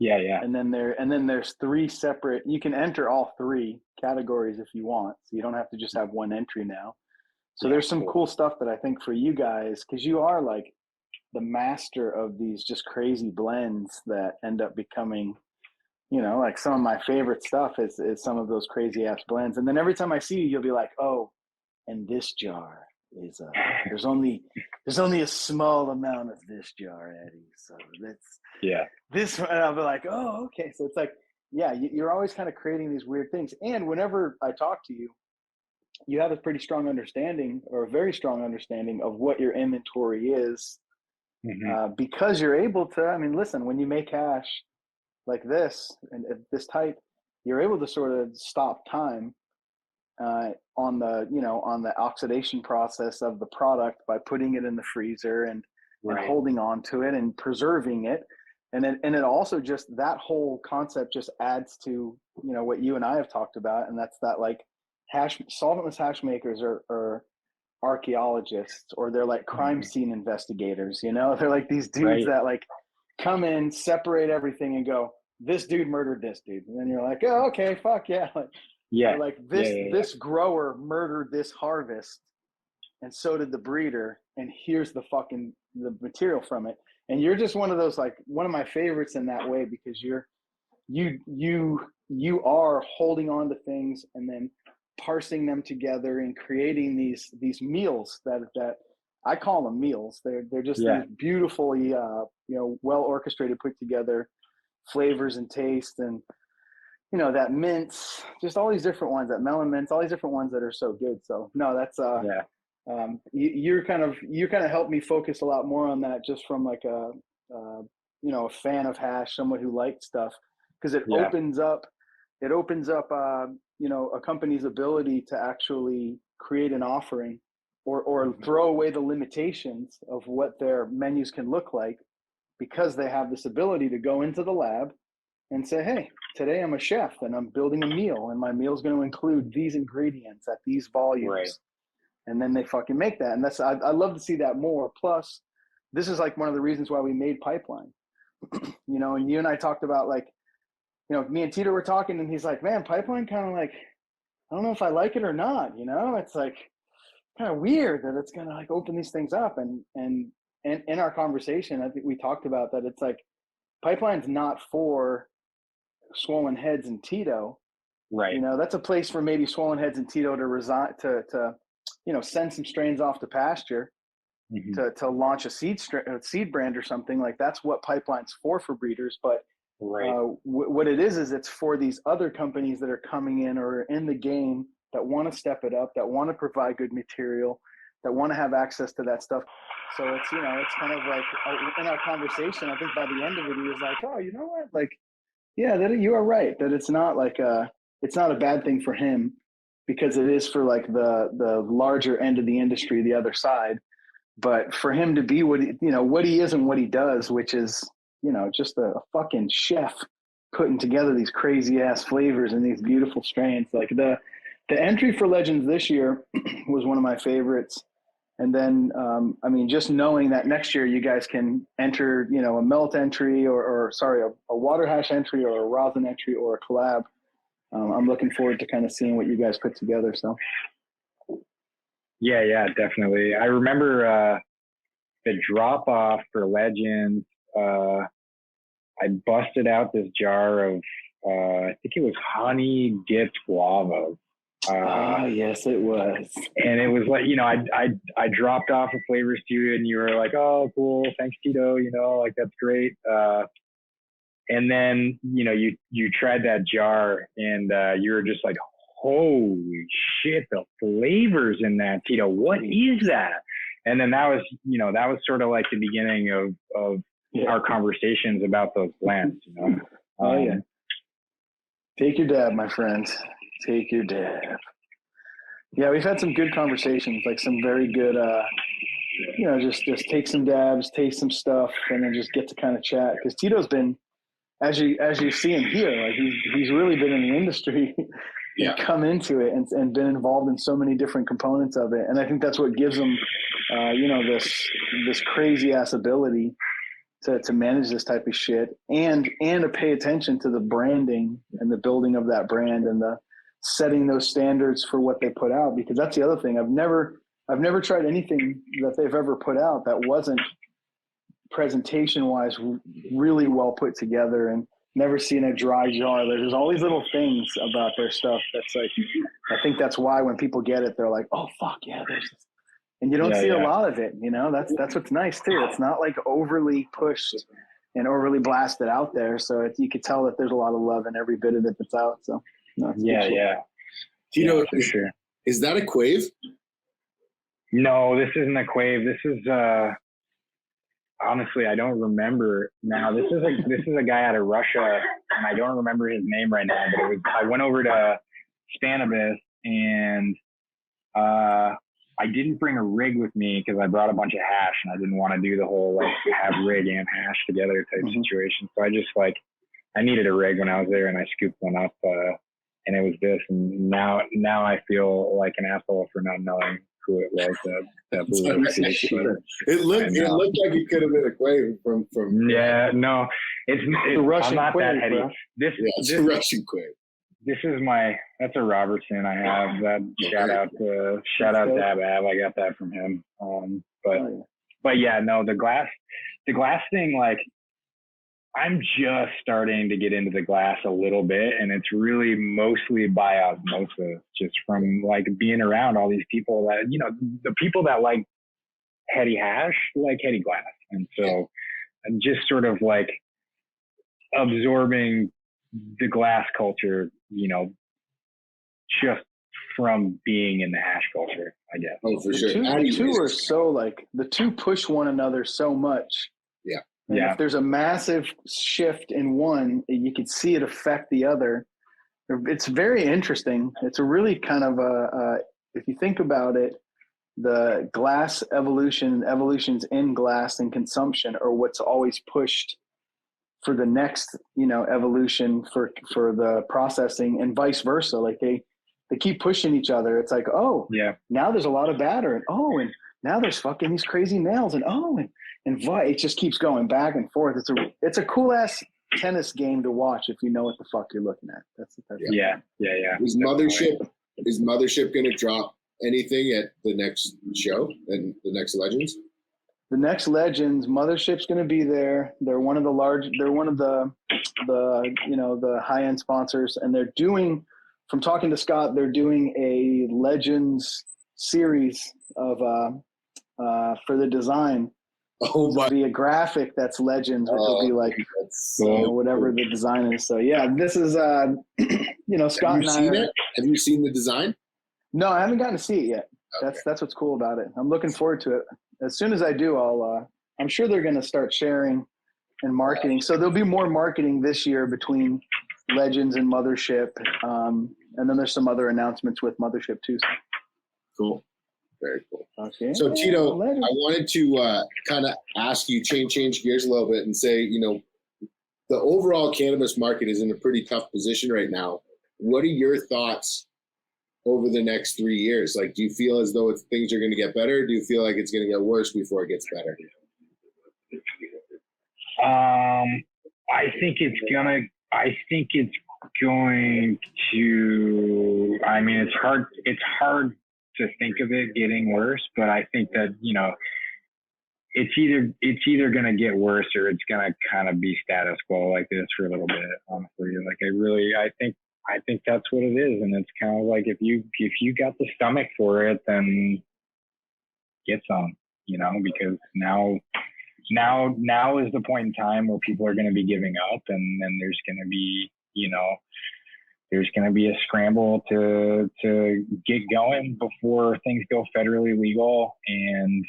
Yeah. And then there's 3 separate. You can enter all 3 categories if you want. So you don't have to just have one entry now. So there's some cool stuff that I think for you guys, because you are like the master of these just crazy blends that end up becoming, you know, like some of my favorite stuff is some of those crazy ass blends. And then every time I see you, you'll be like, oh, and this jar is there's only a small amount of this jar, Eddie. So that's this one. And I'll be like, oh, okay. So it's like, yeah, you're always kind of creating these weird things. And whenever I talk to you, you have a pretty strong understanding, or a very strong understanding of what your inventory is, because you're able to. I mean, listen, when you make hash like this and at this type, you're able to sort of stop time on the oxidation process of the product by putting it in the freezer and holding on to it and preserving it. And it also just, that whole concept just adds to, you know, what you and I have talked about. And that's that, like, solventless hash makers are archaeologists, or they're like crime scene investigators, you know, they're like these dudes that like come in, separate everything and go, this dude murdered this dude. And then you're like, oh, okay, fuck yeah. Like this grower murdered this harvest, and so did the breeder, and here's the material from it. And you're just one of those, like, one of my favorites in that way, because you are holding on to things and then parsing them together and creating these meals that I call them meals. They're just these beautifully you know, well orchestrated, put together flavors and taste, and you know, that mints, just all these different ones, that melon mints, all these different ones that are so good. So no, that's you kind of helped me focus a lot more on that, just from like a you know, a fan of hash, someone who likes stuff, because it opens up you know, a company's ability to actually create an offering, or throw away the limitations of what their menus can look like, because they have this ability to go into the lab and say, hey, today I'm a chef and I'm building a meal, and my meal is going to include these ingredients at these volumes. And then they fucking make that. And I love to see that more. Plus, this is like one of the reasons why we made Pipeline. You know, and you and I talked about, like, you know, me and Tito were talking, and he's like, man, Pipeline kind of like, I don't know if I like it or not, you know, it's like kind of weird that it's going to like open these things up. And in our conversation, I think we talked about that. It's like, Pipeline's not for Swollen Heads and Tito, Right. that's a place for maybe Swollen Heads and Tito to resign to send some strains off to pasture to launch a seed brand or something. Like that's what Pipeline's for breeders. But what it is it's for these other companies that are coming in or in the game that want to step it up, that want to provide good material, that want to have access to that stuff. So it's, it's kind of like in our conversation, I think by the end of it, he was like, oh, you know what? Like, yeah, that you are right. That it's not like it's not a bad thing for him because it is for like the larger end of the industry, the other side. But for him to be what he is and what he does, which is, just a fucking chef putting together these crazy ass flavors and these beautiful strains. Like the entry for Legends this year was one of my favorites. And then, just knowing that next year you guys can enter, a melt entry or a water hash entry or a rosin entry or a collab. I'm looking forward to kind of seeing what you guys put together. So. Yeah, definitely. I remember the drop off for Legends. I busted out this jar of, I think it was honey dipped guava. Yes, it was. And it was like, I dropped off the flavors to you and you were like, oh, cool. Thanks, Tito. Like, that's great. And then, you tried that jar and you were just like, holy shit, the flavors in that, Tito. What is that? And then that was sort of like the beginning of our conversations about those blends, Take your dab, my friends. Take your dab. Yeah, we've had some good conversations, like some very good, just take some dabs, taste some stuff, and then just get to kind of chat. Because Tito's been, as you see him here, like he's really been in the industry, come into it and been involved in so many different components of it. And I think that's what gives him, this crazy ass ability to manage this type of shit and to pay attention to the branding and the building of that brand and the setting those standards for what they put out. Because that's the other thing. I've never tried anything that they've ever put out that wasn't presentation wise really well put together, and never seen a dry jar. There's all these little things about their stuff that's like, I think that's why when people get it, they're like, oh fuck yeah, there's this. And you don't see a lot of it, that's what's nice too. It's not like overly pushed and overly blasted out there. So you could tell that there's a lot of love in every bit of it that's out. So Tito, for sure. Is that a quave? No, this isn't a quave. This is honestly, I don't remember now. This is a guy out of Russia, and I don't remember his name right now. But I went over to Spanibus, and I didn't bring a rig with me because I brought a bunch of hash, and I didn't want to do the whole like have rig and hash together type situation. So I just I needed a rig when I was there, and I scooped one up, and it was this. And now I feel like an asshole for not knowing who it was that blew it. It looked like it could have been a quave from. Yeah, no, it's a Russian I'm not quave, that heady. Bro. It's a Russian quave. This is that's a Robertson I have. That shout out Dab Ab. I got that from him. But yeah, no, the glass thing, like I'm just starting to get into the glass a little bit, and it's really mostly by osmosis, just from like being around all these people that, the people that like heady hash, like heady glass. And so I'm just sort of like absorbing the glass culture, just from being in the hash culture, I guess. Oh, for sure. The two push one another so much. Yeah. And if there's a massive shift in one, you can see it affect the other. It's very interesting. It's a really kind of if you think about it, the glass evolutions in glass and consumption are what's always pushed for the next, evolution for the processing, and vice versa. Like they keep pushing each other. It's like, now there's a lot of batter, and and now there's fucking these crazy nails, and it just keeps going back and forth. It's a cool ass tennis game to watch if you know what the fuck you're looking at. That's yeah. Is Mothership going to drop anything at the next show and the next Legends? the next Legends, Mothership's going to be there. They're one of the the high-end sponsors, and they're doing, from talking to Scott, they're doing a Legends series of for the design. Oh my! It'll be a graphic that's Legends, which will be like whatever the design is. So yeah, this is Scott and I. Have you seen the design? No, I haven't gotten to see it yet. Okay. That's what's cool about it. I'm looking forward to it. As soon as I do, I'm sure they're going to start sharing and marketing. So there'll be more marketing this year between Legends and Mothership. And then there's some other announcements with Mothership too. So. Cool. Very cool. Okay. So Tito, I wanted to kind of ask you, change gears a little bit and say, the overall cannabis market is in a pretty tough position right now. What are your thoughts over the next 3 years? Like, do you feel as though things are going to get better? Or do you feel like it's going to get worse before it gets better? I think it's going to, I mean, it's hard to think of it getting worse, but I think that, it's either going to get worse or it's going to kind of be status quo like this for a little bit, honestly. Like I think that's what it is. And it's kind of like, if you got the stomach for it, then get some, because now is the point in time where people are going to be giving up, and then there's going to be, there's going to be a scramble to get going before things go federally legal. And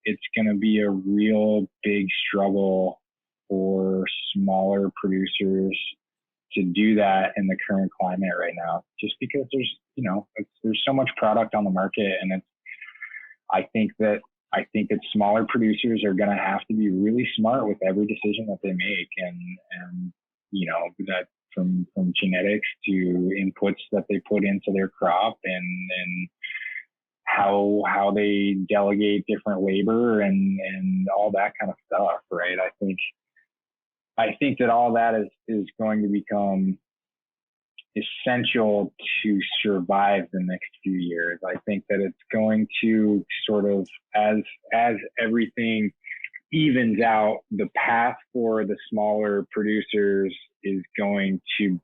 it's going to be a real big struggle for smaller producers to do that in the current climate right now, just because there's so much product on the market. And I think that smaller producers are going to have to be really smart with every decision that they make. And that from genetics to inputs that they put into their crop and how they delegate different labor and all that kind of stuff, right? I think that all that is going to become essential to survive the next few years. I think that it's going to sort of, as everything evens out, the path for the smaller producers is going to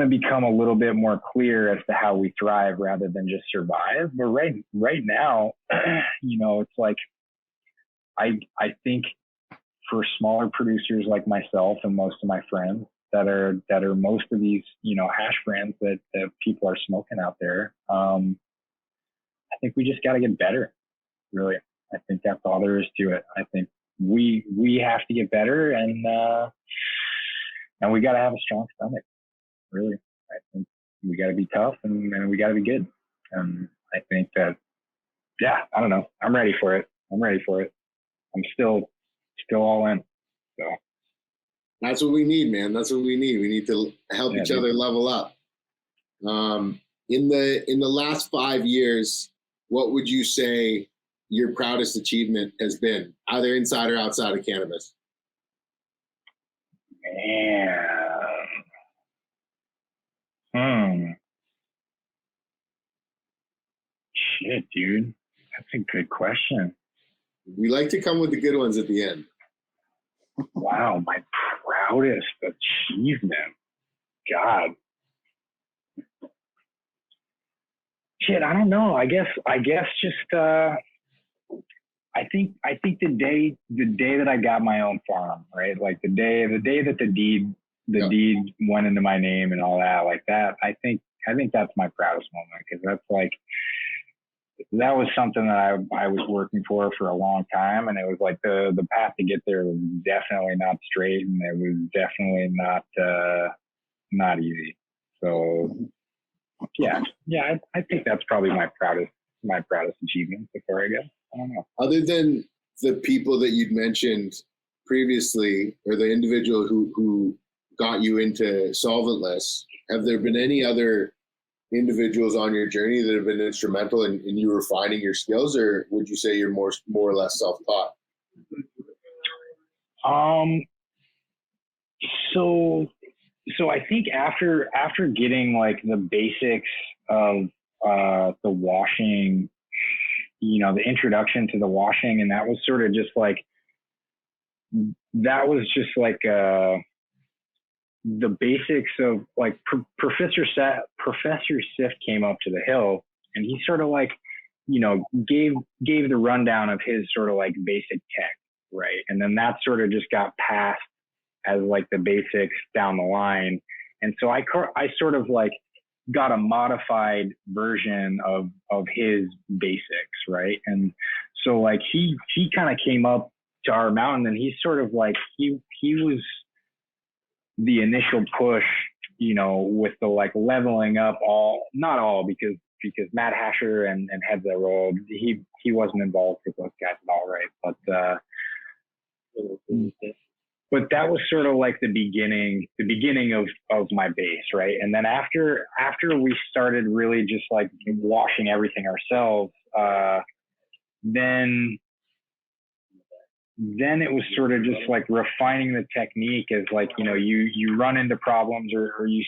become a little bit more clear as to how we thrive rather than just survive. But right now, it's like, I think for smaller producers like myself and most of my friends that are most of these, hash brands that people are smoking out there, I think we just got to get better, really. I think that's all there is to it. I think we have to get better, and we got to have a strong stomach, really. I think we got to be tough, and we got to be good. And I think that, I don't know. I'm ready for it. I'm still all in. So that's what we need, man. That's what we need. We need to help each other level up. In the last 5 years, what would you say your proudest achievement has been, either inside or outside of cannabis? Man. Shit, dude. That's a good question. We like to come with the good ones at the end. Wow, my proudest achievement. God. Shit, I don't know. I guess just I think the day that I got my own farm, right? Like the day that the deed went into my name and all that, like that. I think that's my proudest moment, because that's like, that was something that I was working for a long time, and it was like the path to get there was definitely not straight, and it was definitely not easy. So yeah, I think that's probably my proudest achievement before I go. I don't know. Other than the people that you'd mentioned previously, or the individual who got you into solventless, have there been any other individuals on your journey that have been instrumental in you refining your skills, or would you say you're more or less self-taught? So I think after getting like the basics of the washing you know, the introduction to the washing, and that was sort of just like, the basics of like Professor Sift came up to the hill, and he sort of like, you know, gave the rundown of his sort of like basic tech, right? And then that sort of just got passed as like the basics down the line. And so I sort of like got a modified version of his basics, right? And so like he kind of came up to our mountain, and he's sort of like, he was the initial push, you know, with the like leveling up not all, because Matt Hasher and Heads That Rolled, he wasn't involved with those guys at all, right? But that was sort of like the beginning of my base, right? And then after we started really just like washing everything ourselves, then it was sort of just like refining the technique as like, you know, you run into problems or you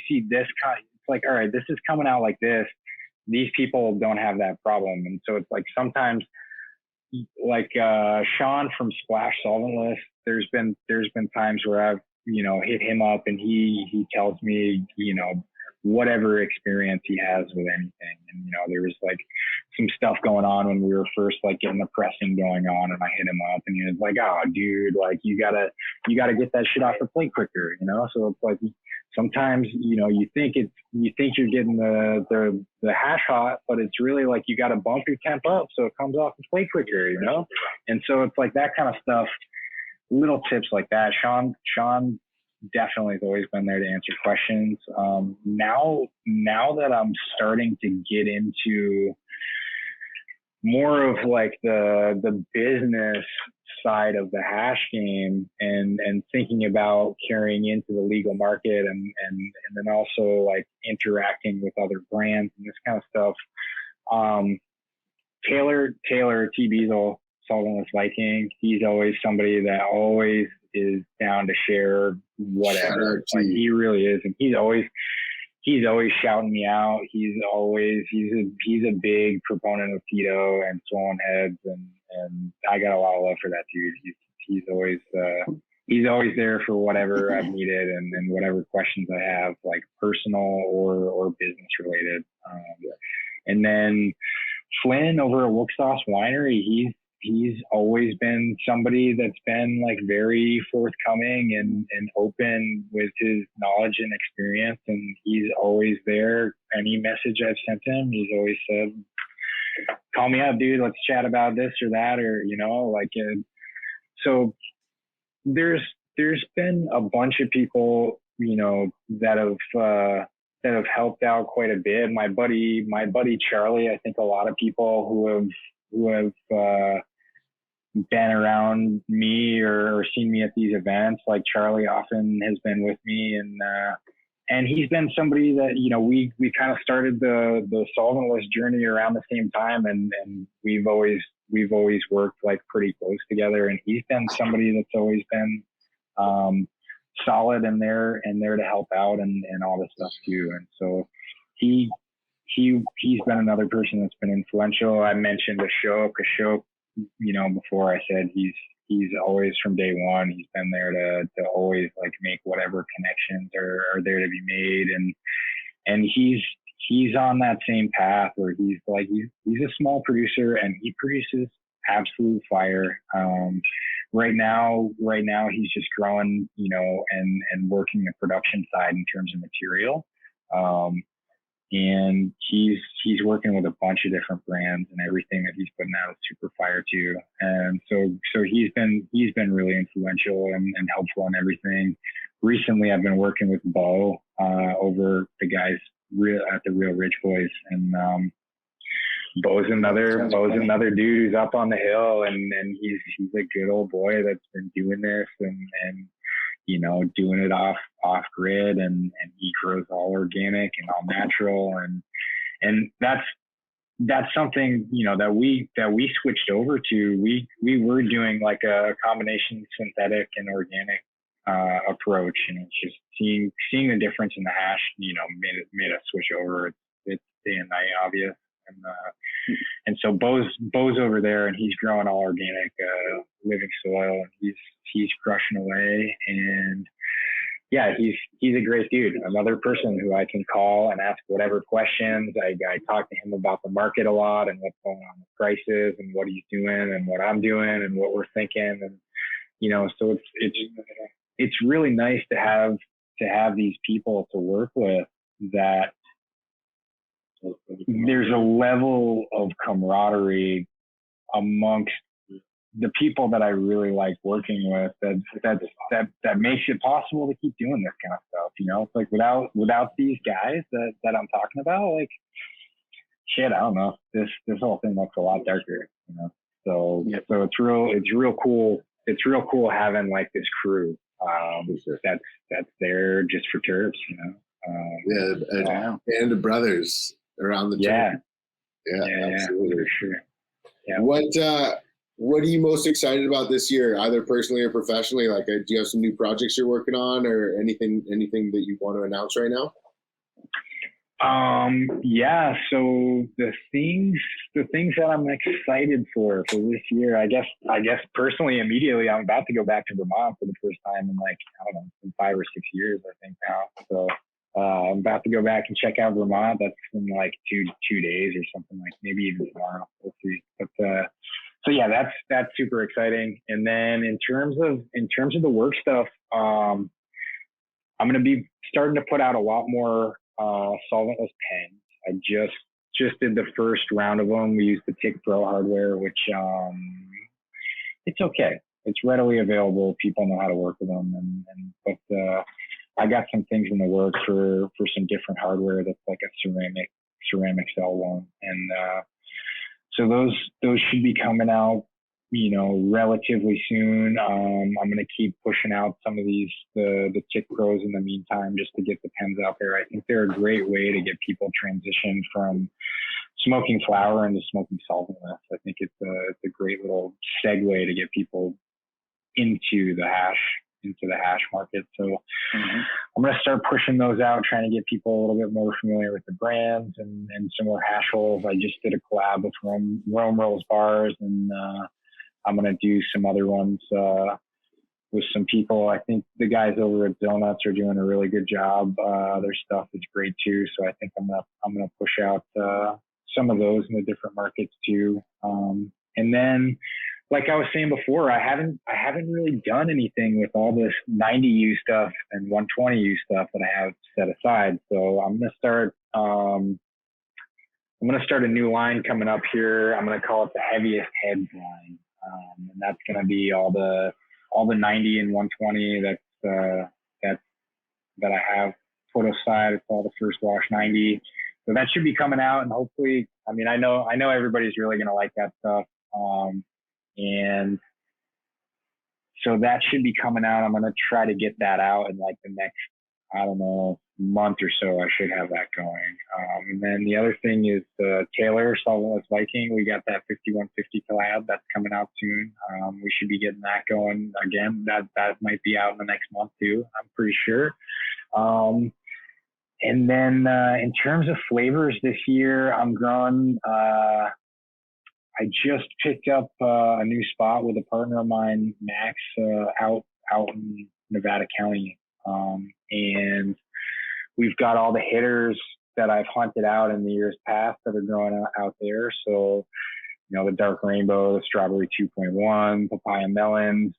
see this kind, it's like, all right, this is coming out like this. These people don't have that problem. And so it's like sometimes like Sean from Splash Solventless, there's been times where I've, you know, hit him up and he tells me, you know, whatever experience he has with anything. And, you know, there was like some stuff going on when we were first like getting the pressing going on, and I hit him up and he was like, oh dude, like you gotta get that shit off the plate quicker, you know? So it's like, sometimes, you know, you think you're getting the hash hot, but it's really like you got to bump your temp up so it comes off the plate quicker, you know? And so it's like that kind of stuff, little tips like that. Sean definitely has always been there to answer questions. Now that I'm starting to get into more of like the business side of the hash game and thinking about carrying into the legal market and then also like interacting with other brands and this kind of stuff. Taylor T. Beazle, Solventless Viking, he's always somebody that always is down to share whatever. Like, he really is, and he's always shouting me out. He's a big proponent of Tito and Swollen Heads, and I got a lot of love for that dude. He's always there for whatever I've needed and whatever questions I have, like personal or business related. And then Flynn over at Wilkstoss Winery, he's always been somebody that's been like very forthcoming and open with his knowledge and experience. And he's always there. Any message I've sent him, he's always said, call me up, dude, let's chat about this or that, or, you know, like, so there's been a bunch of people, you know, that have helped out quite a bit. My buddy Charlie, I think a lot of people who have been around me or seen me at these events, like Charlie often has been with me, and he's been somebody that, you know, we kind of started the solventless journey around the same time, and we've always worked like pretty close together, and he's been somebody that's always been solid and there to help out and all this stuff too. And so he's been another person that's been influential. I mentioned Ashok, you know, before. I said he's always from day one. He's been there to always like make whatever connections are there to be made. And he's on that same path where he's a small producer and he produces absolute fire. Right now he's just growing, you know, and working the production side in terms of material. And he's working with a bunch of different brands, and everything that he's putting out is super fire too. And so he's been really influential and helpful in everything. Recently, I've been working with Bo over the guys at the Real Ridge Boys, and Bo's another dude who's up on the hill, and he's a good old boy that's been doing this and you know, doing it off grid, and he grows all organic and all natural, and that's something, you know, that we switched over to. We were doing like a combination synthetic and organic approach, and it's just seeing the difference in the hash, you know, made us switch over. It's day and night obvious. And so Bo's over there, and he's growing all organic living soil, and he's crushing away. And yeah, he's a great dude. Another person who I can call and ask whatever questions. I talk to him about the market a lot and what's going on with prices and what he's doing and what I'm doing and what we're thinking. And so it's really nice to have these people to work with that there's a level of camaraderie amongst the people that I really like working with that makes it possible to keep doing this kind of stuff. It's like without these guys that I'm talking about, like shit, I don't know, this whole thing looks a lot darker, So it's real cool. It's real cool having like this crew that's there just for turfs, and the brothers around the turf. Yeah, absolutely. For sure. Yeah. What are you most excited about this year, either personally or professionally? Like, do you have some new projects you're working on, or anything that you want to announce right now? Yeah. So the things that I'm excited for this year, I guess personally, immediately, I'm about to go back to Vermont for the first time in like, I don't know, in 5 or 6 years, I think now. So, I'm about to go back and check out Vermont. That's in like two days or something, like maybe even tomorrow. We'll see. But, so yeah, that's super exciting. And then in terms of the work stuff, I'm going to be starting to put out a lot more solventless pens. I just did the first round of them. We used the Tick Pro hardware, which it's okay. It's readily available. People know how to work with them, but I got some things in the works for some different hardware that's like a ceramic cell one, and so those should be coming out, relatively soon. I'm going to keep pushing out some of the Tick Pros in the meantime, just to get the pens out there. I think they're a great way to get people transitioned from smoking flower into smoking solventless. I think it's a great little segue to get people into the hash market. So I'm going to start pushing those out, trying to get people a little bit more familiar with the brands and some more hash holes. I just did a collab with Rome Rolls Bars, and I'm going to do some other ones with some people. I think the guys over at Donuts are doing a really good job. Their stuff is great too. So I think I'm going to push out some of those in the different markets too. And then, like I was saying before, I haven't really done anything with all this 90U stuff and 120U stuff that I have set aside. So I'm gonna start a new line coming up here. I'm gonna call it the Heaviest Heads line, and that's gonna be all the 90 and 120 that I have put aside. It's all the first wash 90. So that should be coming out, and hopefully, I know everybody's really gonna like that stuff. And so that should be coming out. I'm going to try to get that out in like the next, I don't know, month or so. I should have that going. And then the other thing is the Taylor Solventless Viking. We got that 5150 collab that's coming out soon. We should be getting that going again. That might be out in the next month too, I'm pretty sure. And then in terms of flavors this year, I'm growing. I just picked up a new spot with a partner of mine, Max, out in Nevada County. And we've got all the hitters that I've hunted out in the years past that are growing out there. So, the Dark Rainbow, the Strawberry 2.1, Papaya Melons,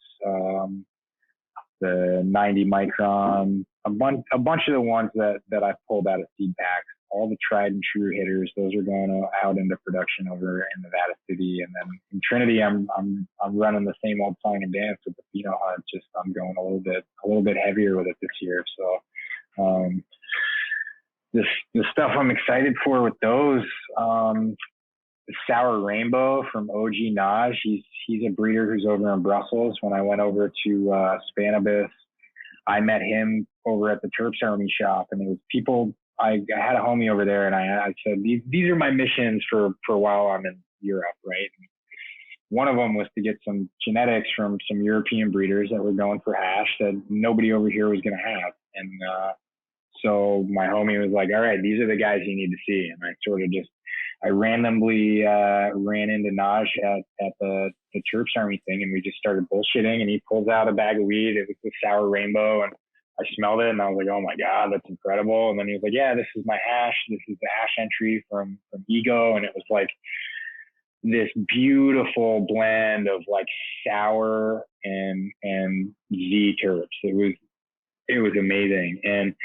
the 90 Micron, a bunch of the ones that I've pulled out of seed packs. All the tried and true hitters, those are going out into production over in Nevada City. And then in Trinity, I'm running the same old song and dance with the Pheno Hunt. Just I'm going a little bit heavier with it this year. So the stuff I'm excited for with those, the Sour Rainbow from OG Naj. He's a breeder who's over in Brussels. When I went over to Spanibus, I met him over at the Terps Army shop, and there was people. I had a homie over there, and I said, these are my missions for while I'm in Europe, right? And one of them was to get some genetics from some European breeders that were going for hash that nobody over here was going to have. And so my homie was like, all right, these are the guys you need to see. And I sort of just I randomly ran into Naj at the Chirps Army thing, and we just started bullshitting, and he pulls out a bag of weed. It was the Sour Rainbow, and I smelled it, and I was like, oh my God, that's incredible. And then he was like, yeah, this is my hash. This is the hash entry from Ego. And it was like this beautiful blend of like sour and Z terps. It was amazing. And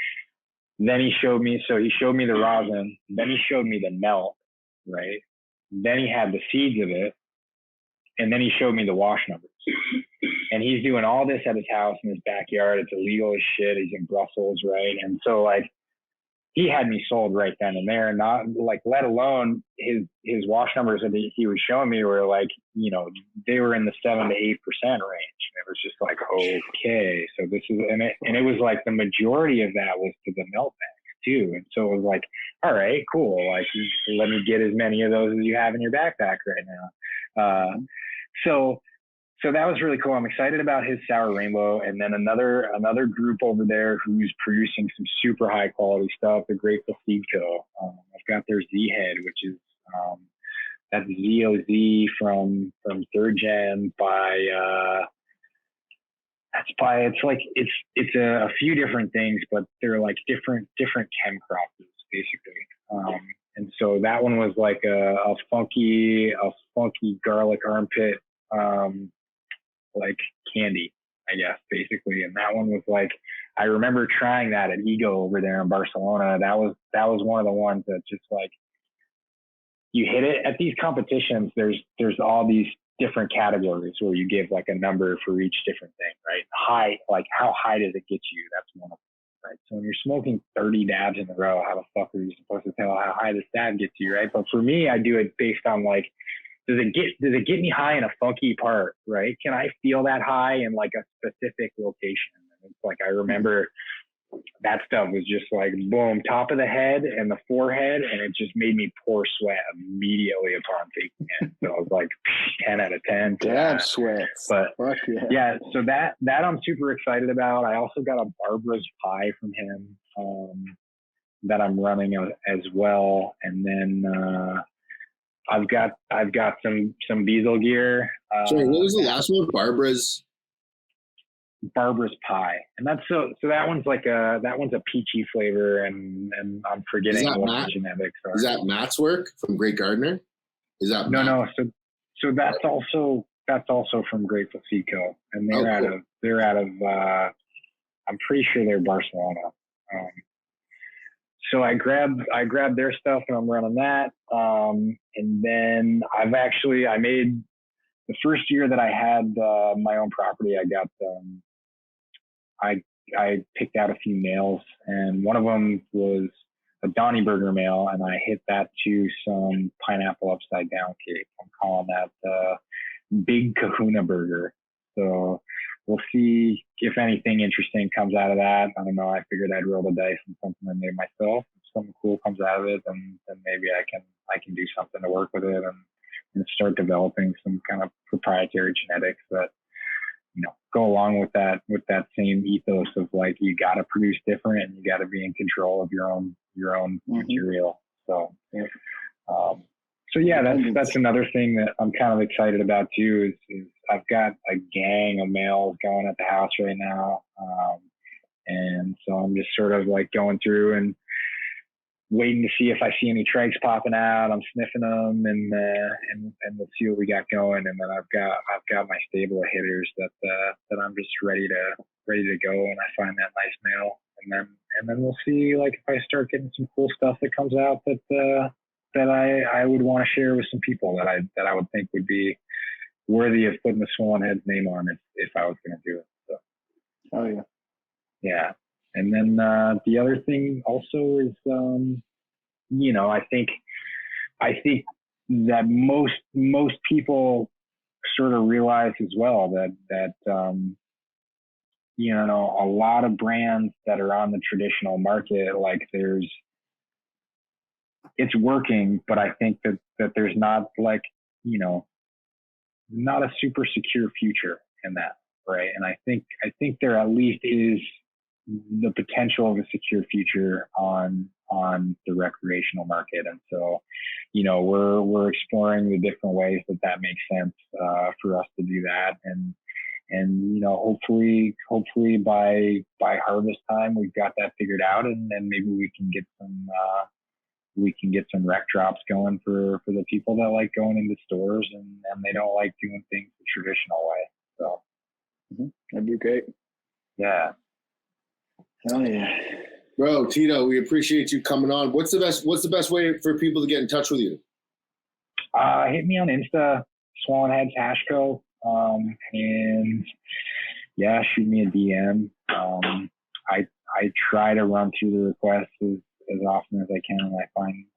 then he showed me the rosin, then he showed me the melt, right? Then he had the seeds of it, and then he showed me the wash numbers. And he's doing all this at his house in his backyard. It's illegal as shit. He's in Brussels, right? And so like he had me sold right then and there. Not like, let alone his wash numbers that he was showing me were like, you know, they were in the 7 to 8% range. And it was just like, okay, so this is, and it was like the majority of that was to the melt bags too. And so it was like, all right, cool. Like, let me get as many of those as you have in your backpack right now. So that was really cool. I'm excited about his Sour Rainbow, and then another group over there who's producing some super high quality stuff, the Grateful Seed Co. I've got their Z Head, which is that's ZOZ from 3rd Gen it's a few different things, but they're like different chem crosses basically. And so that one was like a funky garlic armpit like candy, I guess, basically. And that one was like, I remember trying that at Ego over there in Barcelona. That was one of the ones that just like, you hit it at these competitions. There's all these different categories where you give like a number for each different thing, right? High, like how high does it get you? That's one of them, right? So when you're smoking 30 dabs in a row, how the fuck are you supposed to tell how high this dab gets you, right? But for me, I do it based on like, does it get me high in a funky part, right? Can I feel that high in like a specific location? And it's like, I remember that stuff was just like, boom, top of the head and the forehead. And it just made me pour sweat immediately upon taking it. So I was like 10 out of 10. Damn sweat. But yeah, so that I'm super excited about. I also got a Barbara's Pie from him that I'm running as well. And then, I've got some Beazle gear. Sorry, what was the last one? Barbara's Pie, and that's so that one's like a peachy flavor, and I'm forgetting what the genetics are. Is that Matt's work from Great Gardener? Is that no? So that's also from Grateful Seed Co. And they're out of I'm pretty sure they're Barcelona. So I grabbed their stuff and I'm running that. And then I made the first year that I had my own property, I picked out a few males, and one of them was a Donny Burger male, and I hit that to some pineapple upside down cake. I'm calling that Big Kahuna Burger. So we'll see if anything interesting comes out of that. I don't know. I figured I'd roll the dice on something I made myself. If something cool comes out of it, then maybe I can do something to work with it and start developing some kind of proprietary genetics that, you know, go along with that same ethos of like, you got to produce different and you got to be in control of your own material. So, so yeah, that's another thing that I'm kind of excited about too, is I've got a gang of males going at the house right now. And so I'm just sort of like going through and waiting to see if I see any trikes popping out. I'm sniffing them and we'll see what we got going. And then I've got my stable of hitters that I'm just ready to go. And I find that nice male, and then we'll see, like, if I start getting some cool stuff that comes out that I would want to share with some people that I would think would be worthy of putting the Swan Head's name on if I was going to do it. So. Oh yeah. Yeah. And then the other thing also is, you know, I think that most people sort of realize as well that you know, a lot of brands that are on the traditional market, like it's working, but I think that there's not, like, you know, not a super secure future in that, right? And I think there at least is the potential of a secure future on on the recreational market. And so, you know, we're exploring the different ways that makes sense for us to do that. And you know, hopefully by harvest time we've got that figured out, and then maybe we can get some rec drops going for the people that like going into stores and they don't like doing things the traditional way. So that'd be great. Yeah. Hell yeah. Bro, Tito, we appreciate you coming on. What's the best way for people to get in touch with you? Hit me on Insta, Swollen Heads Hashco. And yeah, shoot me a DM. I try to run through the requests as often as I can,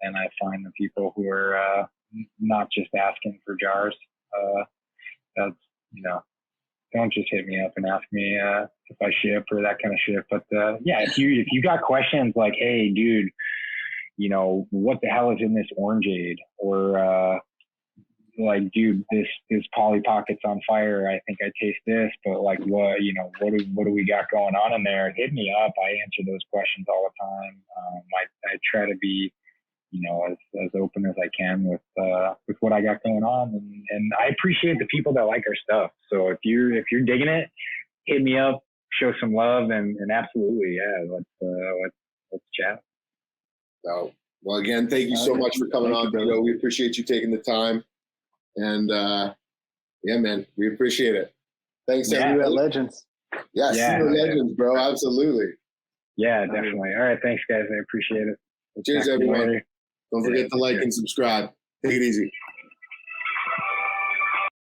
and I find the people who are not just asking for jars. That's, you know, don't just hit me up and ask me if I ship or that kind of shit. But yeah, if you got questions like, hey, dude, you know, what the hell is in this orangeade, or like, dude, this Polly Pocket's on fire. I think I taste this, but like, what do we got going on in there? Hit me up. I answer those questions all the time. I try to be, you know, as open as I can with what I got going on, and I appreciate the people that like our stuff. So if you're digging it, hit me up, show some love, and absolutely, yeah, let's chat. So, well, again, thank you so much for coming on, Tito. We appreciate you taking the time. And yeah, man, we appreciate it. Thanks, everyone. Legends. Yeah, legends, bro. Absolutely. Yeah, definitely. All right, thanks, guys. I appreciate it. Cheers, everyone. Don't forget to like and subscribe. Take it easy.